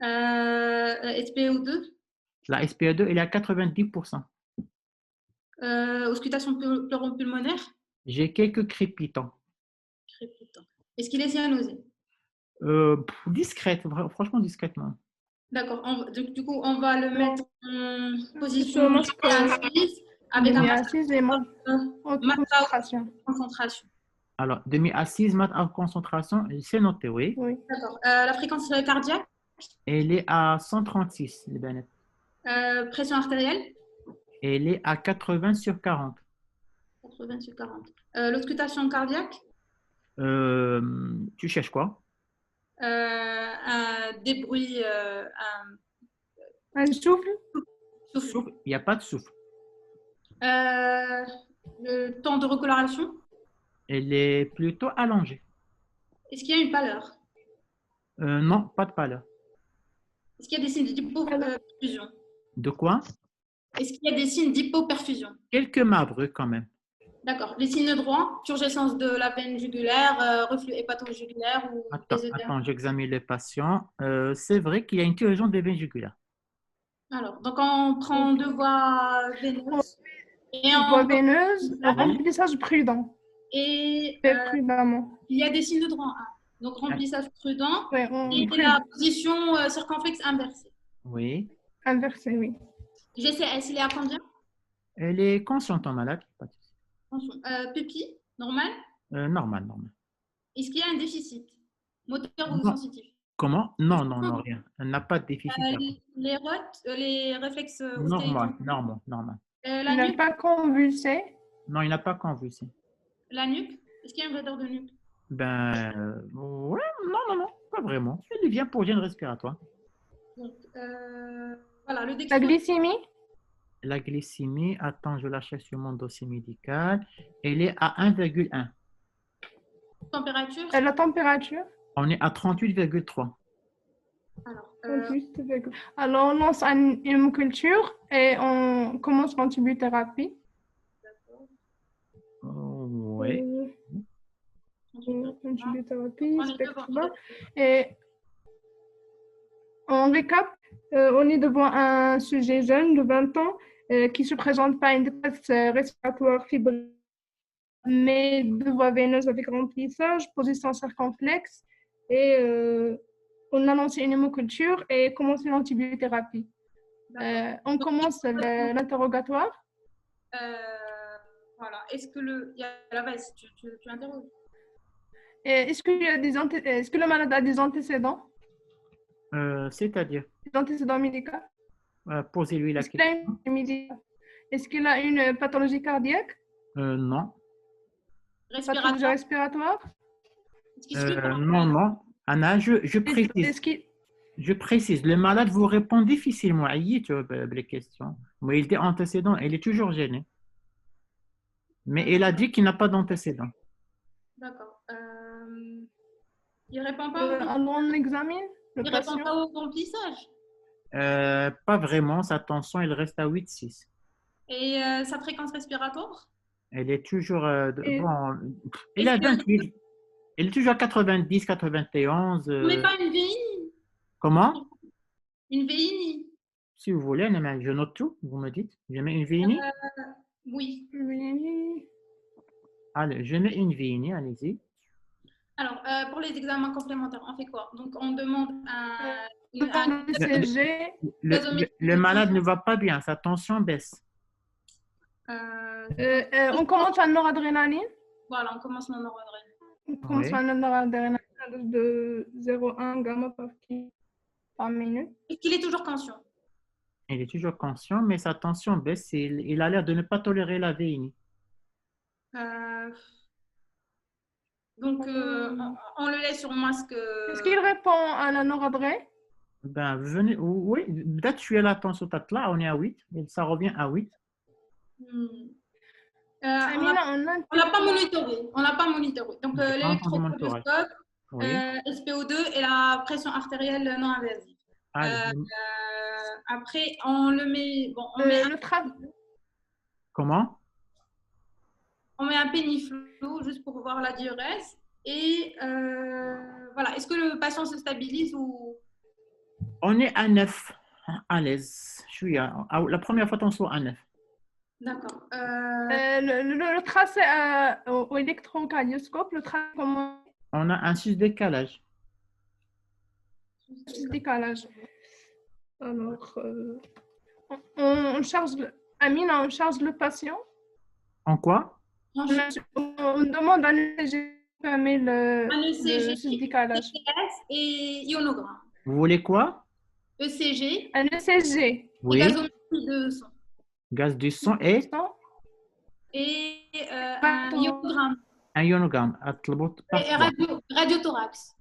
Speaker 8: SPO2?
Speaker 2: La SPO2, elle est à 90%.
Speaker 8: Auscultation pleuropulmonaire?
Speaker 2: J'ai quelques crépitants.
Speaker 8: Est-ce qu'il est cyanosé?
Speaker 2: Discrète, franchement discrètement.
Speaker 8: D'accord. Du coup, on va le mettre en position assise avec un
Speaker 11: assise et
Speaker 8: concentration.
Speaker 2: Alors, demi-assise, mat à concentration, c'est noté, oui.
Speaker 8: D'accord. La fréquence cardiaque?
Speaker 2: Elle est à 136, les Bennett.
Speaker 8: Pression artérielle?
Speaker 2: Elle est à 80/40.
Speaker 8: 80/40. L'auscultation cardiaque?
Speaker 2: Tu cherches quoi?
Speaker 8: Un débrouille.
Speaker 11: Un souffle?
Speaker 2: Souffle. Il n'y a pas de souffle.
Speaker 8: Le temps de recoloration?
Speaker 2: Elle est plutôt allongée.
Speaker 8: Est-ce qu'il y a une pâleur?
Speaker 2: Non, pas de pâleur.
Speaker 8: Est-ce qu'il y a des signes d'hypoperfusion?
Speaker 2: De quoi?
Speaker 8: Est-ce qu'il y a des signes d'hypoperfusion?
Speaker 2: Quelques marbreux quand même.
Speaker 8: D'accord. Les signes droits, turgescence de la veine jugulaire, reflux hépatojugulaire ou
Speaker 2: Attends, j'examine les patients. C'est vrai qu'il y a une turgescence des veines jugulaires.
Speaker 8: Alors, donc on prend deux voies veineuses. Et
Speaker 11: voie veineuse, remplissage prudent.
Speaker 8: Et
Speaker 11: prudemment.
Speaker 8: Il y a des signes de droit 1. Donc remplissage prudent et la position circonflexe inversée.
Speaker 2: Oui.
Speaker 11: Inversée, oui.
Speaker 8: GCS, il est à combien?
Speaker 2: Elle est consciente en malade.
Speaker 8: Pupille, normal?
Speaker 2: Normal.
Speaker 8: Est-ce qu'il y a un déficit? Moteur ou
Speaker 2: Non.
Speaker 8: sensitif?
Speaker 2: Comment? Non, non, non, rien. Elle n'a pas de déficit.
Speaker 8: Les rotes, les réflexes
Speaker 2: Normal,
Speaker 8: ostéiques.
Speaker 2: normal, normal.
Speaker 11: Il
Speaker 8: La
Speaker 11: n'a
Speaker 8: nuque?
Speaker 11: pas convulsé.
Speaker 2: Non, il n'a pas convulsé.
Speaker 8: La nuque? Est-ce qu'il y a une raideur de nuque?
Speaker 2: Ben, ouais, non, non, non, pas vraiment. Il vient pour gêne respiratoire.
Speaker 8: Donc, voilà, le
Speaker 11: La
Speaker 8: dextro.
Speaker 11: glycémie?
Speaker 2: La glycémie, attends, je la cherche sur mon dossier médical. Elle est à 1,1.
Speaker 8: Température?
Speaker 11: La température?
Speaker 2: On est à 38,3.
Speaker 11: Alors, on lance une hémoculture et on commence l'antibiothérapie.
Speaker 2: Oui.
Speaker 11: Antibiothérapie, spectre bas. Et on récap, on est devant un sujet jeune de 20 ans qui ne se présente pas à une détresse respiratoire fibrille, mais de voie veineuse avec remplissage, position circonflexe. Et on a lancé une hémoculture et commencé l'antibiothérapie. On commence l'interrogatoire.
Speaker 8: Voilà. Est-ce que vas-y, tu interroges.
Speaker 11: Est-ce que le malade a des antécédents?
Speaker 2: C'est-à-dire?
Speaker 11: Des antécédents médicaux?
Speaker 2: Posez-lui la question.
Speaker 11: Est-ce qu'il a une pathologie cardiaque?
Speaker 2: Non.
Speaker 11: Pathologie respiratoire?
Speaker 2: Non, non. Anna, je précise. Je précise, le malade vous répond difficilement à les questions. Mais il a antécédents, il est toujours gêné. Mais il a dit qu'il n'a pas d'antécédents.
Speaker 8: D'accord. Il répond pas
Speaker 11: alors on examine le
Speaker 8: Il
Speaker 11: patient.
Speaker 8: répond pas au remplissage.
Speaker 2: Pas vraiment, sa tension, elle reste à 8,6.
Speaker 8: Et sa fréquence respiratoire?
Speaker 2: Elle est toujours... bon, elle est à 28. Elle est toujours à 90, 91.
Speaker 8: Vous n'avez pas une VINI?
Speaker 2: Comment?
Speaker 8: Une VINI?
Speaker 2: Si vous voulez, je note tout, vous me dites. Je mets une VINI?
Speaker 8: Oui.
Speaker 2: Allez, je mets une VINI, allez-y.
Speaker 8: Alors, pour les examens complémentaires, on fait quoi? Donc, on demande un
Speaker 11: ECG.
Speaker 2: Le malade ne va pas bien, sa tension baisse.
Speaker 11: On commence à noradrénaline.
Speaker 8: Voilà, on commence la noradrénaline.
Speaker 11: On commence à noradrénaline de 0,1 gamma par minute.
Speaker 8: Est-ce qu'il est toujours conscient?
Speaker 2: Il est toujours conscient, mais sa tension baisse et il a l'air de ne pas tolérer la VINI.
Speaker 8: Donc, on le laisse sur masque.
Speaker 11: Est-ce qu'il répond à la noradré?
Speaker 2: Ben, venez, oui, peut-être je suis à la tension là, on est à 8, et ça revient à 8.
Speaker 8: On n'a pas monitoré. On n'a pas monitoré. Donc, l'électrocardioscope, SPO2 et la pression artérielle non invasive. Après, on le met. Bon, on met
Speaker 2: Comment?
Speaker 8: On met un péniflow juste pour voir la diurèse. Et voilà. Est-ce que le patient se stabilise ou...
Speaker 2: On est à 9, à l'aise. Je suis la première fois qu'on soit à 9.
Speaker 8: D'accord.
Speaker 11: Le tracé au électrocardioscope, le tracé comment?
Speaker 2: On a un sus-décalage.
Speaker 11: Sus-décalage. Alors, on charge Amine, on charge le patient.
Speaker 2: En quoi?
Speaker 11: On demande un ECG fermer le sus-décalage.
Speaker 8: Et ionogramme.
Speaker 2: Vous voulez quoi?
Speaker 8: ECG.
Speaker 11: Un ECG.
Speaker 2: Oui.
Speaker 8: Et gazométrie de sang.
Speaker 2: Gaz du sang et
Speaker 8: un ionogramme.
Speaker 2: Un ionogramme.
Speaker 8: Et radiothorax.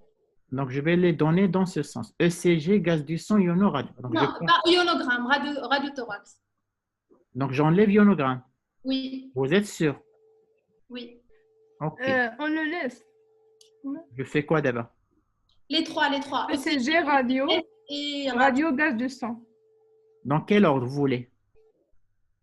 Speaker 2: Donc, je vais les donner dans ce sens. ECG, gaz du sang, ionoradio.
Speaker 8: Non, pas ionogramme, radiothorax.
Speaker 2: Donc, j'enlève ionogramme.
Speaker 8: Oui.
Speaker 2: Vous êtes sûr?
Speaker 8: Oui.
Speaker 2: Ok.
Speaker 11: On le laisse.
Speaker 2: Je fais quoi d'abord?
Speaker 8: Les trois.
Speaker 11: ECG, radio,
Speaker 8: et
Speaker 11: radio, gaz du sang.
Speaker 2: Dans quel ordre vous voulez?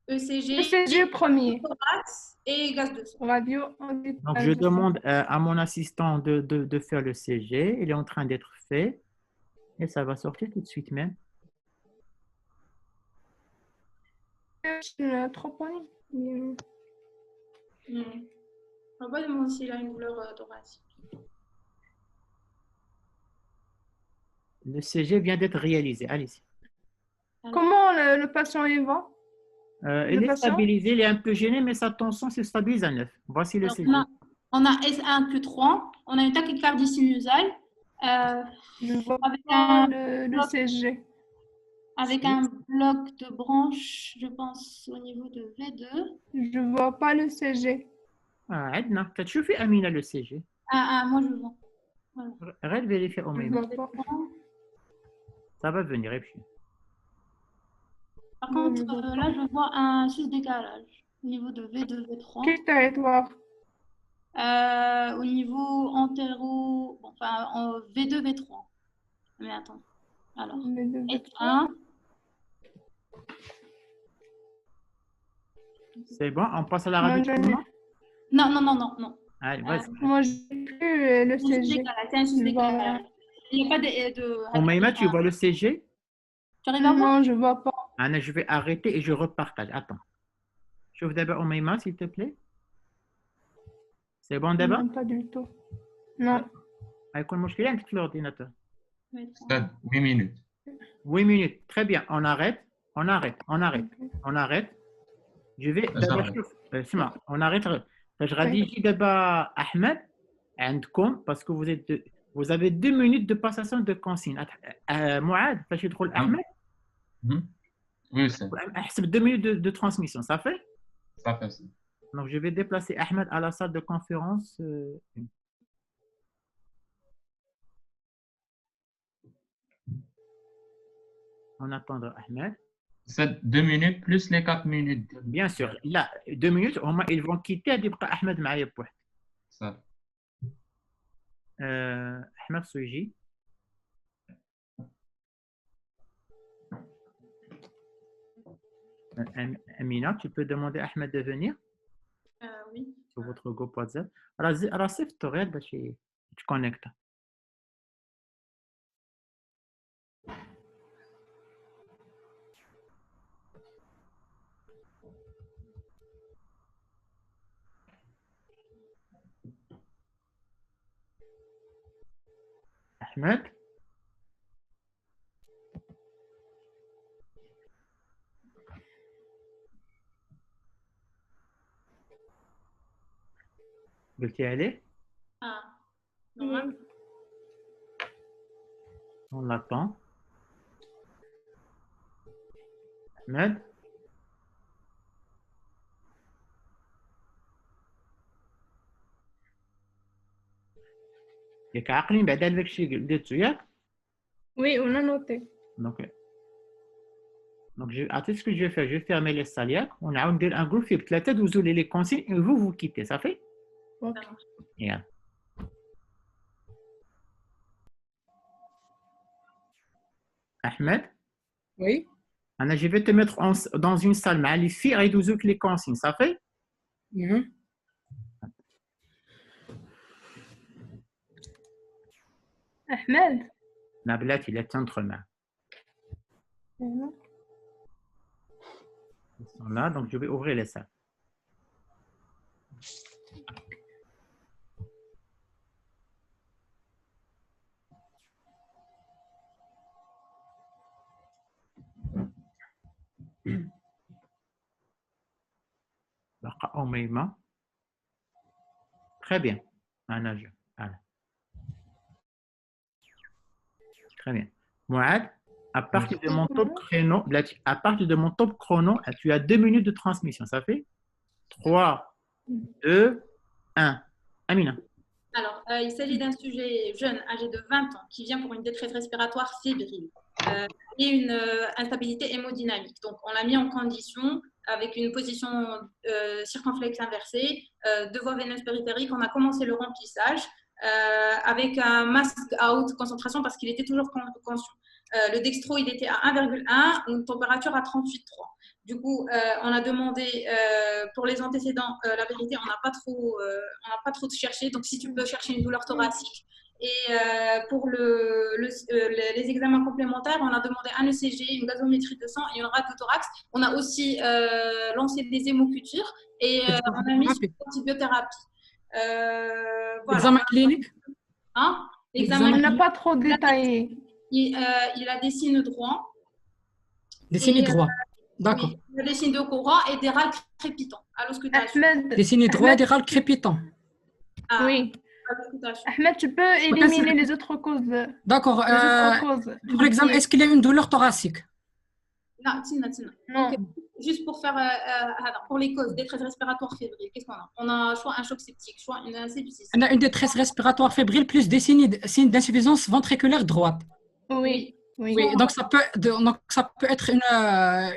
Speaker 8: ECG
Speaker 11: premier.
Speaker 8: Thorax et gaz de sang.
Speaker 11: Radio.
Speaker 2: Donc, je demande à mon assistant de faire le CG. Il est en train d'être fait. Et ça va sortir tout de suite même.
Speaker 11: Troponine.
Speaker 8: Moi aussi, il a une douleur thoracique.
Speaker 2: Le CG vient d'être réalisé. Allez-y.
Speaker 11: Comment le patient y va?
Speaker 2: Il est stabilisé, il est un peu gêné, mais sa tension se stabilise à 9. Voici le CG.
Speaker 8: On a S1, Q3, on a une tachycardie sinusale
Speaker 11: Je vois
Speaker 8: Avec
Speaker 11: pas
Speaker 8: un
Speaker 11: le
Speaker 8: bloc,
Speaker 11: CG.
Speaker 8: avec un bloc de branches, je pense, au niveau de V2.
Speaker 11: Je vois pas le CG.
Speaker 2: عندنا كتشوفي أمينة le CG.
Speaker 8: Moi je vois. Voilà.
Speaker 2: غير vérifier au
Speaker 11: Je
Speaker 2: même.
Speaker 11: vois pas.
Speaker 2: Ça va venir et puis.
Speaker 8: Par contre, là, je vois un sous-décalage au niveau de V2, V3.
Speaker 11: Quel territoire?
Speaker 8: Au niveau antéro, enfin, en V2, V3. Mais attends. Alors,
Speaker 11: V2,
Speaker 8: S1.
Speaker 2: C'est bon, on passe à la
Speaker 11: Moi,
Speaker 2: radio.
Speaker 11: j'en ai-
Speaker 8: Non.
Speaker 2: Allez, vas-y.
Speaker 11: Moi, j'ai plus le CG.
Speaker 8: C'est un
Speaker 11: Je vois
Speaker 8: sous-décalage.
Speaker 11: rien.
Speaker 8: Il n'y a pas de...
Speaker 2: Omeima, tu vois le CG?
Speaker 8: Tu arrives à voir?
Speaker 11: Non, je vois pas.
Speaker 2: Anna, je vais arrêter et je repartage. Attends. Chauffe d'abord Omeima, s'il te plaît. C'est bon d'abord?
Speaker 11: Non, pas du tout. Non.
Speaker 2: هيكون مشكلة عندك في الأورديناتور.
Speaker 3: 8 minutes.
Speaker 2: 8 minutes. Très bien. On arrête. On arrête. Je vais d'abord
Speaker 3: j'arrête.
Speaker 2: شوف اسمع on arrête. Je غادي يجي دابا أحمد عندكم parce que vous avez 2 minutes de passation de consigne. معاذ فاش يدخل أحمد
Speaker 3: Oui, c'est
Speaker 2: احسب 2 minutes de transmission. Ça fait?
Speaker 3: ça fait ça.
Speaker 2: Donc je vais déplacer Ahmed à la salle de conférence. On attendra Ahmed.
Speaker 3: C'est 2 minutes plus les 4 minutes.
Speaker 2: Bien sûr, là, 2 minutes, ils vont quitter et يبقى أحمد معايا بواحد.
Speaker 3: Ça.
Speaker 2: أحمد سويجي. Amina, tu peux demander à Ahmed de venir
Speaker 8: Oui.
Speaker 2: sur votre groupe WhatsApp. راه صيفطو غير باش يتكونيكتا. أحمد قلتي عليه؟
Speaker 8: Normal.
Speaker 2: On l'attend. Ahmed. ياك عاقلين بعد على داكشي اللي درتو ياك؟
Speaker 11: Oui, on a noté.
Speaker 2: Donc attends, ce que je vais faire, je vais fermer les salles. On a un groupe فيه بثلاثة دوزوا لي consignes et vous quittez, ça fait?
Speaker 11: Ok.
Speaker 2: Yeah. Ahmed?
Speaker 12: Oui.
Speaker 2: Anna, je vais te mettre dans une salle مع les filles et دوزوك les consignes, ça fait?
Speaker 11: Ahmed?
Speaker 2: لا بلاتي لا تندخل معاه. Ils sont là, donc je vais ouvrir les salles. بقى أميمة. Très bien. أنا جو. Très bien. Mouad, à partir de mon top chrono, tu as 2 minutes de transmission. Ça fait 3, 2, 1. Amina.
Speaker 8: Alors, il s'agit d'un sujet jeune, âgé de 20 ans, qui vient pour une détresse respiratoire fébrile et une instabilité hémodynamique. Donc, on l'a mis en condition avec une position circonflexe inversée, 2 voies veineuses périphériques. On a commencé le remplissage avec un mask à haute concentration parce qu'il était toujours conscient. Le dextro, il était à 1,1, une température à 38,3. Du coup, on a demandé pour les antécédents, la vérité, on n'a pas trop cherché. Donc, si tu peux chercher une douleur thoracique. Et pour les examens complémentaires, on a demandé un ECG, une gazométrie de sang et une radiothorax. On a aussi lancé des hémocutures et on a mis sur l'antibiothérapie. Voilà.
Speaker 12: Examen clinique?
Speaker 11: L'examen, on n'a pas trop détaillé.
Speaker 8: Il a des signes droits.
Speaker 12: Des signes droits. D'accord.
Speaker 8: Oui, il a des signes de courant et des râles crépitants à l'auscultation.
Speaker 12: Des signes droits et des râles crépitants.
Speaker 11: Oui. Ahmed, tu peux éliminer les autres causes.
Speaker 12: D'accord.
Speaker 11: Les autres causes.
Speaker 12: Par exemple, est-ce qu'il y a une douleur thoracique?
Speaker 8: Non, tina.
Speaker 11: Non.
Speaker 8: Donc, juste pour faire pour les causes détresse respiratoire fébrile, qu'est-ce qu'on a? On a soit un choc septique, soit une sepsis.
Speaker 12: On a une détresse respiratoire fébrile plus des signes d'insuffisance ventriculaire droite.
Speaker 11: Oui.
Speaker 12: Oui, donc ça peut être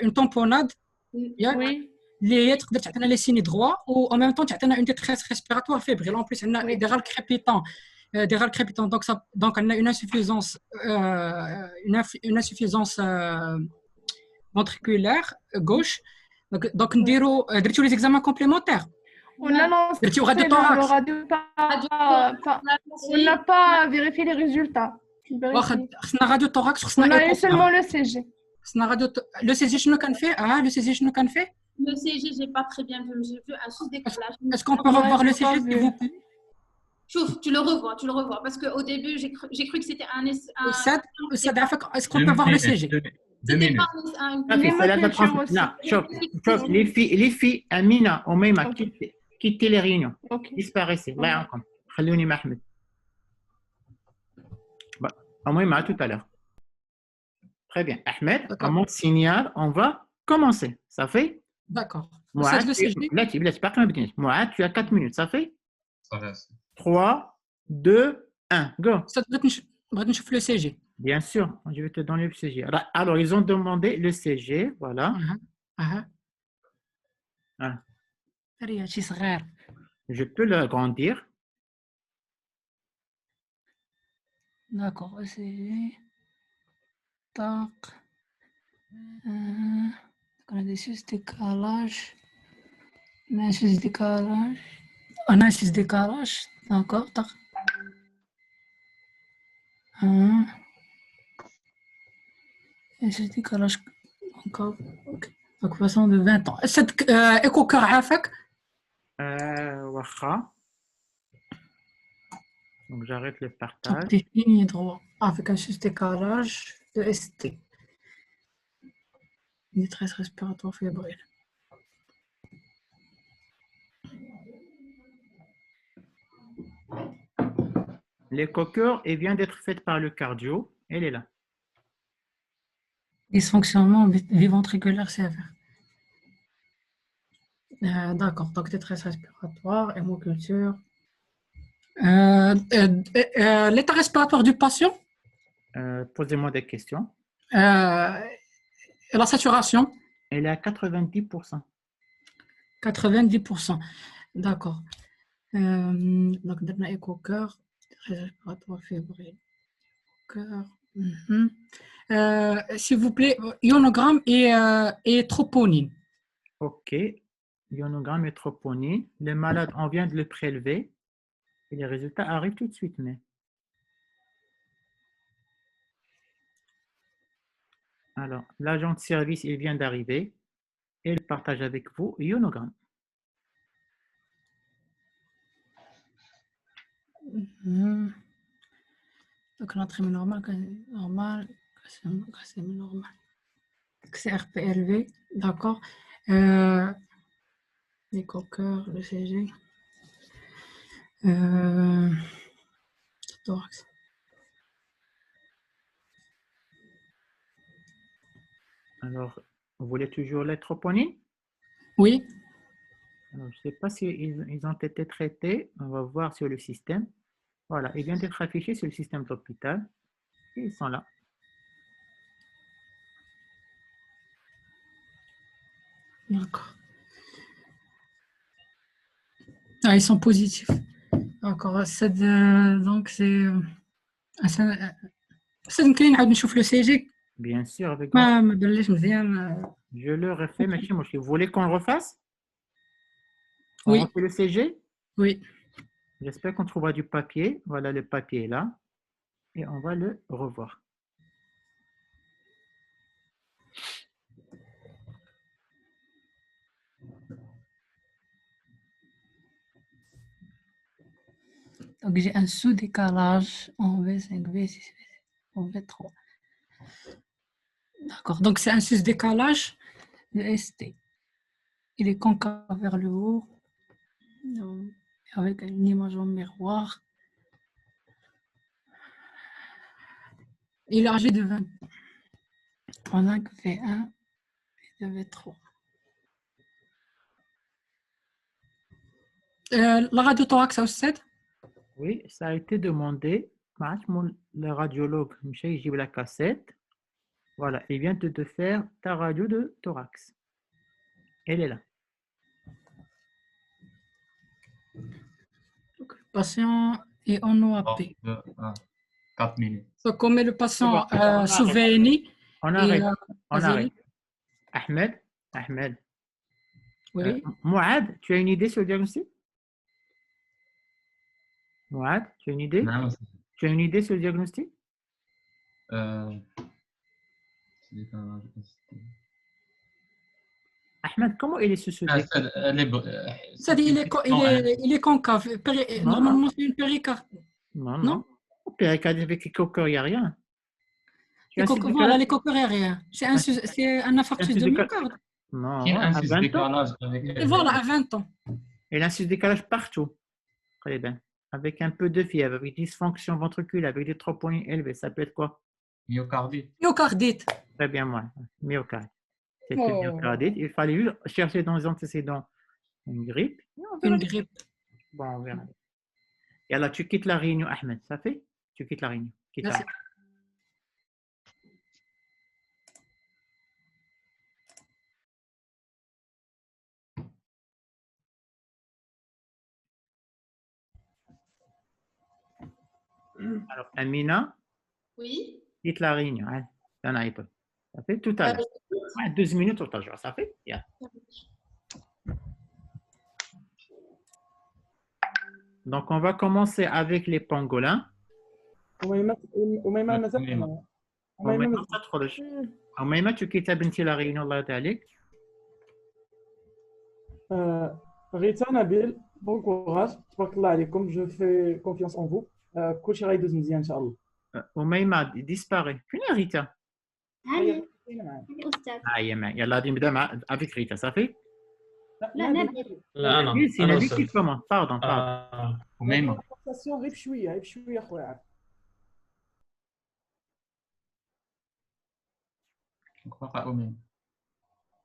Speaker 12: une tamponnade.
Speaker 11: Oui.
Speaker 12: اللي تقدر تعطينا لي سيني droit ou en même temps تعطينا une détresse respiratoire fébrile. En plus, on a des râles crépitants. Donc on a une insuffisance ventriculaire gauche. Donc درتو les examens complémentaires.
Speaker 11: On a lancé
Speaker 12: درتو radio thorax.
Speaker 11: On n'a pas vérifié les résultats.
Speaker 12: خصنا radio thorax,
Speaker 11: On a eu seulement le CG.
Speaker 12: خصنا radio le CG شنو كان فيه؟ le CG شنو كان فيه؟
Speaker 8: Le CG, j'ai pas très bien vu, j'ai vu un sous-décollage.
Speaker 12: Est-ce qu'on peut revoir le CG, s'il vous plaît?
Speaker 8: Chouf, tu le revois, parce qu'au début, j'ai cru que c'était un...
Speaker 12: Est-ce qu'on peut voir le CG?
Speaker 3: 2 minutes.
Speaker 2: شوف les filles Amina وميمة quittez les réunions. Disparaissez. الله يعاونكم. خلوني مع أحمد. Amina à tout à l'heure. Très bien. Ahmed, à mon signal, on va commencer. Ça fait?
Speaker 12: D'accord.
Speaker 2: Mourad, tu as 4 minutes, ça fait? 3, 2, 1, go.
Speaker 12: Le CG.
Speaker 2: Bien sûr, je vais te donner le CG. Alors, ils ont demandé le CG, voilà. Je peux l'agrandir.
Speaker 12: D'accord, CG. Tac. On a des sus-décalages. On a un sus-décalage. D'accord. Un sus-décalage. Encore. Ok. Donc, façon de 20 ans. Cette écho-cœur عافاك?
Speaker 2: واخا. Donc, j'arrête le partage.
Speaker 12: Donc, ligne droit avec un sus-décalage de ST. Détresse respiratoire fébrile.
Speaker 2: L'écho-cœur vient d'être faite par le cardio. Elle est là.
Speaker 12: Dysfonctionnement biventriculaire sévère. D'accord. Donc, détresse respiratoire, hémoculture. L'état respiratoire du patient?
Speaker 2: Posez-moi des questions.
Speaker 12: La saturation?
Speaker 2: Elle est à 90%.
Speaker 12: 90%. D'accord. Donc, on a écho-cœur, respiratoire fébrile. Cœur. S'il vous plaît, ionogramme et troponine.
Speaker 2: Ok. Ionogramme et troponine. Le malade, on vient de le prélever. Et les résultats arrivent tout de suite. Mais... Alors, l'agent de service, il vient d'arriver. Et il partage avec vous ionogramme.
Speaker 12: Donc, l'entraînement normal, c'est RP élevé, d'accord. L'écho-cœur, le CG. Thorax.
Speaker 2: Alors, vous voulez toujours les troponines?
Speaker 12: Oui.
Speaker 2: Alors, je ne sais pas s'ils ont été traités. On va voir sur le système. Voilà, ils viennent d'être affichés sur le système d'hôpital. Et ils sont là.
Speaker 12: D'accord. Ah, ils sont positifs. D'accord. Donc, c'est... C'est une clé, on chauffe le CG.
Speaker 2: Bien sûr, avec
Speaker 12: Je
Speaker 2: le refais, mais vous voulez qu'on le refasse?
Speaker 12: Oui.
Speaker 2: On refait le CG?
Speaker 12: Oui.
Speaker 2: J'espère qu'on trouvera du papier. Voilà, le papier est là. Et on va le revoir.
Speaker 12: Donc, j'ai un sous-décalage en V5, V6, en V3. D'accord. Donc, c'est un sous-décalage de ST. Il est concave vers le haut, avec une image en miroir. Il est âgé de 20. 35 V1 et V3. La radio-thorax à 7.
Speaker 2: Oui, ça a été demandé. Le radiologue, Michel, il la cassette. Voilà, il vient de te faire ta radio de thorax. Elle est là.
Speaker 12: Le patient est en OAP.
Speaker 3: 4 minutes.
Speaker 12: Donc, on met le patient
Speaker 2: On
Speaker 12: sous
Speaker 2: arrête.
Speaker 12: VNI.
Speaker 2: On
Speaker 12: et,
Speaker 2: arrête. On
Speaker 12: vas-y.
Speaker 2: arrête. Ahmed.
Speaker 12: Oui.
Speaker 2: Mouad, tu as une idée sur le diagnostic? Mouad, tu as une idée?
Speaker 3: Non,
Speaker 2: Tu as une idée sur le diagnostic? Ahmed, comment il est sur ce diagnostic?
Speaker 12: C'est-à-dire, il est concave. Normalement, c'est une péricarde.
Speaker 2: Non. Péricarde avec les coqueurs, il n'y a rien.
Speaker 12: Voilà, les coqueurs, il n'y a rien. C'est un infarctus de myocarde.
Speaker 2: Non,
Speaker 3: Il y a
Speaker 2: à
Speaker 3: un
Speaker 2: 20 ans.
Speaker 3: décalage avec.
Speaker 12: Et voilà, à 20 ans.
Speaker 2: Et là, c'est décalage partout. Très bien. Avec un peu de fièvre, avec dysfonction ventriculaire, avec des troponines élevés, ça peut être quoi?
Speaker 3: Myocardite.
Speaker 12: Myocardite.
Speaker 2: Très bien, moi. Myocarde. C'était
Speaker 12: Oh.
Speaker 2: myocardite. Il fallait juste chercher dans les antécédents une grippe.
Speaker 12: Une grippe.
Speaker 2: Bon, on verra. Et là, tu quittes la réunion, Ahmed. Ça fait? Tu quittes la réunion. Quitte la
Speaker 12: Merci.
Speaker 2: réunion. Alors, Amina,
Speaker 8: Oui.
Speaker 2: quitte la réunion. Allez, ça n'arrive pas. Ça fait tout à l'heure. Ouais, 12 minutes au total, ça fait? Yeah. Donc, on va commencer avec les pangolins.
Speaker 13: وميمة مازال
Speaker 2: أميمة ما تدخلش. أميمة tu quittes بنتي la réunion الله يرضي عليك.
Speaker 13: غيتا نبيل بون كوراج تبارك الله عليكم جو في كونفيونس اون فو كلشي غيدوز مزيان ان شاء الله.
Speaker 2: أميمة disparaît. فين هي ريتا؟
Speaker 13: هي
Speaker 14: أستاذ.
Speaker 2: هي معي. يلا غادي نبدا مع avec ريتا صافي؟
Speaker 14: لا نبيل.
Speaker 4: لا انا
Speaker 2: نبيل سي
Speaker 4: انا
Speaker 2: نبيل
Speaker 4: أستاذ.
Speaker 2: كيف كومون باردون.
Speaker 3: وميمة.
Speaker 13: غير بشويه اخويا.
Speaker 3: بقى وميمة.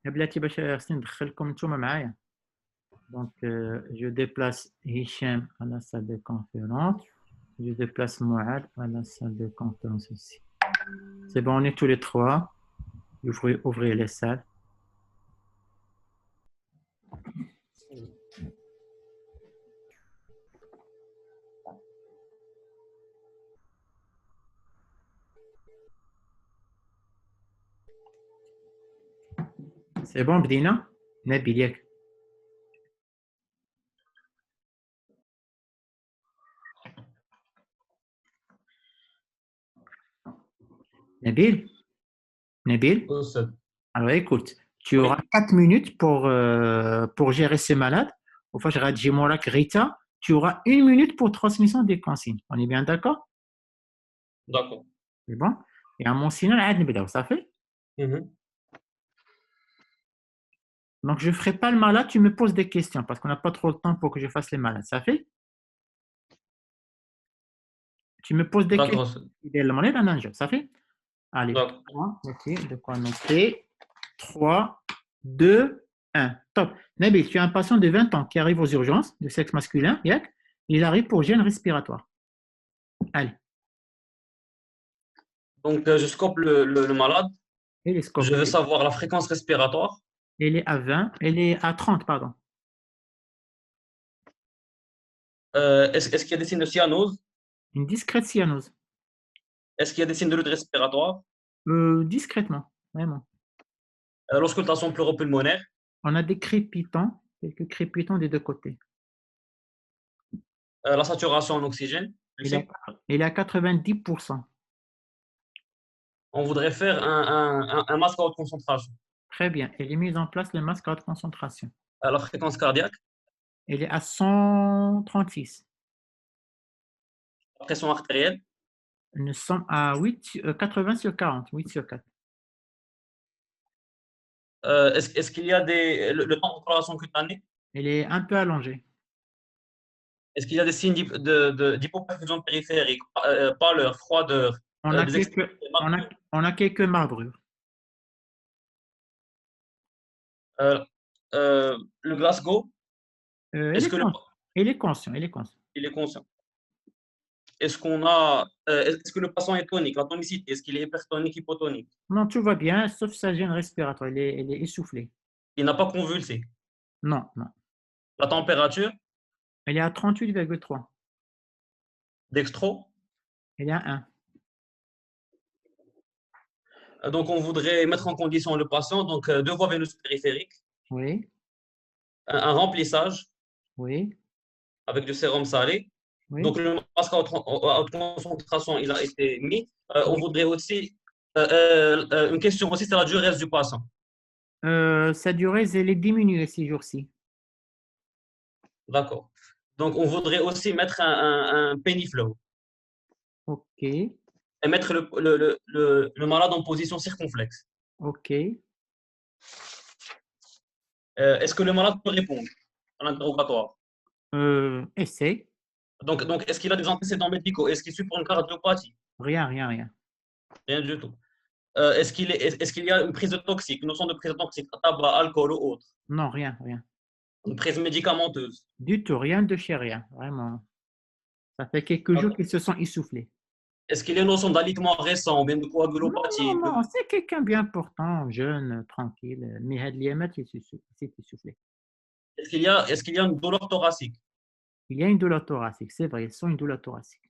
Speaker 2: يا بلاتي باش خصني ندخلكم نتوما معايا. Donc, je déplace Hicham à la salle de conférence. Je déplace Mouad à la salle de conférence aussi. C'est bon, on est tous les trois. Ouvrez les salles. C'est bon, بدينا؟ نبيل ياك. Nabil? Alors écoute, tu auras 4 minutes pour gérer ces malades. Au fait, je rédige mon lac Rita. Tu auras 1 minute pour transmission des consignes. On est bien d'accord?
Speaker 4: D'accord.
Speaker 2: C'est bon? Et à mon signal, ça fait? Donc, je ne ferai pas le malade, tu me poses des questions parce qu'on n'a pas trop le temps pour que je fasse les malades. Ça fait? Tu me poses des questions. Ça fait? Allez, 3, ok, de quoi noter? 3, 2, 1. Top. Nabil, tu as un patient de 20 ans qui arrive aux urgences de sexe masculin. Il arrive pour gêne respiratoire. Allez.
Speaker 4: Donc, je scope le malade. Je veux savoir la fréquence respiratoire.
Speaker 2: Elle est à 20, elle est à 30, pardon.
Speaker 4: Est-ce qu'il y a des signes de cyanose?
Speaker 2: Une discrète cyanose.
Speaker 4: Est-ce qu'il y a des signes de lutte respiratoire?
Speaker 2: Discrètement, vraiment.
Speaker 4: L'auscultation pleuropulmonaire?
Speaker 2: On a des crépitants, quelques crépitants des deux côtés.
Speaker 4: La saturation en oxygène?
Speaker 2: Il est à 90%.
Speaker 4: On voudrait faire un masque à haute concentration.
Speaker 2: Très bien. Elle est mise en place le masque à haute concentration.
Speaker 4: La fréquence cardiaque?
Speaker 2: Elle est à 136.
Speaker 4: La pression artérielle?
Speaker 2: Nous sommes à 80 sur 40, 8 sur 4.
Speaker 4: Est-ce qu'il y a le temps de coloration cutanée?
Speaker 2: Elle est un peu allongée.
Speaker 4: Est-ce qu'il y a des signes d'hypoperfusion périphérique, pâleur, froideur?
Speaker 2: On a
Speaker 15: des
Speaker 2: quelques, on a quelques marbrures.
Speaker 15: Le Glasgow,
Speaker 2: Elle
Speaker 15: est-ce
Speaker 2: est
Speaker 15: que le,
Speaker 2: conscient. Elle est conscient. Elle est conscient.
Speaker 15: il est conscient? Est-ce que le patient est tonique? La tonicité, est-ce qu'il est hypertonique, hypotonique?
Speaker 2: Non, tout va bien, sauf sa gêne respiratoire. Elle est essoufflée.
Speaker 15: Il n'a pas convulsé.
Speaker 2: Non, non.
Speaker 15: La température,
Speaker 2: Elle est à 38,3.
Speaker 15: dextro.
Speaker 2: Elle est à 1.
Speaker 15: Donc, on voudrait mettre en condition le patient, donc 2 voies veineuses périphériques,
Speaker 2: Oui,
Speaker 15: un remplissage
Speaker 2: oui,
Speaker 15: avec du sérum salé.
Speaker 2: oui.
Speaker 15: Donc, le masque à haute concentration, il a été mis. On voudrait aussi, une question aussi, c'est la durée du patient.
Speaker 2: Sa durée, elle est diminuée ces jours-ci.
Speaker 15: D'accord. Donc, on voudrait aussi mettre un penny flow
Speaker 2: OK,
Speaker 15: et mettre le malade en position circonflexe.
Speaker 2: OK.
Speaker 15: Est-ce que le malade peut répondre à l'interrogatoire?
Speaker 2: Essaye.
Speaker 15: Donc est-ce qu'il a des antécédents médicaux? Est-ce qu'il suit pour une cardiopathie?
Speaker 2: Rien, rien, rien.
Speaker 15: Rien du tout. Est-ce qu'il y a une prise de toxique, une notion de prise de toxique, tabac, alcool ou autre?
Speaker 2: Non, rien, rien.
Speaker 15: Une prise médicamenteuse?
Speaker 2: Du tout, rien de chez rien, vraiment. Ça fait quelques jours qu'ils se sont essoufflés.
Speaker 15: Est-ce qu'il y a une notion d'alitement récent ou bien de coagulopathie?
Speaker 2: Non, c'est quelqu'un bien portant, jeune, tranquille. Mais il s'est essoufflé.
Speaker 15: Est-ce qu'il y a une douleur thoracique?
Speaker 2: Il y a une douleur thoracique, c'est vrai, ils sont une douleur thoracique.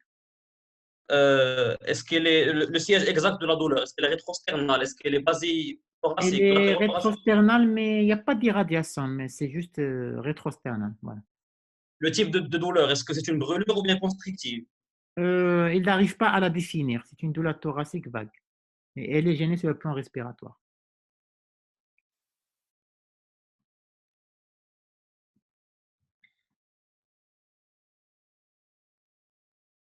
Speaker 15: Est-ce qu'elle est le siège exact de la douleur? Est-ce qu'elle est rétrosternale? Est-ce qu'elle est basée thoracique?
Speaker 2: Elle est rétrosternale, mais il n'y a pas d'irradiation, mais c'est juste rétrosternale. Voilà.
Speaker 15: Le type de douleur, est-ce que c'est une brûlure ou bien constrictive?
Speaker 2: Il n'arrive pas à la définir. C'est une douleur thoracique vague. Et elle est gênée sur le plan respiratoire.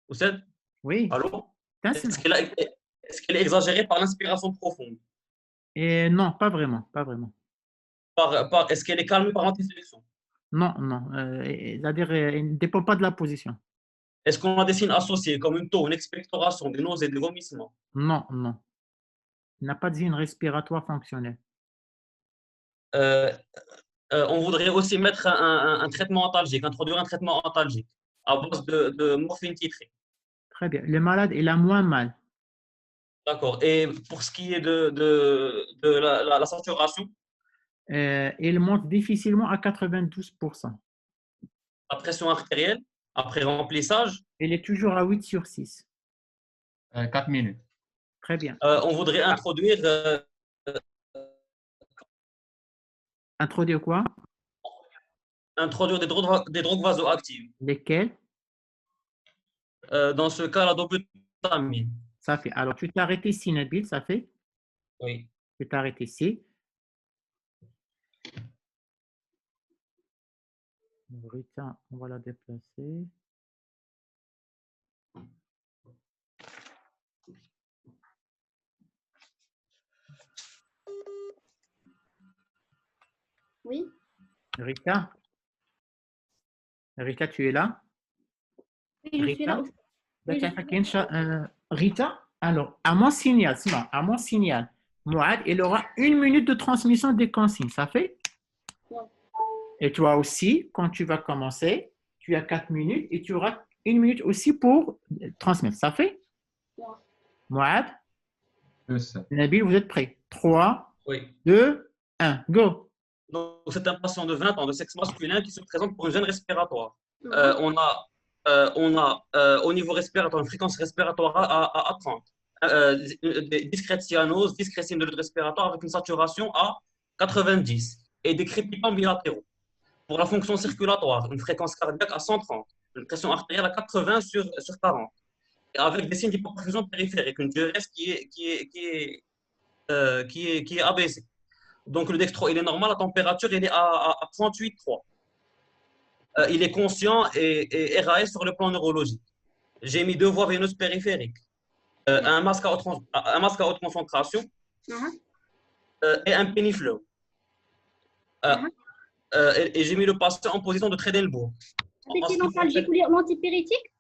Speaker 15: Oussed?
Speaker 2: Oui.
Speaker 15: Allô? Est-ce qu'elle est exagérée par l'inspiration profonde?
Speaker 2: Et non, pas vraiment, pas vraiment.
Speaker 15: Est-ce qu'elle est calmée par l'antisélection?
Speaker 2: Non, non. C'est-à-dire, elle ne dépend pas de la position.
Speaker 15: Est-ce qu'on a des signes associés comme une toux, une expectoration, des nausées, des vomissements?
Speaker 2: Non, non. Il n'a pas de signe respiratoire fonctionnel.
Speaker 15: On voudrait aussi mettre un traitement antalgique, introduire un traitement antalgique à base de morphine titrée.
Speaker 2: Très bien. Le malade, il a moins mal.
Speaker 15: D'accord. Et pour ce qui est de la saturation,
Speaker 2: il monte difficilement à 92%.
Speaker 15: la pression artérielle, après remplissage,
Speaker 2: Il est toujours à 8/6.
Speaker 3: 4 minutes.
Speaker 2: Très bien.
Speaker 15: on voudrait introduire
Speaker 2: Introduire quoi?
Speaker 15: introduire des drogues vasoactives.
Speaker 2: Lesquelles?
Speaker 15: Dans ce cas, la dobutamine.
Speaker 2: Ça fait. Alors, tu t'es arrêté ici, Nabil, ça fait?
Speaker 15: Oui.
Speaker 2: Tu t'es arrêté ici. Rita, on va la déplacer.
Speaker 14: Oui.
Speaker 2: Rita? Rita, tu es là?
Speaker 14: Oui, je suis là. Oui, je suis là.
Speaker 2: Rita, alors, à mon signal, sinon, à mon signal, Mouad, il aura 1 minute de transmission des consignes, ça fait?
Speaker 14: Ouais.
Speaker 2: Et toi aussi, quand tu vas commencer, tu as 4 minutes et tu auras 1 minute aussi pour transmettre, ça fait?
Speaker 14: Ouais.
Speaker 2: Mouad?
Speaker 3: Yes.
Speaker 2: Nabil, vous êtes prêts? 3,
Speaker 15: Oui.
Speaker 2: 2, 1, go!
Speaker 15: Donc, c'est un patient de 20 ans de sexe masculin qui se présente pour une gêne respiratoire.
Speaker 14: Mhm.
Speaker 15: On a au niveau respiratoire une fréquence respiratoire à 30. Discrète cyanose, discrète signe de lutte respiratoire avec une saturation à 90 et des crépitants bilatéraux. Pour la fonction circulatoire, une fréquence cardiaque à 130, une pression artérielle à 80 sur 40, et avec des signes d'hypoperfusion périphérique, une diurèse qui est abaissée. Donc le dextro, il est normal, la température, il est à 38,3. Il est conscient et RAS sur le plan neurologique. J'ai mis 2 voies veineuses périphériques, un masque à haute concentration et un penny flow. Et j'ai mis le patient en position de Trendelenburg.
Speaker 14: C'était l'antalgique ou l'antipyrétique?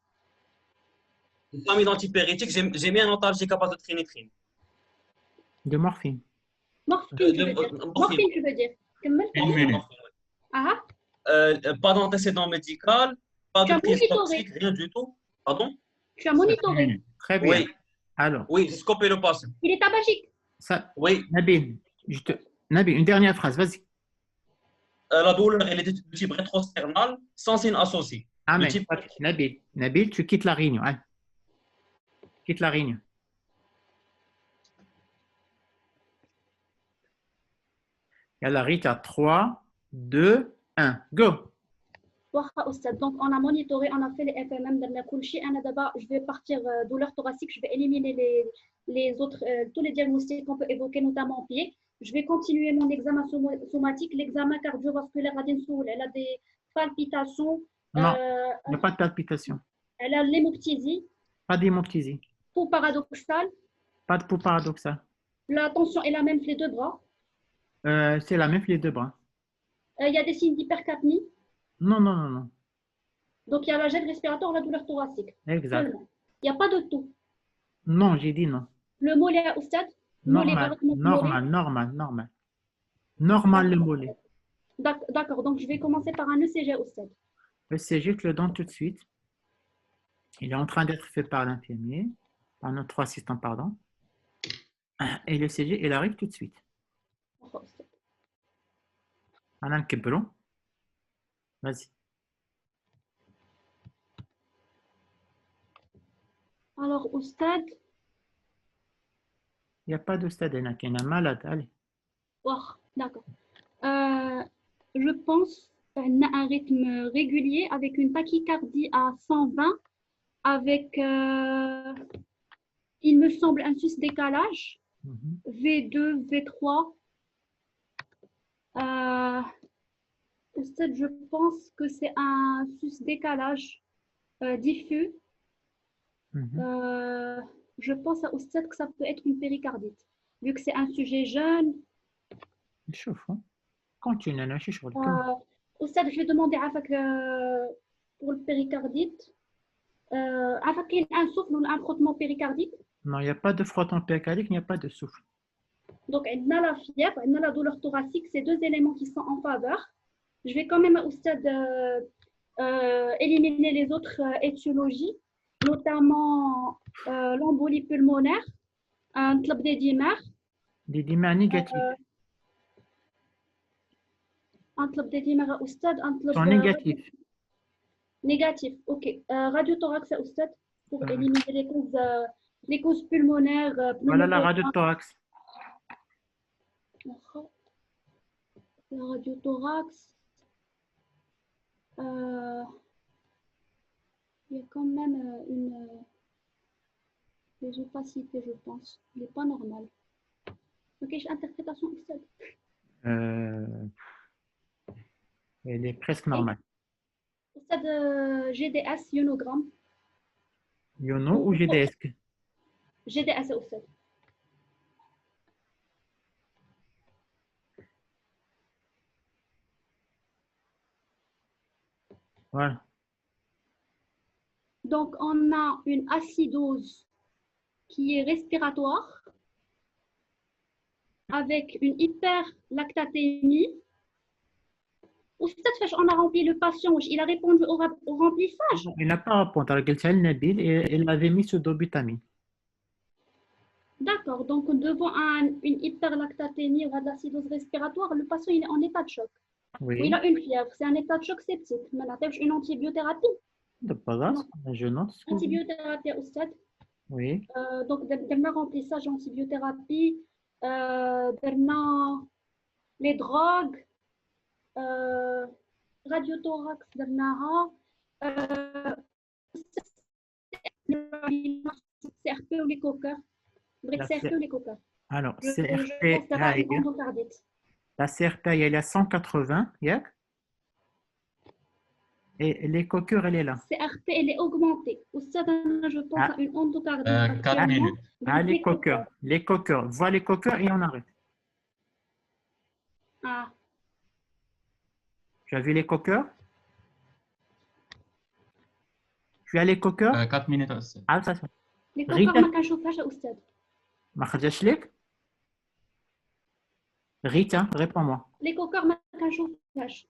Speaker 15: une famille d'antipyrétiques, j'ai mis un antalgique à base de trinitrine.
Speaker 2: De morphine.
Speaker 16: Morphine, tu veux dire. Morphine, tu veux dire.
Speaker 3: Une minute.
Speaker 16: Ah,
Speaker 15: Pas d'antécédent médical, pas
Speaker 16: Tu
Speaker 15: de
Speaker 16: as
Speaker 15: prise
Speaker 16: monitoré.
Speaker 15: toxique, rien du tout. Pardon?
Speaker 16: tu as monitoré.
Speaker 2: Très bien.
Speaker 15: Oui,
Speaker 2: Alors,
Speaker 15: oui, j'ai scopé le patient.
Speaker 16: Il est tabagique.
Speaker 2: ça,
Speaker 15: Oui,
Speaker 2: Nabil, Nabil, une dernière phrase, vas-y.
Speaker 15: la douleur, elle est de type rétrosternal, sans signe associé.
Speaker 2: Amen.
Speaker 15: Le type-
Speaker 2: Nabil, tu quittes la réunion. Allez. Quitte la réunion. Yalla, Rita, 3, 2, 1, go.
Speaker 16: واخا أستاذ. Donc, on a monitoré, on a fait les FMM, درنا كل شيء. أنا d'abord, je vais partir douleur thoracique, je vais éliminer les autres, tous les diagnostics qu'on peut évoquer, notamment en pied. Je vais continuer mon examen somatique, l'examen cardiovasculaire. Elle a des palpitations,
Speaker 2: Non, il n'y a pas de palpitation.
Speaker 16: elle a l'hémoptysie,
Speaker 2: Pas d'hémoptysie.
Speaker 16: pouls paradoxal.
Speaker 2: Pas de pouls paradoxal.
Speaker 16: La tension est la même que les deux bras.
Speaker 2: C'est la même que les deux bras.
Speaker 16: Il y a des signes d'hypercapnie.
Speaker 2: Non, non, non, non.
Speaker 16: Donc, il y a la gêne respiratoire, la douleur thoracique.
Speaker 2: Exact.
Speaker 16: Seulement. Il n'y a pas de tout.
Speaker 2: Non, j'ai dit non.
Speaker 16: Le mollet au stade.
Speaker 2: Normal, normal, normal, normal. Normal le mollet.
Speaker 16: D'accord, donc je vais commencer par un ECG au stade.
Speaker 2: Le CG, je le donne tout de suite. Il est en train d'être fait par l'infirmier, par notre assistant, pardon. Et le CG, il arrive tout de suite. Alain Kebron. Vas-y.
Speaker 16: Alors, au stade,
Speaker 2: Il n'y a pas de stade, il y en a malade. Allez.
Speaker 16: d'accord. Je pense qu'on a un rythme régulier avec une tachycardie à 120, avec, il me semble, un sus-décalage, V2, V3. Au stade, je pense que c'est un sus-décalage diffus. Je pense au stade que ça peut être une péricardite. Vu que c'est un sujet jeune,
Speaker 2: شوف continue انا شي شغل
Speaker 16: au stade, je vais demander pour le péricardite. عفاك كاين un souffle ou un frottement péricardique.
Speaker 2: Non, il n'y a pas de frottement péricardique, il n'y a pas de souffle.
Speaker 16: Donc, on a la fièvre, on a la douleur thoracique, ces deux éléments qui sont en faveur. Je vais quand même au stade éliminer les autres étiologies, notamment l'embolie pulmonaire, un club des dimères.
Speaker 2: Des dimères négatifs.
Speaker 16: Un club des dimères au stade, un club
Speaker 2: négatif.
Speaker 16: Négatif, ok. Radiothorax au stade pour éliminer les causes pulmonaires.
Speaker 2: Voilà la radiothorax.
Speaker 16: La radiothorax. Il y a quand même des opacités, je pense. Il n'est pas normal. Ok, j'ai interprétation au stade.
Speaker 2: Elle est presque normale.
Speaker 16: Au stade GDS, ionogramme.
Speaker 2: Iono ou GDS?
Speaker 16: GDS au stade.
Speaker 2: Voilà.
Speaker 16: Donc, on a une acidose qui est respiratoire avec une hyperlactatémie. Au stade, on a rempli le patient, il a répondu au remplissage.
Speaker 2: Il n'a pas répondu. Elle Nabil et il l'avait mis sous dobutamine.
Speaker 16: D'accord, donc devant une hyperlactatémie ou de l'acidose respiratoire, le patient il est en état de choc.
Speaker 2: Oui.
Speaker 16: Il a une fièvre, c'est un état de choc septique. On a une antibiothérapie.
Speaker 2: Pas grave, je note.
Speaker 16: Antibiothérapie au stade.
Speaker 2: Oui.
Speaker 16: Donc, on a remplissage antibiothérapie, on a les drogues, radiothorax, CRP ou les coqueurs. CRP ou les coqueurs.
Speaker 2: Alors, CRP, la CRP, elle est à 180, yak. Et les coqueurs, elle est là.
Speaker 16: CRP, elle est augmentée. Au stade, je pense à une endocardite.
Speaker 3: 4 minutes.
Speaker 2: Les coqueurs. Les coqueurs. Vois les coqueurs et on arrête.
Speaker 16: Ah.
Speaker 2: Tu as vu les coqueurs? Tu as les coqueurs
Speaker 3: 4 minutes أستاذ.
Speaker 2: Ah, ça.
Speaker 16: لي كوكور ما كنشوفهاش أستاذ.
Speaker 2: ما خرجتش لك Rita, réponds-moi.
Speaker 16: لي كوكور ما كنشوفهاش.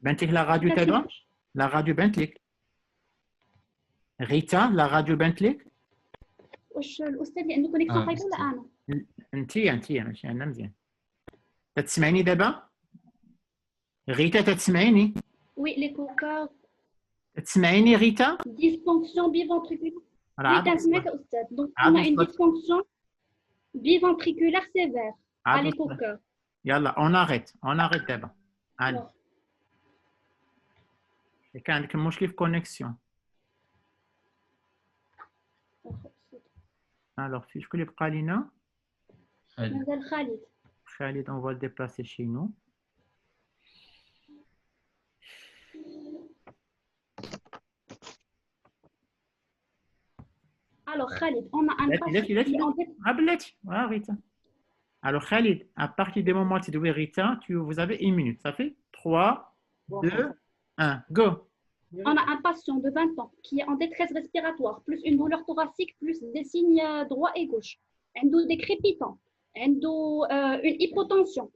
Speaker 2: بنت لك لا راديو تاعها لا راديو بنت لك Rita, la radio بنت لك
Speaker 16: واش الأستاذ اللي عنده كونيكسيون خايبة ولا أنا؟
Speaker 2: انت ماشي انا مزيان تسمعيني دابا غيتا تسمعيني
Speaker 16: وي لي كوكور
Speaker 2: تسمعيني غيتا
Speaker 16: ديسفونكسيون بيفونتريكولار وي كنسمعك أستاذ دونك on a une dysfonction biventriculaire sévère à les coqueurs.
Speaker 2: يلا on arrête دابا allez كان عندك مشكل في كونيكسيون alors في شكون اللي بقى لينا
Speaker 16: مازال
Speaker 2: Khalid, on va le déplacer chez nous.
Speaker 16: Alors Khalid, on a un
Speaker 2: Rita. Alors Khalid, à partir du moment où tu dois Rita, vous avez 1 minute. Ça fait 3, 2, 1, go.
Speaker 16: On a un patient de 20 ans qui est en détresse respiratoire, plus une douleur thoracique, plus des signes droit et gauche. Endo des crépitants, endo une hypotension,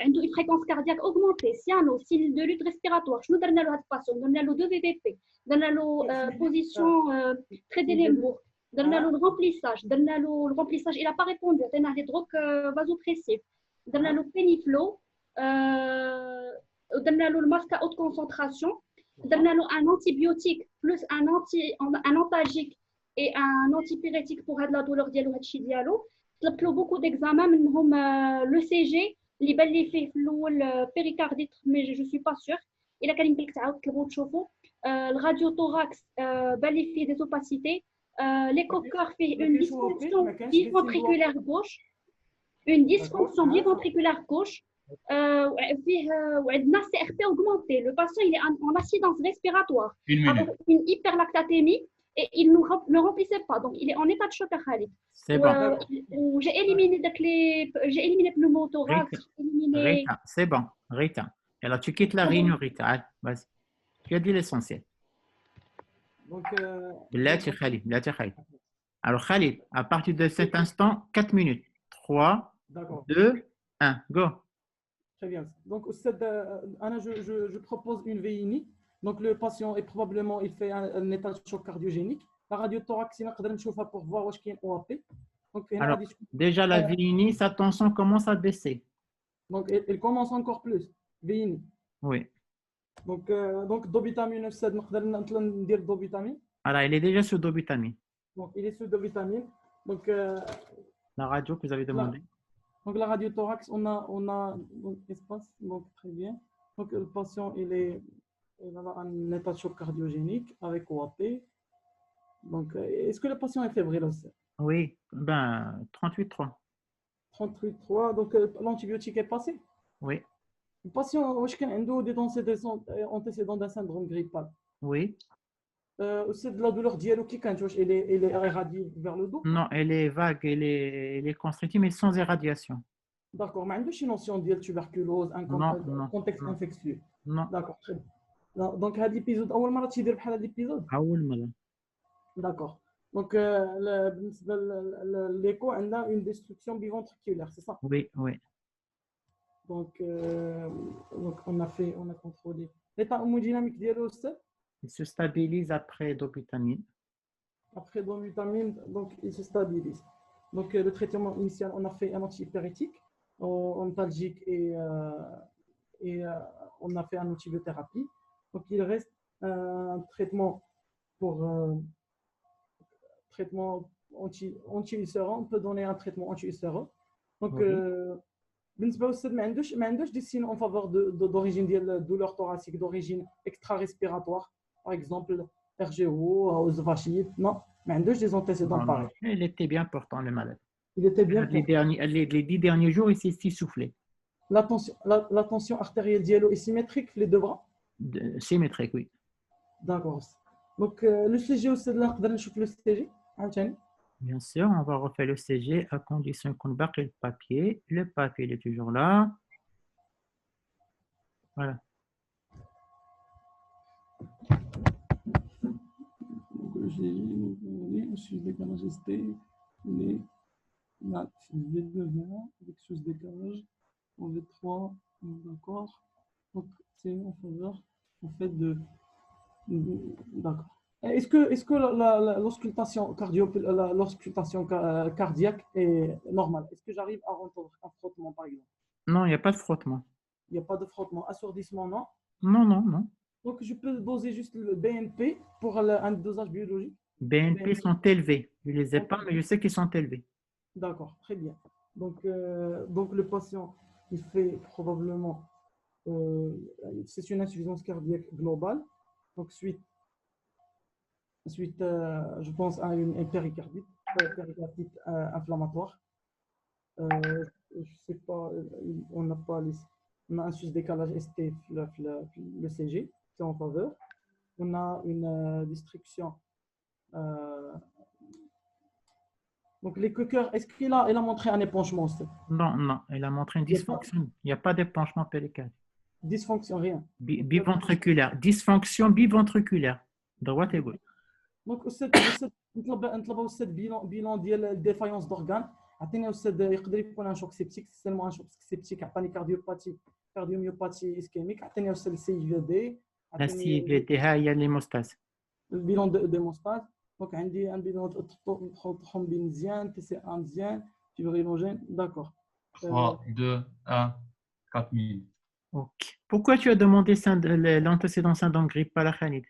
Speaker 16: endo une fréquence cardiaque augmentée, cyano, cils de lutte respiratoire. Je nous donne le patient, donne le 2 VVP, donne le position très d'élémbourg, donne le remplissage, donne le remplissage, il n'a pas répondu, il a des drogues vasopressifs, donne le péniflow, donne le masque à haute concentration. Donne-nous un antibiotique plus un antalgique et un antipyrétique pour la douleur dialo هادشي ديالو. طلبت له beaucoup d'examens منهم le CG اللي بان لي فيه الاول péricardite mais je suis pas sûre. الا كان يمكن لك تعاود تطلبوا تشوفوا الراديو thorax بان لي فيه des opacités. Les coqueurs فيه une dysfonction biventriculaire gauche, une dysfonction biventriculaire gauche. وعندنا CRP augmenté. Le patient il est en incidence respiratoire avec une hyperlactatémie et il ne remplissait pas. Donc il est en état de choc à Khalid.
Speaker 2: C'est bon.
Speaker 16: J'ai éliminé le pneumothorax.
Speaker 2: Rita, c'est bon. Rita. Alors tu quittes la réunion, Rita. Allez, vas-y. Tu as dit l'essentiel.
Speaker 13: Donc,
Speaker 2: Khalid. Alors Khalid, à partir de cet instant, 4 minutes. 3, 2, 1, go.
Speaker 13: Très bien. Donc, Anna, je propose une VINI. Donc, le patient est probablement, il fait un état de choc cardiogénique. La radiothorax, il faut pour voir où est-ce qu'il y a un OAP. Donc,
Speaker 2: alors, déjà, la VINI, sa tension commence à baisser.
Speaker 13: Donc, elle commence encore plus. VINI.
Speaker 2: Oui.
Speaker 13: Donc dobutamine, dire dobutamine.
Speaker 2: Alors, il est déjà sous dobutamine.
Speaker 13: Donc, il est sous dobutamine. Donc,
Speaker 2: la radio que vous avez demandé.
Speaker 13: Donc, la radiothorax, on a donc, espace, donc très bien. Donc, le patient, il a un état de choc cardiogénique avec OAP. Donc, est-ce que le patient est fébrile aussi?
Speaker 2: Oui, ben, 38,3.
Speaker 13: 38,3, donc l'antibiotique est passé?
Speaker 2: Oui.
Speaker 13: Le patient, est-ce qu'il a des antécédents d'un syndrome grippal?
Speaker 2: Oui.
Speaker 13: C'est de la douleur dialo qui quand elle est irradiée vers le dos?
Speaker 2: Non, elle est vague, elle est constrictive, mais sans irradiation.
Speaker 13: D'accord, mais il y a une notion de tuberculose, un contexte infectieux.
Speaker 2: Non.
Speaker 13: D'accord, très bien. Donc, هذا l'épisode, أول مرة تيدير بحال هذا l'épisode?
Speaker 2: أول مرة.
Speaker 13: D'accord. Donc, بالنسبة l'écho, on a une destruction biventriculaire, c'est ça?
Speaker 2: Oui, oui.
Speaker 13: Donc on a contrôlé. L'état hémodynamique ديالو أستاذ?
Speaker 2: Il se stabilise après dobutamine.
Speaker 13: Après dobutamine, donc il se stabilise. Donc le traitement initial, on a fait un antipyrétique, antalgique et on a fait un antibiothérapie. Donc il reste un traitement pour traitement anti-ulcérant. On peut donner un traitement anti-ulcérant. Donc بالنسبه للاستاذ ما عندوش دي سين اون فافور d'origine ديال douleur thoracique d'origine extra-respiratoire, par exemple RGO ou Zvachit. Non, mais il y a des antécédents pareils.
Speaker 2: Il était bien portant, le malade.
Speaker 13: Il était bien portant.
Speaker 2: Les 10 derniers jours, il s'est essoufflé.
Speaker 13: La tension artérielle dialo est symétrique, les deux bras?
Speaker 2: Symétrique, oui.
Speaker 13: D'accord. Donc, le CG aussi, on peut voir le CG?
Speaker 2: Bien sûr, on va refaire le CG à condition qu'on barre le papier. Le papier il est toujours là. Voilà.
Speaker 13: décalage ST, les V2, avec sous-décalage, en V3, d'accord. Donc, c'est en faveur, en fait, d'accord. Est-ce que l'auscultation cardiaque est normale? Est-ce que j'arrive à entendre un frottement, par exemple?
Speaker 2: Non, il n'y a pas de frottement.
Speaker 13: Il n'y a pas de frottement. Assourdissement, non?
Speaker 2: Non, non, non.
Speaker 13: Donc, je peux doser juste le BNP pour un dosage biologique?
Speaker 2: BNP sont élevés. Je ne les ai pas, mais je sais qu'ils sont élevés.
Speaker 13: D'accord, très bien. Donc le patient, il fait probablement, c'est une insuffisance cardiaque globale. Donc, suite je pense à une péricardite inflammatoire. Je ne sais pas, on n'a pas on a un sus-décalage ST, le CG, c'est en faveur. On a une destruction. Donc, les coqueurs, est-ce qu'il a montré un épanchement?
Speaker 2: Non, non, il a montré une dysfonction. Il n'y a pas d'épanchement péricardique.
Speaker 13: Dysfonction, rien.
Speaker 2: Biventriculaire. Dysfonction biventriculaire. Droite et gauche.
Speaker 13: Donc, نطلبوا bilan ديال défaillance d'organes. عطيني أستاذ يقدر يكون un choc septique, seulement un choc septique. عطاني cardiomyopathie ischémique. عطيني أستاذ CIVD.
Speaker 2: La CIVD هي l'hémostase.
Speaker 13: Le bilan d'hémostase. Donc, عندي un bilan thrombine مزيان, TCA مزيان, fibrinogène, d'accord.
Speaker 3: 3, 2, 1, 4000.
Speaker 2: Ok. Pourquoi tu as demandé l'antécédent syndrome grippal à Khalid?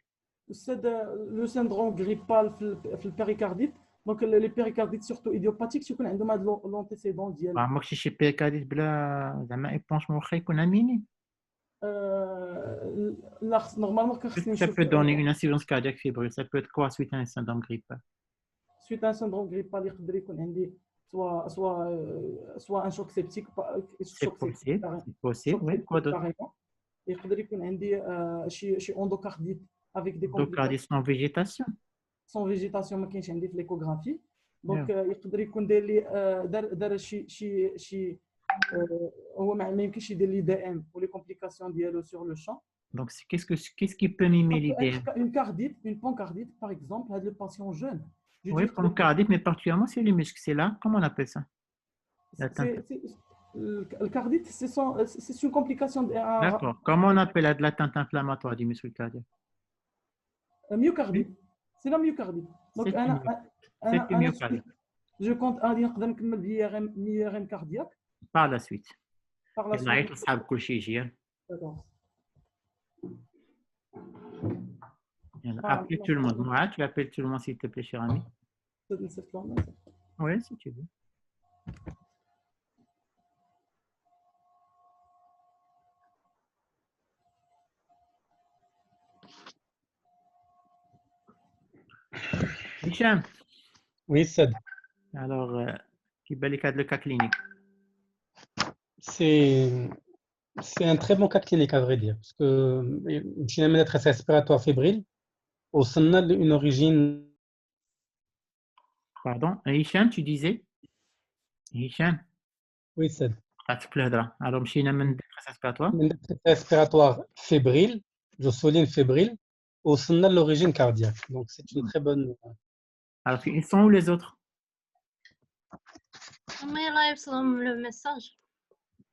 Speaker 13: Le syndrome grippal في البéricardite. Donc, les péricardites, surtout idiopathiques, يكون عندهم هذا l'antécédent ديال.
Speaker 2: ما ماكش شي بيريكارديت بلا زعما épanchement واخا يكون اميني.
Speaker 13: Normalement,
Speaker 2: ça peut donner une insuffisance cardiaque fébrile. Ça peut être quoi suite à un syndrome grippal?
Speaker 13: Suite à un syndrome grippal, يقدر يكون عندي soit un choc septique.
Speaker 2: C'est possible, oui. Quoi d'autre?
Speaker 13: يقدر يكون عندي شي endocardite avec des complications.
Speaker 2: Sans végétation.
Speaker 13: Sans végétation, ما كاينش عندي في l'échographie. Donc يقدر يكون دار لي دار شي هو ما يمكنش يدير لي DM ou les complications ديالو sur le champ.
Speaker 2: Donc qu'est-ce qui peut mimer l'idée?
Speaker 13: Une pancardite par exemple, هذا le patient jeune.
Speaker 2: Oui, pancardite, mais particulièrement c'est les muscles, c'est là, comment on appelle ça?
Speaker 13: Le cardite, c'est une complication.
Speaker 2: D'accord. Comment on appelle l'atteinte inflammatoire du muscle cardiaque?
Speaker 13: Myocardite. C'est la myocardite. Donc,
Speaker 2: c'est une myocardite.
Speaker 13: Je compte نقدر نكمل بIRM cardiaque.
Speaker 2: Par la suite.
Speaker 13: Par la
Speaker 2: suite.
Speaker 13: D'accord.
Speaker 2: Appelle tout le monde. Moi, tu appelles tout le monde s'il te plaît, cher ami. Oui, si tu veux. Hicham.
Speaker 10: Oui, Sad.
Speaker 2: Alors, qui bat les cas de le cas clinique?
Speaker 10: C'est un très bon cas clinique, à vrai dire, parce que j'ai une détresse respiratoire fébrile au sein d'une origine.
Speaker 2: Pardon, Hicham, tu disais? Hicham?
Speaker 10: Oui, c'est.
Speaker 2: Alors, j'ai une détresse respiratoire?
Speaker 10: Une détresse respiratoire fébrile, je souligne fébrile, au sein de l'origine cardiaque. Donc, c'est une très bonne.
Speaker 2: Alors, ils sont où les autres?
Speaker 5: Mais là, ils sont le message.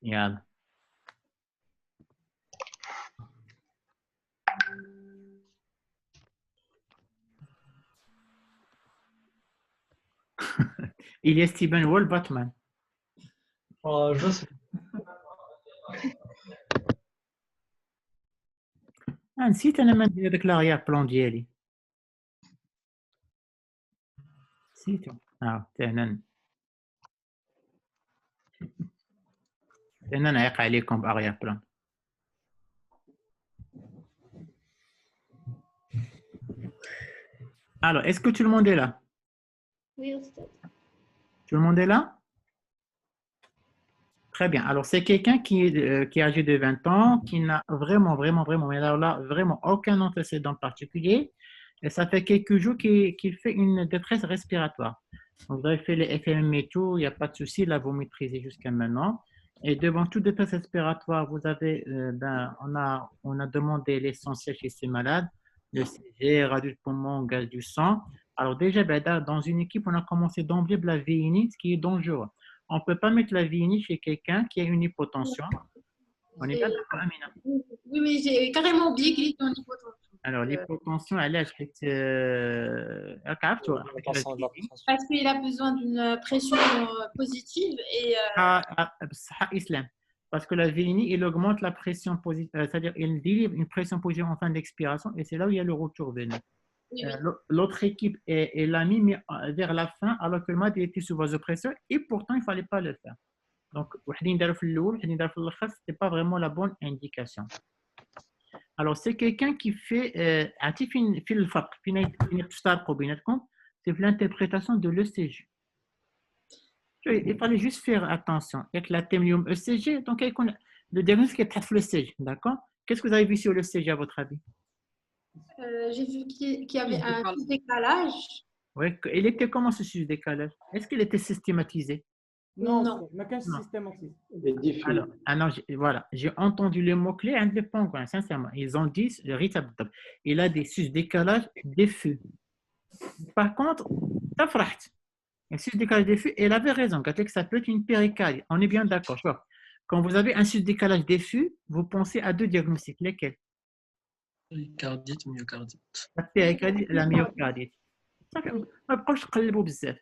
Speaker 2: Regarde. Il y a Steven Wall Batman.
Speaker 4: Je sais.
Speaker 2: نسيت انا ما ندير هذاك لاغيار بلان ديالي نسيتو تاهنا نعيق عليكم بأغيار بلان. Alors, est-ce que tout le monde est là?
Speaker 16: Oui, Ustad.
Speaker 2: Tout le monde est là? Très bien. Alors, c'est quelqu'un qui est âgé de 20 ans, qui n'a vraiment, mais alors là, vraiment aucun antécédent particulier. Et ça fait quelques jours qu'il fait une détresse respiratoire. Donc, vous avez fait les FMM et tout, il n'y a pas de souci, là, vous maîtrisez jusqu'à maintenant. Et devant toute détresse respiratoire, vous avez, on a demandé l'essentiel chez ces malades, le CG, radio du poumon, gaz du sang. Alors déjà, dans une équipe, on a commencé d'emblée de la VINI, ce qui est dangereux. On ne peut pas mettre la VINI chez quelqu'un qui a une hypotension. On est bien d'accord, Amina?
Speaker 8: Oui, mais j'ai carrément oublié qu'il était en hypotension.
Speaker 2: Alors, l'hypotension, elle est
Speaker 8: Parce qu'il a besoin d'une pression positive et
Speaker 2: islam. Parce que la VINI, il augmente la pression positive, c'est-à-dire il délivre une pression positive en fin d'expiration et c'est là où il y a le retour veineux.
Speaker 8: Oui.
Speaker 2: L'autre équipe, elle l'a mis vers la fin alors que le malade était sous vasopresseur et pourtant il ne fallait pas le faire. Donc, ce n'était pas vraiment la bonne indication. Alors, c'est quelqu'un qui fait c'est l'interprétation de l'ECG. Il fallait juste faire attention. Avec la thémium ECG, donc le diagnostic est fait l'ECG, d'accord? Qu'est-ce que vous avez vu sur l'ECG à votre avis?
Speaker 8: J'ai vu qu'il y avait un décalage.
Speaker 2: Oui, il était comment ce décalage? Est-ce qu'il était systématisé?
Speaker 13: Non, mais qu'un systématisé.
Speaker 2: Alors, voilà, j'ai entendu les mots-clés un des pingouins, sincèrement. Ils ont dit, il a des sus-décalages diffus. Par contre, ça frappe. Un sus-décalage diffus, elle avait raison, quand ça peut être une péricardie. On est bien d'accord. Quand vous avez un sus-décalage diffus, vous pensez à deux diagnostics. Lesquels?
Speaker 6: Péricardite, myocardite.
Speaker 2: La péricardie et la myocardite. Ça fait un proche de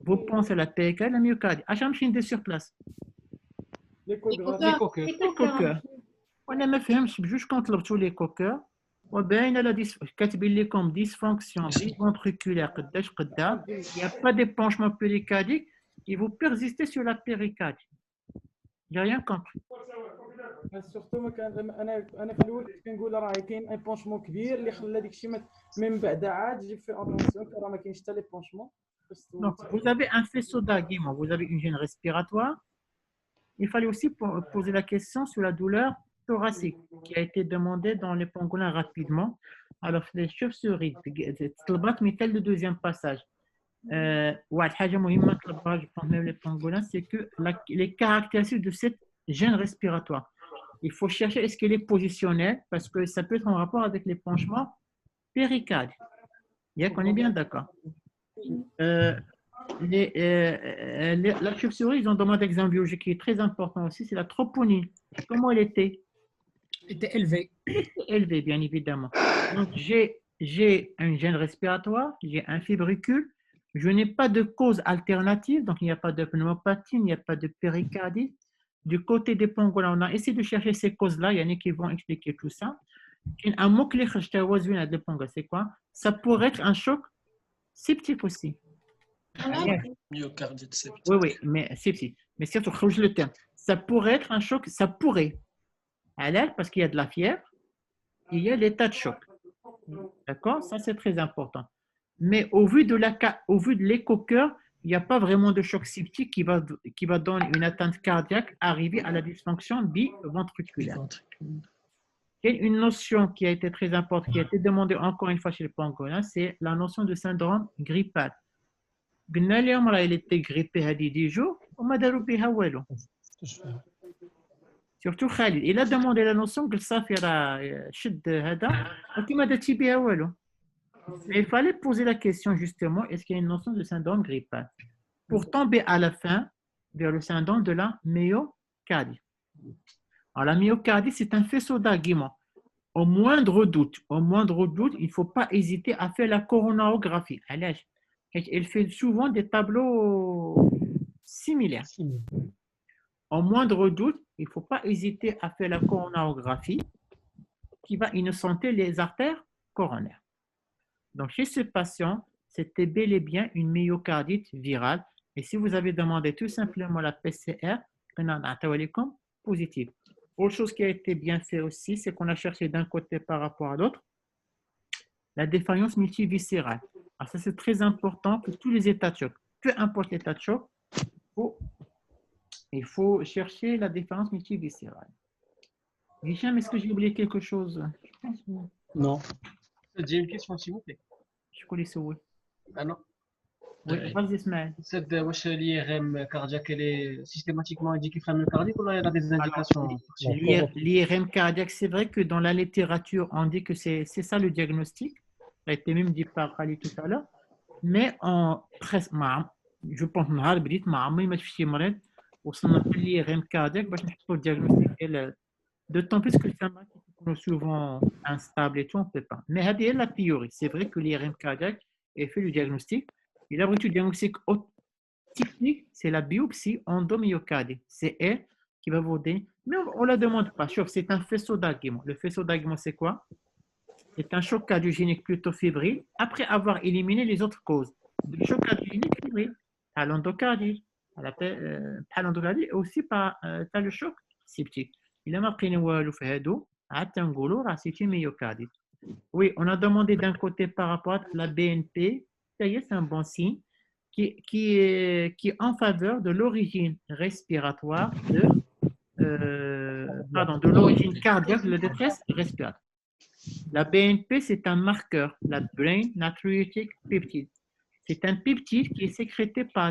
Speaker 2: vous pensez à la péricardie et la myocardite. À chaque fois, sur place.
Speaker 13: Les
Speaker 2: coqueurs. On a même juste contre tous les coqueurs. وباين على كاتبين لكم dysfonction biventriculaire قداش قدام. Il n'y a pas d'épanchement péricardique et vous persistez sur la péricardie. J'ai rien compris.
Speaker 13: سورتو انا في الاول كنت كنقول راه كاين ان بونشمون كبير اللي خلى داك الشيء من بعد عاد جيب في اتونسيون راه ما كاينش حتى لي بونشمون.
Speaker 2: Donc, vous avez un faisceau d'argument, vous avez une gêne respiratoire. Il fallait aussi poser la question sur la douleur thoracique qui a été demandée dans les pangolins rapidement. Alors, les chauves-souris, le deuxième passage. Les pangolins, c'est que les caractéristiques de cette gêne respiratoire. Il faut chercher est-ce qu'elle est positionnelle parce que ça peut être en rapport avec l'épanchement péricardique. Bien qu'on est bien d'accord. La chauve-souris, ils ont demandé un examen biologique qui est très important aussi, c'est la troponine. Comment elle était?
Speaker 12: Elle était élevée.
Speaker 2: Élevée, bien évidemment. Donc, j'ai une gêne respiratoire, j'ai un fibricule, je n'ai pas de cause alternative, donc il n'y a pas de pneumopathie, il n'y a pas de péricardie. Du côté des pangolins, on a essayé de chercher ces causes-là, il y en a qui vont expliquer tout ça. Un mot clé, c'est quoi? Ça pourrait être un choc septique aussi.
Speaker 6: Myocardite septique.
Speaker 2: Oui, mais septique. Mais surtout, le terme. Ça pourrait être un choc, ça pourrait. Parce qu'il y a de la fièvre, il y a l'état de choc. D'accord? Ça, c'est très important. Mais au vu de l'écho-cœur, il n'y a pas vraiment de choc septique qui va donner une atteinte cardiaque arriver à la dysfonction biventriculaire. Il y a une notion qui a été très importante, qui a été demandée encore une fois chez les pangolins, c'est la notion de syndrome grippal. قلنا لهم راه il était grippé هذه 10 jours وما داروا بها والو. Surtout Khalid, il a demandé la notion قال صافي راه شد هذا وانت ما درتي بها والو. Mais il fallait poser la question justement, est-ce qu'il y a une notion de syndrome grippal pour tomber à la fin vers le syndrome de la myocardie. Alors la myocardie, c'est un faisceau d'arguments. Au moindre doute, il ne faut pas hésiter à faire la coronarographie. Elle fait souvent des tableaux similaires. Au moindre doute, il ne faut pas hésiter à faire la coronarographie qui va innocenter les artères coronaires. Donc, chez ce patient, c'était bel et bien une myocardite virale. Et si vous avez demandé tout simplement la PCR, positive. Autre chose qui a été bien fait aussi, c'est qu'on a cherché d'un côté par rapport à l'autre la défaillance multiviscérale. Alors ça, c'est très important pour tous les états de choc. Peu importe l'état de choc, il faut chercher la défaillance multiviscérale. Hicham, est-ce que j'ai oublié quelque chose? Je pense que
Speaker 10: non.
Speaker 4: J'ai une question, s'il vous plaît.
Speaker 2: Je connais ça, oui.
Speaker 4: Ah non.
Speaker 2: Oui, vas-y, Ismaël.
Speaker 4: L'IRM cardiaque, elle est systématiquement indiquée myocardique ou là, elle a des indications?
Speaker 2: L'IRM cardiaque, c'est vrai que dans la littérature, on dit que c'est ça le diagnostic. Ça a été même dit par Ali tout à l'heure. mais je pense نهار بديت ما عمري ما شفت شي مريض وصلنا حتى لي غير كاردياك باش نحطوا الدياغنوستيك ديال d'autant plus que les femmes qui sont souvent instables et tout, on ne peut pas. Mais c'est la théorie. C'est vrai que l'IRM cardiaque est fait le diagnostic. Et là, le diagnostic typique, c'est la biopsie endomyocardie. C'est elle qui va vous donner. Mais on ne la demande pas. C'est un faisceau d'argument. Le faisceau d'argument, c'est quoi? C'est un choc cardiogénique plutôt fébrile après avoir éliminé les autres causes. Le choc cardiogénique fébrile, à l'endocardie, à l'endocardie et aussi par le choc septique. Il a marqué والو في هادو عاد تنقولوا راه سيتي ميوكارديت. Oui, on a demandé d'un côté par rapport à la BNP, c'est un bon signe qui est en faveur de l'origine respiratoire de l'origine cardiaque de la détresse respiratoire. La BNP, c'est un marqueur, la Brain Natriuretic Peptide. C'est un peptide qui est sécrété par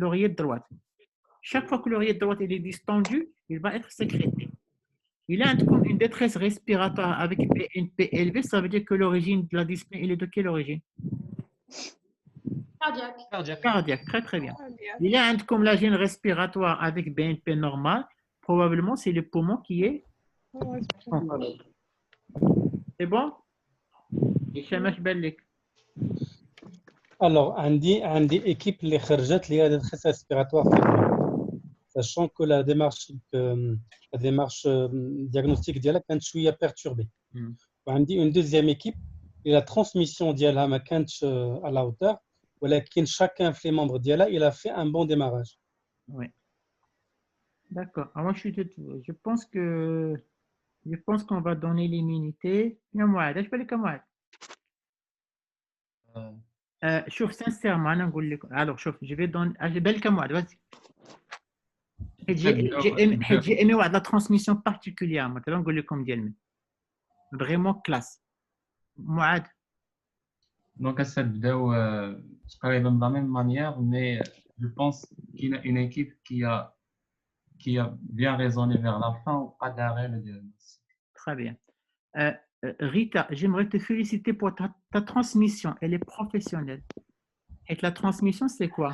Speaker 2: l'oreillette droite. Chaque fois que l'oreillette droite est distendue, il va être sécrété. Il a une détresse respiratoire avec BNP élevé, ça veut dire que l'origine de la dyspnée, elle est de quelle origine?
Speaker 8: Cardiaque.
Speaker 2: Cardiaque, très très bien. Il y a comme la gêne respiratoire avec BNP normal, probablement c'est le poumon qui est. C'est bon?
Speaker 10: Alors, عندي équipe اللي خرجت لي détresse respiratoire fébrile. Sachant que la démarche diagnostique ديالها كانت شويه perturbée. وعندي une deuxième équipe et la transmission ديالها ما كانتش à la hauteur, ولكن chacun في les membres ديالها il a fait un bon démarrage.
Speaker 2: Oui. D'accord. Alors, je pense qu'on va donner l'immunité. شوف sincèrement انا نقول لك alors شوف je vais donner بالك موعد vas-y. j'ai aimé la transmission particulière مثلا نقول لكم ديال من vraiment classe موعد.
Speaker 3: Donc, ça vidéo تقريبا de la même manière, mais je pense qu'il y a une équipe qui a bien raisonné vers la fin ou pas d'arrêt le diagnostic.
Speaker 2: Très bien. Rita, j'aimerais te féliciter pour ta transmission. Elle est professionnelle. Et la transmission, c'est quoi?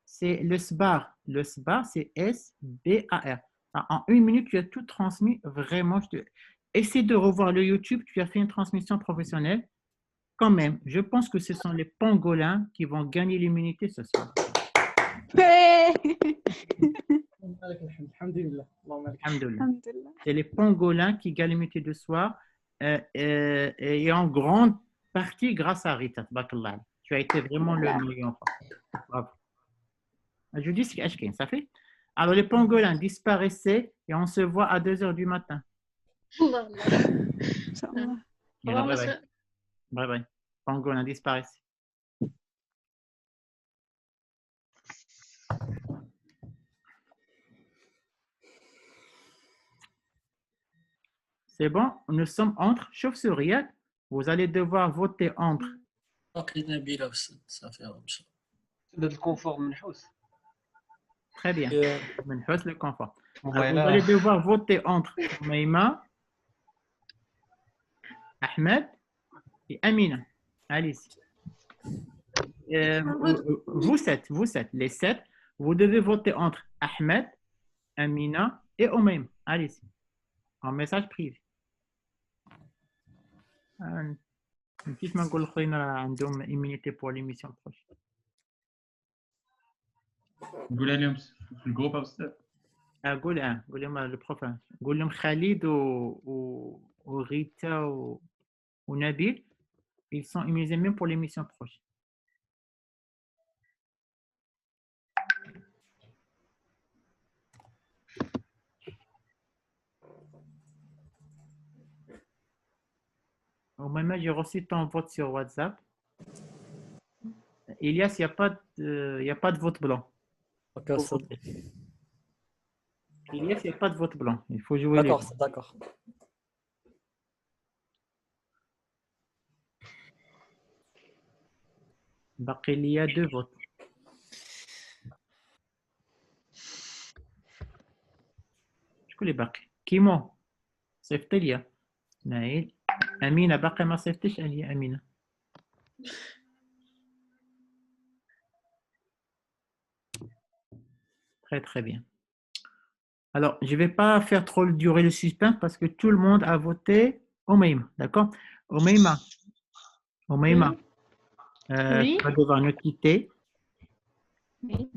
Speaker 2: C'est le SBAR. Le SBAR, c'est S-B-A-R. En 1 minute, tu as tout transmis. Vraiment, essaie de revoir le YouTube. Tu as fait une transmission professionnelle. Quand même, je pense que ce sont les pangolins qui vont gagner l'immunité ce soir. C'est les pangolins qui gagnent l'immunité de soir et en grande partie grâce à Rita. Tu as été vraiment le meilleur. Bravo. Je dis ce que ça fait. Alors, les pangolins disparaissaient et on se voit à 2 heures du matin. Bye bye. Pangolins disparaissent. C'est bon, nous sommes entre chauve-souris. Vous allez devoir voter entre.
Speaker 4: le confort منحوس.
Speaker 2: Très bien. Le confort. Alors, vous allez devoir voter entre Maïma, Ahmed et Amina. Allez-y. Vous sept, les 7, vous devez voter entre Ahmed, Amina et Omaim. Allez-y. En message privé. نسيت ما نقول الاخرين راه عندهم immunité pour l'émission prochaine.
Speaker 3: قول لهم في الجروب أستاذ.
Speaker 2: قول لهم البروف قول لهم خالد وريتا ونبيل ils sont immunisés même pour l'émission prochaine. Au moment où j'ai reçu ton vote sur WhatsApp, Elias, il n'y a pas de vote blanc. Elias, il n'y a pas de vote blanc. Il faut jouer.
Speaker 9: D'accord, d'accord.
Speaker 2: Il y a 2 votes. شكون اللي باقي؟ كيمو صيفط ليا. نايل. أمينة باقي ما صيفطتش عليا أمينة. Très, très bien. Alors, je ne vais pas faire trop durer le suspense parce que tout le monde a voté Omeima, d'accord? Omeima,
Speaker 11: Oui.
Speaker 2: tu vas devoir nous quitter.
Speaker 11: Oui.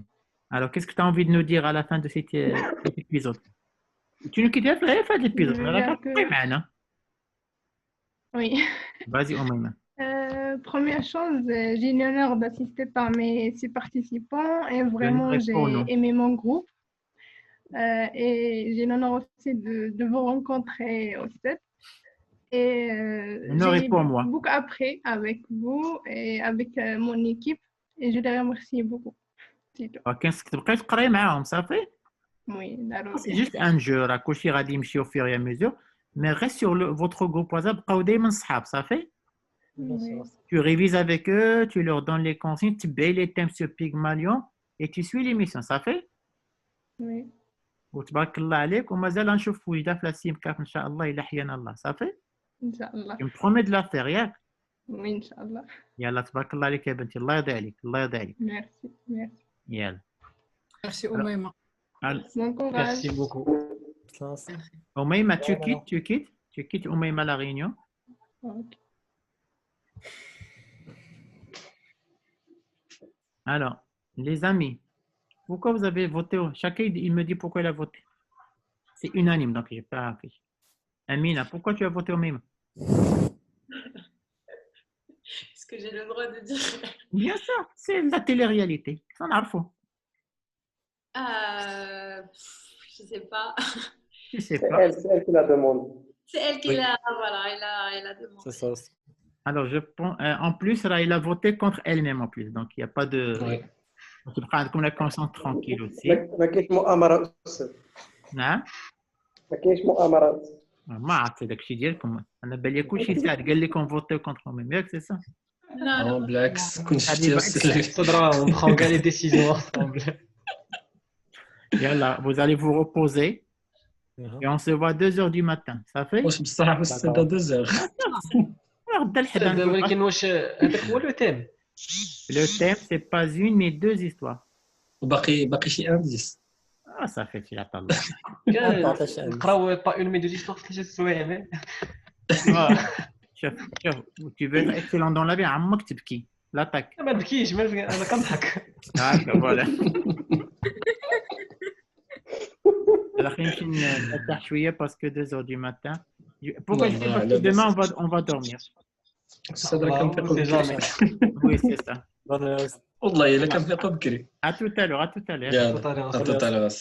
Speaker 2: Alors, qu'est-ce que tu as envie de nous dire à la fin de cet épisode? Tu nous quittes à la fin de l'épisode,
Speaker 11: Je veux
Speaker 2: d'accord?
Speaker 11: dire que-
Speaker 2: Oui, maintenant.
Speaker 11: Oui.
Speaker 2: Vas-y, Omeima.
Speaker 11: Première chose, j'ai l'honneur d'assister parmi ces participants et vraiment
Speaker 2: réponds non.
Speaker 11: j'ai aimé mon groupe. Et j'ai l'honneur aussi de vous rencontrer au set. Et
Speaker 2: L'honneur est
Speaker 11: j'ai
Speaker 2: pour moi.
Speaker 11: beaucoup appris avec vous et avec mon équipe et je les remercie beaucoup. C'est tout.
Speaker 2: Qu'est-ce que tu peux تقراي معاهم صافي؟
Speaker 11: Oui,
Speaker 2: C'est juste un jeu, راه كلشي غادي يمشي au fur et à mesure. Mais reste sur votre groupe WhatsApp, بقاو دايما صحاب صافي؟
Speaker 11: Oui.
Speaker 2: Tu révises avec eux, tu leur donnes les consignes, tu bailles les thèmes sur Pygmalion et tu suis l'émission, ça fait?
Speaker 11: Oui.
Speaker 2: وتبارك الله عليك ومازال نشوف وجده في لاسيم كاف ان شاء الله الى حيانا الله صافي؟
Speaker 11: إن شاء الله.
Speaker 2: Tu me promets de la faire ياك؟
Speaker 11: Oui, إن شاء الله.
Speaker 2: يلا تبارك الله عليك يا بنتي الله يرضي عليك الله يرضي عليك
Speaker 11: Merci. Merci.
Speaker 2: يلا.
Speaker 12: Merci Omeima.
Speaker 11: Bon courage.
Speaker 4: Merci beaucoup.
Speaker 2: Omeima, tu quittes Omeima la réunion.
Speaker 11: Ok.
Speaker 2: Alors, les amis, pourquoi vous avez voté? Chacun, il me dit pourquoi il a voté. C'est unanime, donc je n'ai pas appris. Amina, pourquoi tu as voté Omeima?
Speaker 8: Est-ce que j'ai le droit de dire?
Speaker 2: Bien sûr, c'est la télé-réalité. Ça en a le fond.
Speaker 8: Je sais pas.
Speaker 2: Tu sais pas.
Speaker 17: C'est elle qui la demande.
Speaker 8: C'est elle qui
Speaker 2: Oui.
Speaker 8: l'a, voilà, elle a demandé.
Speaker 9: C'est ça aussi.
Speaker 2: Alors, je pense, en plus, là, il a voté contre elle-même en plus. Donc, il n'y a pas de. Donc, il prend comme la conscience tranquille aussi.
Speaker 17: ما كاينش مؤامرة أستاذ.
Speaker 2: نعم.
Speaker 17: ما كاينش مؤامرات.
Speaker 2: ما عرفت داك الشيء ديالكم. أنا بالي كلشي ساعد قال لكم فوتيو كونتر ميم ياك سي سا.
Speaker 6: Non, بالعكس كنت شفتي
Speaker 4: Faudra, on prend les décisions ensemble.
Speaker 2: Yalla, vous allez vous reposer. Et on se voit à 2h du matin. Ça fait?
Speaker 6: واش بصح استاذ 2 heures.
Speaker 4: ولكن واش هذاك هو لو تيم؟
Speaker 2: Le thème, c'est pas une, mais 2 histoires.
Speaker 6: وباقي شي انديس.
Speaker 2: Ah, ça fait fiat Allah.
Speaker 4: نقراو با اون مي دو زيستوار في 3 سوايع.
Speaker 2: شوف tu veux être excellent dans la vie, عمك تبكي. لا تك.
Speaker 4: ما نبكيش انا كنضحك.
Speaker 2: هكا فوالا. Alors, je vais نرتاح شوية parce que 2h du matin. Pourquoi je dis parce que demain on va dormir.
Speaker 6: استاذ راه كنفيقوا بكري.
Speaker 2: Oui, c'est ça.
Speaker 6: والله الا كنفيقوا بكري.
Speaker 2: À tout à l'heure, à tout à l'heure.
Speaker 6: يلا، à tout à l'heure.